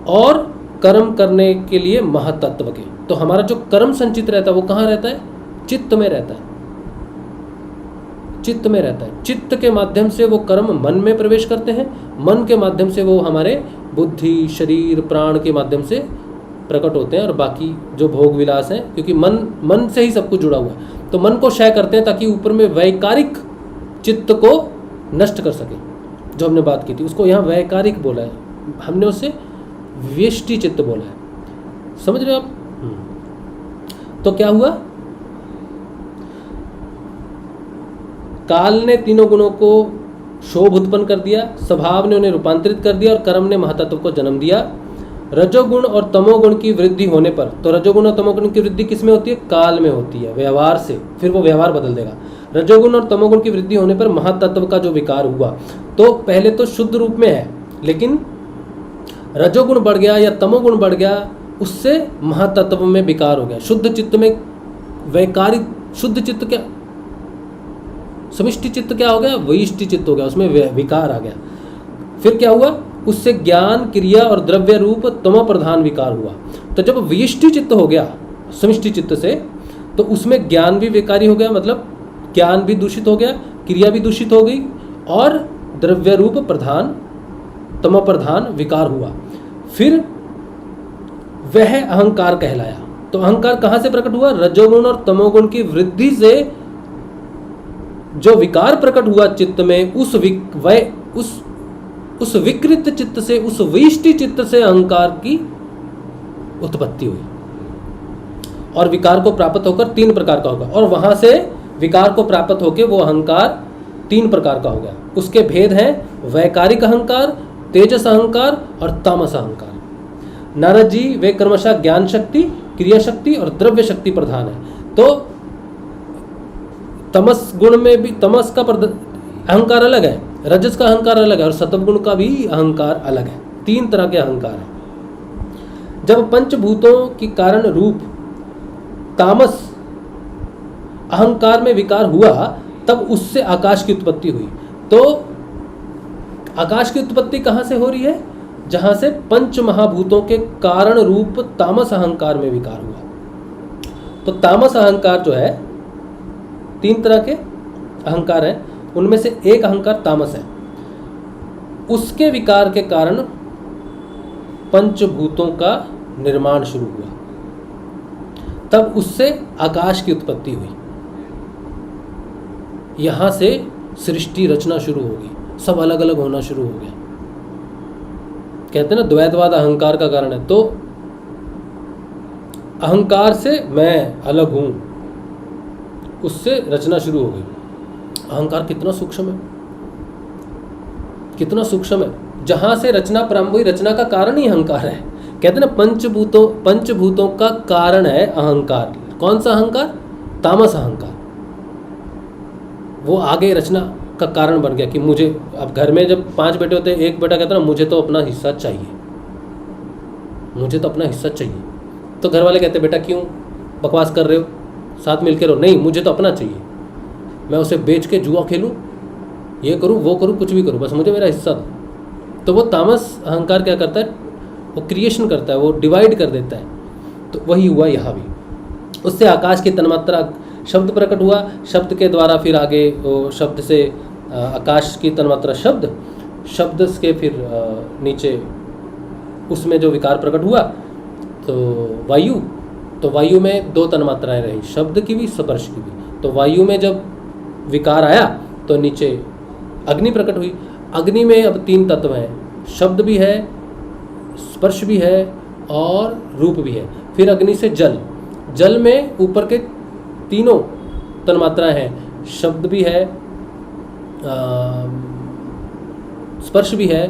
और कर्म करने के लिए महातत्व के। तो हमारा जो कर्म संचित रहता है वो कहाँ रहता है, चित्त में रहता है, चित्त में रहता है। चित्त के माध्यम से वो कर्म मन में प्रवेश करते हैं, मन के माध्यम से वो हमारे बुद्धि, शरीर, प्राण के माध्यम से प्रकट होते हैं, और बाकी जो भोग विलास हैं, क्योंकि मन से ही सब कुछ जुड़ा हुआ है, तो मन को क्षय करते हैं ताकि ऊपर में वैकारिक चित्त को नष्ट कर सके। जो हमने बात की थी उसको यहाँ वैकारिक बोला है, हमने उसे व्यष्टि चित्त बोला है। समझ रहे हो आप। तो क्या हुआ, काल ने तीनों गुणों को शोभ उत्पन्न कर दिया, स्वभाव ने उन्हें रूपांतरित कर दिया, और कर्म ने महातत्व को जन्म दिया। रजोगुण और तमोगुण की वृद्धि होने पर, तो रजोगुण और तमोगुण की वृद्धि किस में होती है, काल में होती है, व्यवहार से, फिर वो व्यवहार बदल देगा। रजोगुण और तमोगुण की वृद्धि होने पर महातत्व का जो विकार हुआ, तो पहले तो शुद्ध रूप में है, लेकिन रजोगुण बढ़ गया या तमोगुण बढ़ गया, उससे महातत्व में विकार हो गया। शुद्ध चित्त में वैकारिक, शुद्ध चित्त क्या, समिष्टि चित्त क्या हो गया, वैष्टि चित्त हो गया, उसमें विकार आ गया। फिर क्या हुआ, उससे ज्ञान, क्रिया और द्रव्य रूप तमो प्रधान विकार हुआ। तो जब वैष्टि चित्त हो गया समिष्टि चित्त से, तो उसमें ज्ञान भी विकारी हो गया, मतलब ज्ञान भी दूषित हो गया, क्रिया भी दूषित हो गई, और द्रव्य रूप प्रधान तमो प्रधान विकार हुआ। फिर वह अहंकार कहलाया। तो अहंकार कहाँ से प्रकट हुआ, रजोगुण और तमोगुण की वृद्धि से जो विकार प्रकट हुआ चित्त में, उस विकृत चित्त से, उस वैष्टि चित्त से अहंकार की उत्पत्ति हुई। और विकार को प्राप्त होकर 3 प्रकार का होगा, और वहां से विकार को प्राप्त होकर वो अहंकार 3 प्रकार का हो गया। उसके भेद हैं वैकारिक अहंकार, तेजस अहंकार और तामस अहंकार। नारद जी वे क्रमशः ज्ञान शक्ति, क्रिया शक्ति और द्रव्य शक्ति प्रधान है। तो तमस गुण में भी, तमस का अहंकार अलग है, रजस का अहंकार अलग है, और सत्वगुण का भी अहंकार अलग है। 3 तरह के अहंकार हैं। जब पंचभूतों के कारण रूप तामस अहंकार में विकार हुआ, तब उससे आकाश की उत्पत्ति हुई। तो आकाश की उत्पत्ति कहाँ से हो रही है, जहाँ से पंच महाभूतों के कारण रूप तामस अहंकार में विकार हुआ। तो तामस अहंकार जो है, 3 तरह के अहंकार हैं, उनमें से एक अहंकार तामस है। उसके विकार के कारण पंचभूतों का निर्माण शुरू हुआ, तब उससे आकाश की उत्पत्ति हुई। यहां से सृष्टि रचना शुरू होगी, सब अलग अलग होना शुरू हो गया। कहते हैं ना द्वैतवाद अहंकार का कारण है। तो अहंकार से मैं अलग हूं, उससे रचना शुरू हो गई। अहंकार कितना सूक्ष्म है, कितना सूक्ष्म है। जहां से रचना प्रारंभ हुई, रचना का कारण ही अहंकार है। कहते हैं ना पंचभूतों का कारण है अहंकार। कौन सा अहंकार, तामस अहंकार। वो आगे रचना का कारण बन गया कि मुझे, अब घर में जब 5 बेटे होते हैं, एक बेटा कहता है ना मुझे तो अपना हिस्सा चाहिए, मुझे तो अपना हिस्सा चाहिए। तो घर वाले कहते हैं बेटा क्यों बकवास कर रहे हो, साथ मिलकर रहो। नहीं, मुझे तो अपना चाहिए, मैं उसे बेच के जुआ खेलूं, ये करूं वो करूं, कुछ भी करूं, बस मुझे मेरा हिस्सा दो। तो वो तामस अहंकार क्या करता है, वो क्रिएशन करता है, वो डिवाइड कर देता है। तो वही हुआ यहाँ भी। उससे आकाश की तन्मात्रा शब्द प्रकट हुआ, शब्द के द्वारा फिर आगे वो शब्द से आकाश की तन्मात्रा शब्द, शब्द के फिर नीचे उसमें जो विकार प्रकट हुआ तो वायु। तो वायु में 2 तन्मात्राएं रही, शब्द की भी स्पर्श की भी। तो वायु में जब विकार आया तो नीचे अग्नि प्रकट हुई, अग्नि में अब 3 तत्व हैं, शब्द भी है, स्पर्श भी है और रूप भी है। फिर अग्नि से जल, जल में ऊपर के तीनों तन्मात्राएं हैं, शब्द भी है, स्पर्श भी है,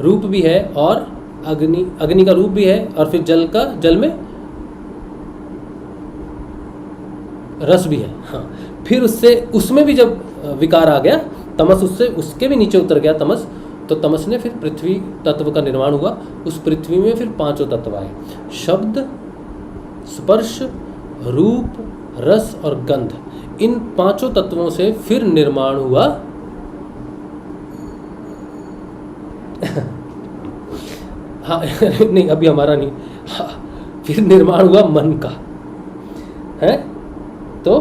रूप भी है और अग्नि का रूप भी है, और फिर जल में रस भी है। हाँ, फिर उसमें भी जब विकार आ गया, तमस उसके भी नीचे उतर गया तमस, तो तमस ने फिर पृथ्वी तत्व का निर्माण हुआ। उस पृथ्वी में फिर 5 तत्व आए, शब्द, स्पर्श, रूप, रस और गंध। इन 5 तत्वों से फिर निर्माण हुआ हाँ नहीं, अभी हमारा नहीं, हाँ, फिर निर्माण हुआ मन का है। तो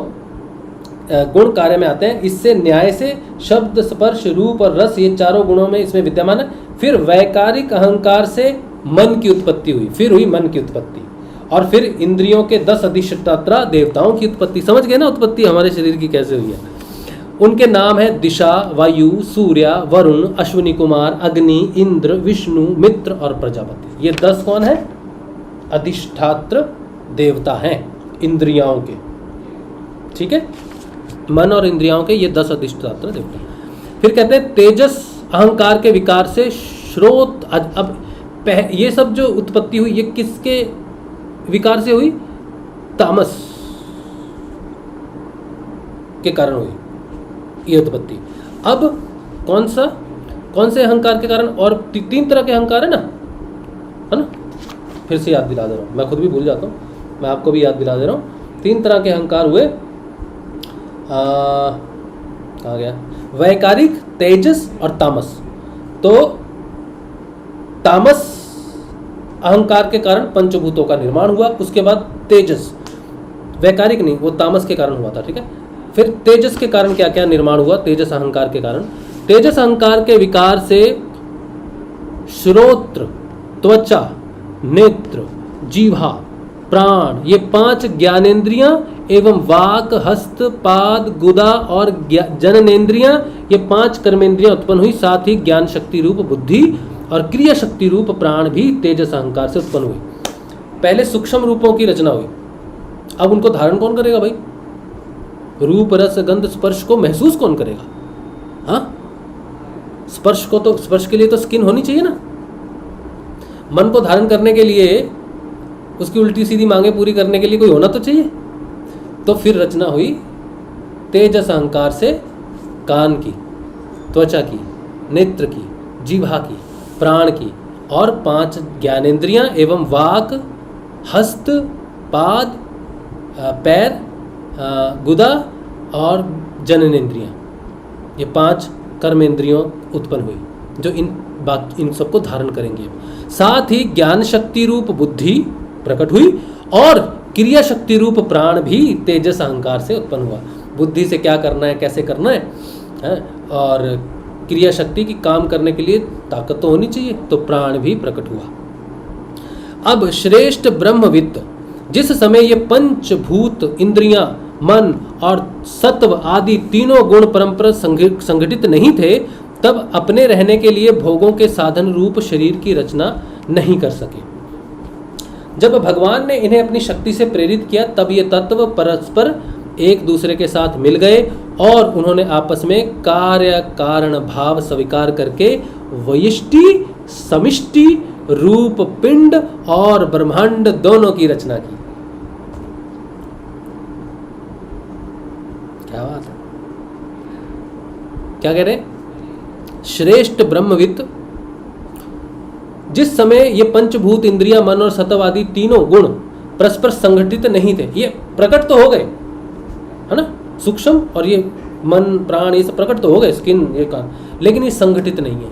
गुण कार्य में आते हैं, इससे न्याय से शब्द, स्पर्श, रूप और रस, ये 4 गुणों में इसमें विद्यमान है। फिर वैकारिक अहंकार से मन की उत्पत्ति हुई, फिर हुई मन की उत्पत्ति, और फिर इंद्रियों के 10 अधिष्ठाता देवताओं की उत्पत्ति। समझ गए ना उत्पत्ति हमारे शरीर की कैसे हुई है। उनके नाम है दिशा, वायु, सूर्य, वरुण, अश्विनी कुमार, अग्नि, इंद्र, विष्णु, मित्र और प्रजापति। ये 10 कौन है? अधिष्ठात्र देवता हैं इंद्रियाओं के। ठीक है, मन और इंद्रियाओं के ये 10 अधिष्ठात्र देवता। फिर कहते हैं तेजस अहंकार के विकार से श्रोत। अब ये सब जो उत्पत्ति हुई ये किसके विकार से हुई? तामस के कारण हुई ये उत्पत्ति। अब कौन से अहंकार के कारण? और 3 तरह के अहंकार है ना, फिर से याद दिला दे रहा हूँ, मैं खुद भी भूल जाता हूँ, मैं आपको भी याद दिला दे रहा हूँ। 3 तरह के अहंकार हुए, कहाँ गया? वैकारिक, तेजस और तामस। तो तामस अहंकार के कारण पंचभूतों का निर्माण हुआ, उसके बाद तेजस, वैकारिक नहीं, वो तामस के कारण हुआ था। ठीक है, फिर तेजस के कारण क्या क्या निर्माण हुआ? तेजस अहंकार के कारण, तेजस अहंकार के विकार से श्रोत्र, त्वचा, नेत्र, जीवा, प्राण, ये 5 ज्ञानेंद्रियां एवं वाक, हस्त, पाद, गुदा और जननेन्द्रियां, ये 5 कर्मेंद्रियां उत्पन्न हुई। साथ ही ज्ञान शक्ति रूप बुद्धि और क्रिया शक्ति रूप प्राण भी तेजस अहंकार से उत्पन्न हुई। पहले सूक्ष्म रूपों की रचना हुई, अब उनको धारण कौन करेगा भाई? रूप, रस, गंध, स्पर्श को महसूस कौन करेगा? हाँ, स्पर्श के लिए तो स्किन होनी चाहिए ना। मन को धारण करने के लिए, उसकी उल्टी सीधी मांगे पूरी करने के लिए कोई होना तो चाहिए। तो फिर रचना हुई तेजस अहंकार से कान की, त्वचा की, नेत्र की, जीवा की, प्राण की और 5 ज्ञानेंद्रियां एवं वाक, हस्त, पाद, पैर, गुदा और जननेन्द्रियां, ये 5 कर्मेंद्रियों उत्पन्न हुई जो इन सबको धारण करेंगे। साथ ही ज्ञान शक्ति रूप बुद्धि प्रकट हुई और क्रिया शक्ति रूप प्राण भी तेजस अहंकार से उत्पन्न हुआ। बुद्धि से क्या करना है, कैसे करना है, और क्रिया शक्ति की काम करने के लिए ताकत तो होनी चाहिए, तो प्राण भी प्रकट हुआ। अब श्रेष्ठ ब्रह्मविद्त जिस समय ये पंचभूत इंद्रियां, मन और सत्व आदि तीनों गुण परंपरा संगठित नहीं थे, तब अपने रहने के लिए भोगों के साधन रूप शरीर की रचना नहीं कर सके। जब भगवान ने इन्हें अपनी शक्ति से प्रेरित किया, तब ये तत्व परस्पर एक दूसरे के साथ मिल गए और उन्होंने आपस में कार्य कारण भाव स्वीकार करके वयष्टि, समिष्टि, रूप, पिंड और ब्रह्मांड दोनों की रचना की। क्या बात है, क्या कह रहे? श्रेष्ठ ब्रह्मविद्त जिस समय ये पंचभूत इंद्रियां, मन और सत्व आदि तीनों गुण परस्पर संगठित नहीं थे, ये प्रकट तो हो गए, है ना, सूक्ष्म और ये मन, प्राण, ये सब प्रकट तो हो गए, स्किन, ये कान, लेकिन ये संगठित नहीं है,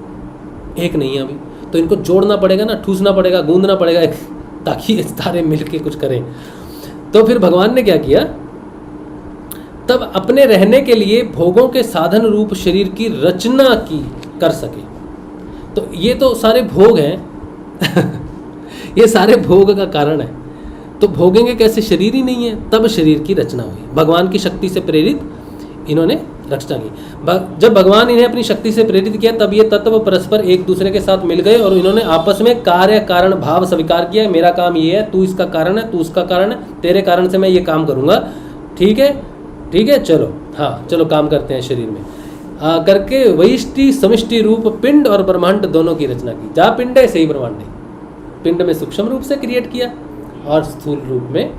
एक नहीं है अभी। तो इनको जोड़ना पड़ेगा ना, ठूसना पड़ेगा, गूंदना पड़ेगा ताकि ये सारे मिलके कुछ करें। तो फिर भगवान ने क्या किया? तब अपने रहने के लिए भोगों के साधन रूप शरीर की रचना की कर सके। तो ये तो सारे भोग हैं ये सारे भोग का कारण है, तो भोगेंगे कैसे? शरीर ही नहीं है, तब शरीर की रचना हुई। भगवान की शक्ति से प्रेरित इन्होंने रचना की। जब भगवान इन्हें अपनी शक्ति से प्रेरित किया तब ये तत्व परस्पर एक दूसरे के साथ मिल गए और इन्होंने आपस में कार्य कारण भाव स्वीकार किया। मेरा काम ये है, तू इसका कारण है, तू उसका कारण है, तेरे कारण से मैं ये काम करूँगा, ठीक है ठीक है, चलो हाँ चलो काम करते हैं शरीर में करके वैष्टि समिष्टि रूप पिंड और ब्रह्मांड दोनों की रचना की। जहाँ पिंड है सही ब्रह्मांड है। पिंड में सूक्ष्म रूप से क्रिएट किया और स्थूल रूप में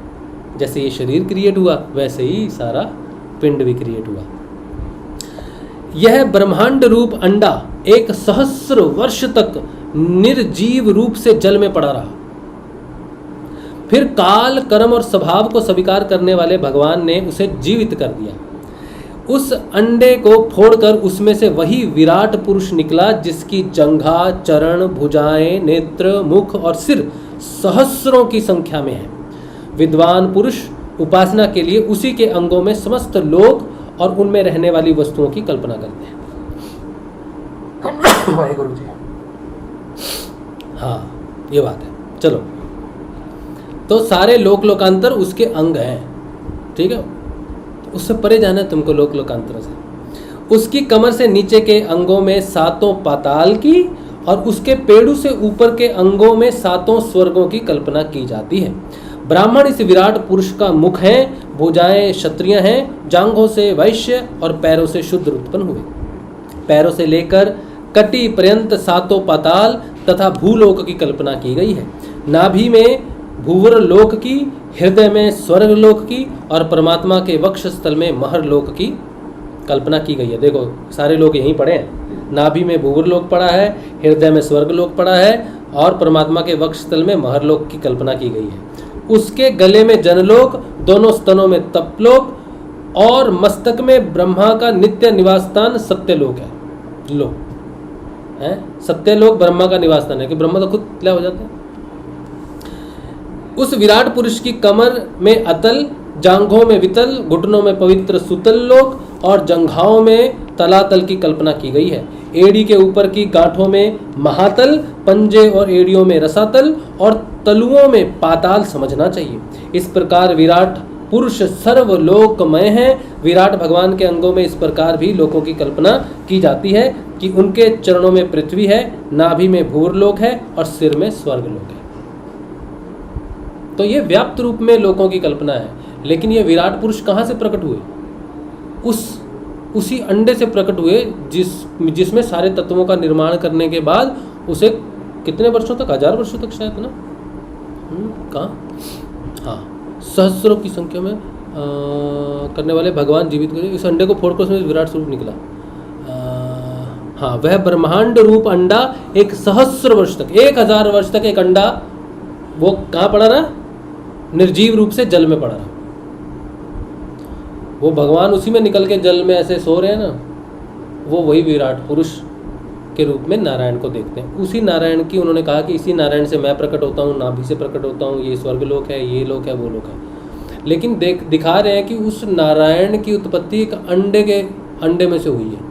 जैसे ये शरीर क्रिएट हुआ वैसे ही सारा पिंड भी क्रिएट हुआ। यह ब्रह्मांड रूप अंडा 1,000 वर्ष तक निर्जीव रूप से जल में पड़ा रहा। फिर काल कर्म और स्वभाव को स्वीकार करने वाले भगवान ने उसे जीवित कर दिया। उस अंडे को फोड़कर उसमें से वही विराट पुरुष निकला जिसकी जंघा, चरण, भुजाएं, नेत्र, मुख और सिर सहस्रों की संख्या में है। विद्वान पुरुष उपासना के लिए उसी के अंगों में समस्त लोक और उनमें रहने वाली वस्तुओं की कल्पना करते हैं। वाहेगुरु जी। हाँ ये बात है। चलो तो सारे लोक लोकांतर उसके अंग हैं, ठीक है, उससे परे जाना है तुमको लोक लोकांतर से। उसकी कमर से नीचे के अंगों में 7 पाताल की और उसके पेड़ू से ऊपर के अंगों में 7 स्वर्गों की कल्पना की जाती है। ब्राह्मण इस विराट पुरुष का मुख है, भुजाएं क्षत्रिय हैं, जांघों से वैश्य और पैरों से शूद्र उत्पन्न हुए। पैरों से लेकर कटी पर्यंत 7 पाताल तथा भूलोक की कल्पना की गई है। नाभि में भूवर लोक की, हृदय में स्वर्ग लोक की और परमात्मा के वक्ष स्थल में महर लोक की कल्पना की गई है। देखो सारे लोग यहीं पड़े हैं। नाभि में भूवर लोक पड़ा है, हृदय में स्वर्ग लोक पड़ा है और परमात्मा के वक्ष स्थल में महर लोक की कल्पना की गई है। उसके गले में जनलोक, दोनों स्तनों में तपलोक और मस्तक में ब्रह्मा का नित्य निवास स्थान सत्यलोक है। लो है सत्यलोक ब्रह्मा का निवास स्थान है कि ब्रह्मा तो खुद क्या हो जाते हैं। उस विराट पुरुष की कमर में अतल, जांघों में वितल, घुटनों में पवित्र सुतल लोक और जंघाओं में तलातल की कल्पना की गई है। एड़ी के ऊपर की गांठों में महातल, पंजे और एड़ियों में रसातल और तलुओं में पाताल समझना चाहिए। इस प्रकार विराट पुरुष सर्वलोकमय है। विराट भगवान के अंगों में इस प्रकार भी लोकों की कल्पना की जाती है कि उनके चरणों में पृथ्वी है, नाभि में भूरलोक है और सिर में स्वर्गलोक है। तो ये व्याप्त रूप में लोकों की कल्पना है। लेकिन ये विराट पुरुष कहाँ से प्रकट हुए? उसी अंडे से प्रकट हुए जिसमें सारे तत्वों का निर्माण करने के बाद उसे कितने वर्षों तक, 1000 वर्षों तक शायद ना, कहाँ, हाँ सहस्रों की संख्या में करने वाले भगवान जीवित करे। इस अंडे को फोड़कर उसमें विराट स्वरूप निकला। हाँ वह ब्रह्मांड रूप अंडा 1,000 वर्ष तक, 1000 वर्ष तक एक अंडा वो कहाँ पड़ा रहा? निर्जीव रूप से जल में पड़ा रहा। वो भगवान उसी में निकल के जल में ऐसे सो रहे हैं ना, वो वही विराट पुरुष के रूप में नारायण को देखते हैं। उसी नारायण की उन्होंने कहा कि इसी नारायण से मैं प्रकट होता हूँ, नाभि से प्रकट होता हूँ, ये स्वर्ग लोक है, ये लोक है, वो लोक है। लेकिन दिखा रहे हैं कि उस नारायण की उत्पत्ति एक अंडे में से हुई है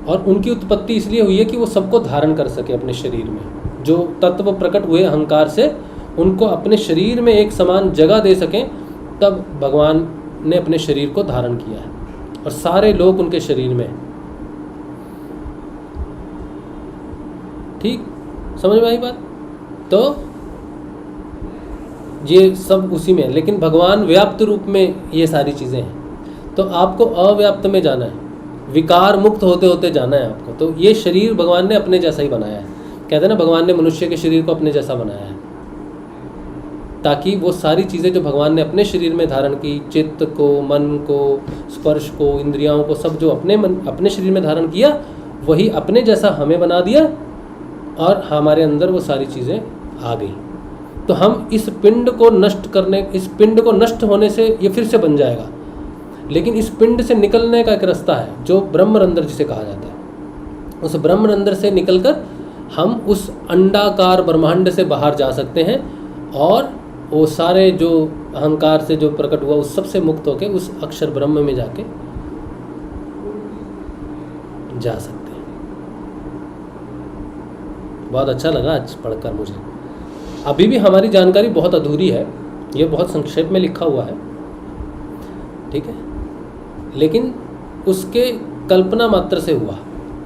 और उनकी उत्पत्ति इसलिए हुई है कि वो सबको धारण कर सके अपने शरीर में। जो तत्व प्रकट हुए अहंकार से उनको अपने शरीर में एक समान जगह दे सकें, तब भगवान ने अपने शरीर को धारण किया है और सारे लोग उनके शरीर में। ठीक समझ में आई बात? तो ये सब उसी में है, लेकिन भगवान व्याप्त रूप में ये सारी चीज़ें हैं। तो आपको अव्याप्त में जाना है, विकार मुक्त होते होते जाना है आपको। तो ये शरीर भगवान ने अपने जैसा ही बनाया है। कहते हैं ना, भगवान ने मनुष्य के शरीर को अपने जैसा बनाया है ताकि वो सारी चीज़ें जो भगवान ने अपने शरीर में धारण की, चित्त को, मन को, स्पर्श को, इंद्रियाओं को, सब जो अपने शरीर में धारण किया, वही अपने जैसा हमें बना दिया और हमारे अंदर वो सारी चीज़ें आ गई। तो हम इस पिंड को नष्ट होने से ये फिर से बन जाएगा। लेकिन इस पिंड से निकलने का एक रास्ता है जो ब्रह्मरंध्र जिसे कहा जाता है। उस ब्रह्मरंध्र से निकलकर हम उस अंडाकार ब्रह्मांड से बाहर जा सकते हैं और वो सारे जो अहंकार से जो प्रकट हुआ उस सब से मुक्त होकर उस अक्षर ब्रह्म में जाके जा सकते हैं। बहुत अच्छा लगा आज पढ़कर मुझे। अभी भी हमारी जानकारी बहुत अधूरी है, ये बहुत संक्षेप में लिखा हुआ है, ठीक है। लेकिन उसके कल्पना मात्र से हुआ।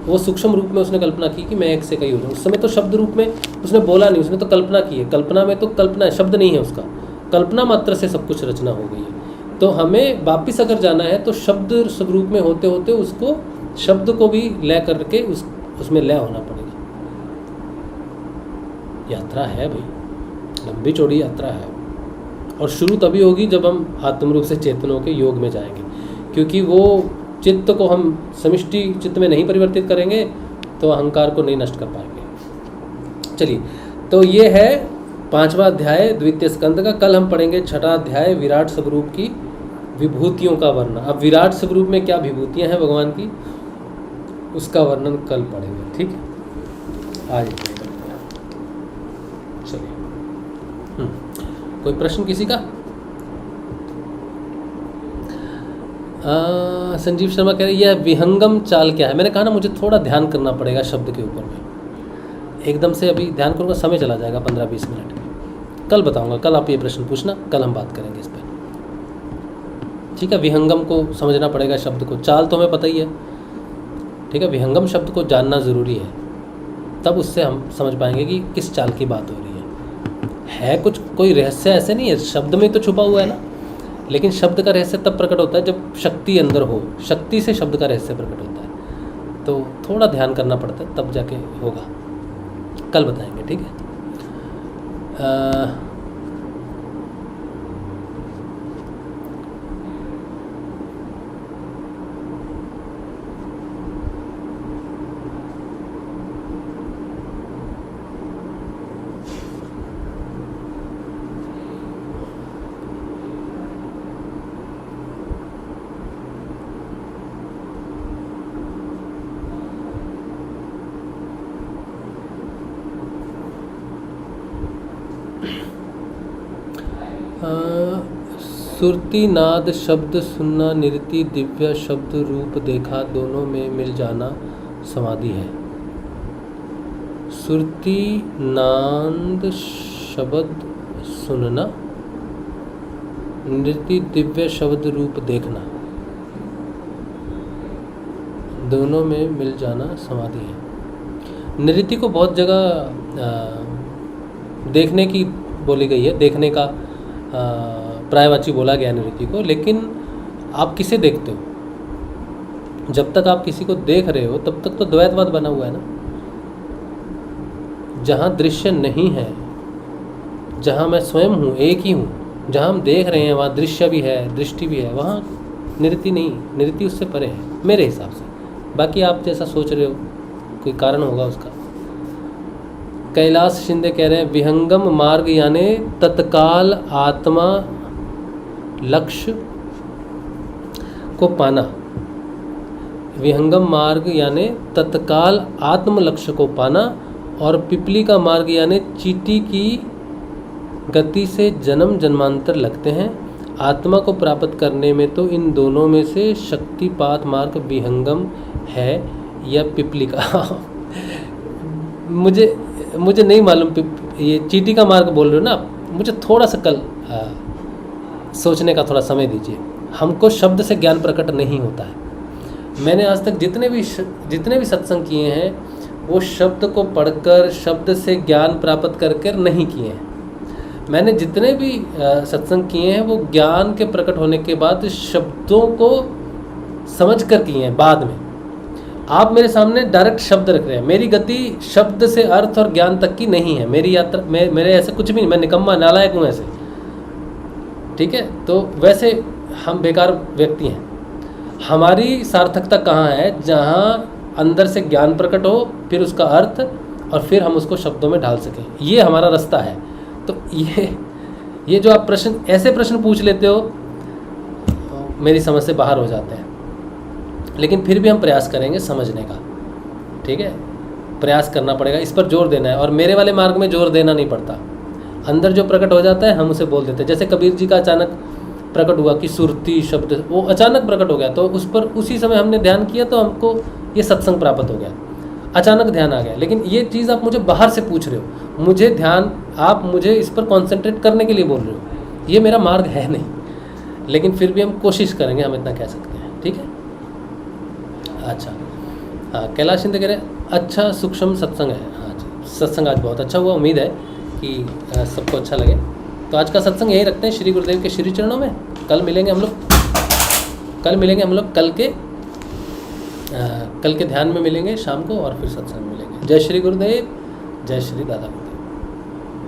वो सूक्ष्म रूप में उसने कल्पना की कि मैं एक से कई हो जाऊँ। उस समय तो शब्द रूप में उसने बोला नहीं, उसने तो कल्पना की है। कल्पना में तो कल्पना है, शब्द नहीं है उसका, कल्पना मात्र से सब कुछ रचना हो गई है। तो हमें वापिस अगर जाना है तो शब्द स्वरूप में होते होते उसको शब्द को भी लय करके उसमें लय होना पड़ेगा। यात्रा है भाई, लंबी चौड़ी यात्रा है, और शुरू तभी होगी जब हम आत्म रूप से चेतनों के योग में जाएंगे, क्योंकि वो चित्त को हम समष्टि चित्त में नहीं परिवर्तित करेंगे तो अहंकार को नहीं नष्ट कर पाएंगे। चलिए, तो ये है 5वां अध्याय द्वितीय स्कंद का। कल हम पढ़ेंगे 6ठा अध्याय विराट स्वरूप की विभूतियों का वर्णन। अब विराट स्वरूप में क्या विभूतियां हैं भगवान की, उसका वर्णन कल पढ़ेंगे। ठीक है, आज चलिए। कोई प्रश्न किसी का? संजीव शर्मा कह रहे यह विहंगम चाल क्या है। मैंने कहा ना, मुझे थोड़ा ध्यान करना पड़ेगा शब्द के ऊपर में। एकदम से अभी ध्यान करूँगा, समय चला जाएगा 15-20 मिनट। कल बताऊँगा, कल आप ये प्रश्न पूछना, कल हम बात करेंगे इस पर। ठीक है, विहंगम को समझना पड़ेगा शब्द को, चाल तो हमें पता ही है। ठीक है, विहंगम शब्द को जानना ज़रूरी है, तब उससे हम समझ पाएंगे कि किस चाल की बात हो रही है। कुछ कोई रहस्य ऐसे नहीं है, शब्द में तो छुपा हुआ है ना, लेकिन शब्द का रहस्य तब प्रकट होता है जब शक्ति अंदर हो, शक्ति से शब्द का रहस्य प्रकट होता है। तो थोड़ा ध्यान करना पड़ता है, तब जाके होगा। कल बताएंगे, ठीक है। सुरती नाद शब्द सुनना, निरति दिव्य शब्द रूप देखा, दोनों में मिल जाना समाधि है। सुरती नाद शब्द सुनना, निरति दिव्य शब्द रूप देखना, दोनों में मिल जाना समाधि है। निरति को बहुत जगह देखने की बोली गई है, देखने का प्रायवाची बोला गया निरति को। लेकिन आप किसे देखते हो? जब तक आप किसी को देख रहे हो तब तक तो द्वैतवाद बना हुआ है ना। जहाँ दृश्य नहीं है, जहाँ मैं स्वयं हूँ, एक ही हूँ, जहाँ हम देख रहे हैं वहाँ दृश्य भी है, दृष्टि भी है, वहाँ निरति नहीं, निरति उससे परे है मेरे हिसाब से। बाकी आप जैसा सोच रहे हो, कोई कारण होगा उसका। कैलाश शिंदे कह रहे हैं विहंगम मार्ग यानी तत्काल आत्मा लक्ष्य को पाना। विहंगम मार्ग यानी तत्काल आत्म लक्ष्य को पाना, और पिपली का मार्ग यानी चींटी की गति से जन्म जन्मांतर लगते हैं। आत्मा को प्राप्त करने में तो इन दोनों में से शक्तिपात मार्ग विहंगम है या पिपली का। मुझे नहीं मालूम, ये चींटी का मार्ग बोल रहे हो ना आप। मुझे थोड़ा सा कल सोचने का थोड़ा समय दीजिए। हमको शब्द से ज्ञान प्रकट नहीं होता है। मैंने आज तक जितने भी सत्संग किए हैं वो शब्द को पढ़कर, शब्द से ज्ञान प्राप्त कर नहीं किए हैं। मैंने जितने भी सत्संग किए हैं वो ज्ञान के प्रकट होने के बाद शब्दों को समझ कर किए हैं बाद में। आप मेरे सामने डायरेक्ट शब्द रख रहे हैं। मेरी गति शब्द से अर्थ और ज्ञान तक की नहीं है। मेरी यात्रा मेरे ऐसे कुछ भी नहीं, मैं निकम्मा नालायक हूँ ऐसे। ठीक है, तो वैसे हम बेकार व्यक्ति हैं। हमारी सार्थकता कहाँ है? जहाँ अंदर से ज्ञान प्रकट हो, फिर उसका अर्थ, और फिर हम उसको शब्दों में ढाल सकें। ये हमारा रास्ता है। तो ये जो आप ऐसे प्रश्न पूछ लेते हो, मेरी समझ से बाहर हो जाते हैं। लेकिन फिर भी हम प्रयास करेंगे समझने का। ठीक है, प्रयास करना पड़ेगा, इस पर जोर देना है। और मेरे वाले मार्ग में जोर देना नहीं पड़ता। अंदर जो प्रकट हो जाता है हम उसे बोल देते हैं। जैसे कबीर जी का अचानक प्रकट हुआ कि सुरती शब्द, वो अचानक प्रकट हो गया, तो उस पर उसी समय हमने ध्यान किया तो हमको ये सत्संग प्राप्त हो गया। अचानक ध्यान आ गया। लेकिन ये चीज़ आप मुझे बाहर से पूछ रहे हो, मुझे ध्यान, आप मुझे इस पर कॉन्सेंट्रेट करने के लिए बोल रहे हो। ये मेरा मार्ग है नहीं, लेकिन फिर भी हम कोशिश करेंगे, हम इतना कह सकते हैं। ठीक है। अच्छा, हाँ, कैलाश शिंदे कह रहे हैं अच्छा सूक्ष्म सत्संग है। हाँ जी, सत्संग आज बहुत अच्छा हुआ, उम्मीद है कि सबको अच्छा लगे। तो आज का सत्संग यही रखते हैं श्री गुरुदेव के श्री चरणों में। कल मिलेंगे हम लोग कल के ध्यान में मिलेंगे शाम को, और फिर सत्संग मिलेंगे। जय श्री गुरुदेव, जय श्री दादा।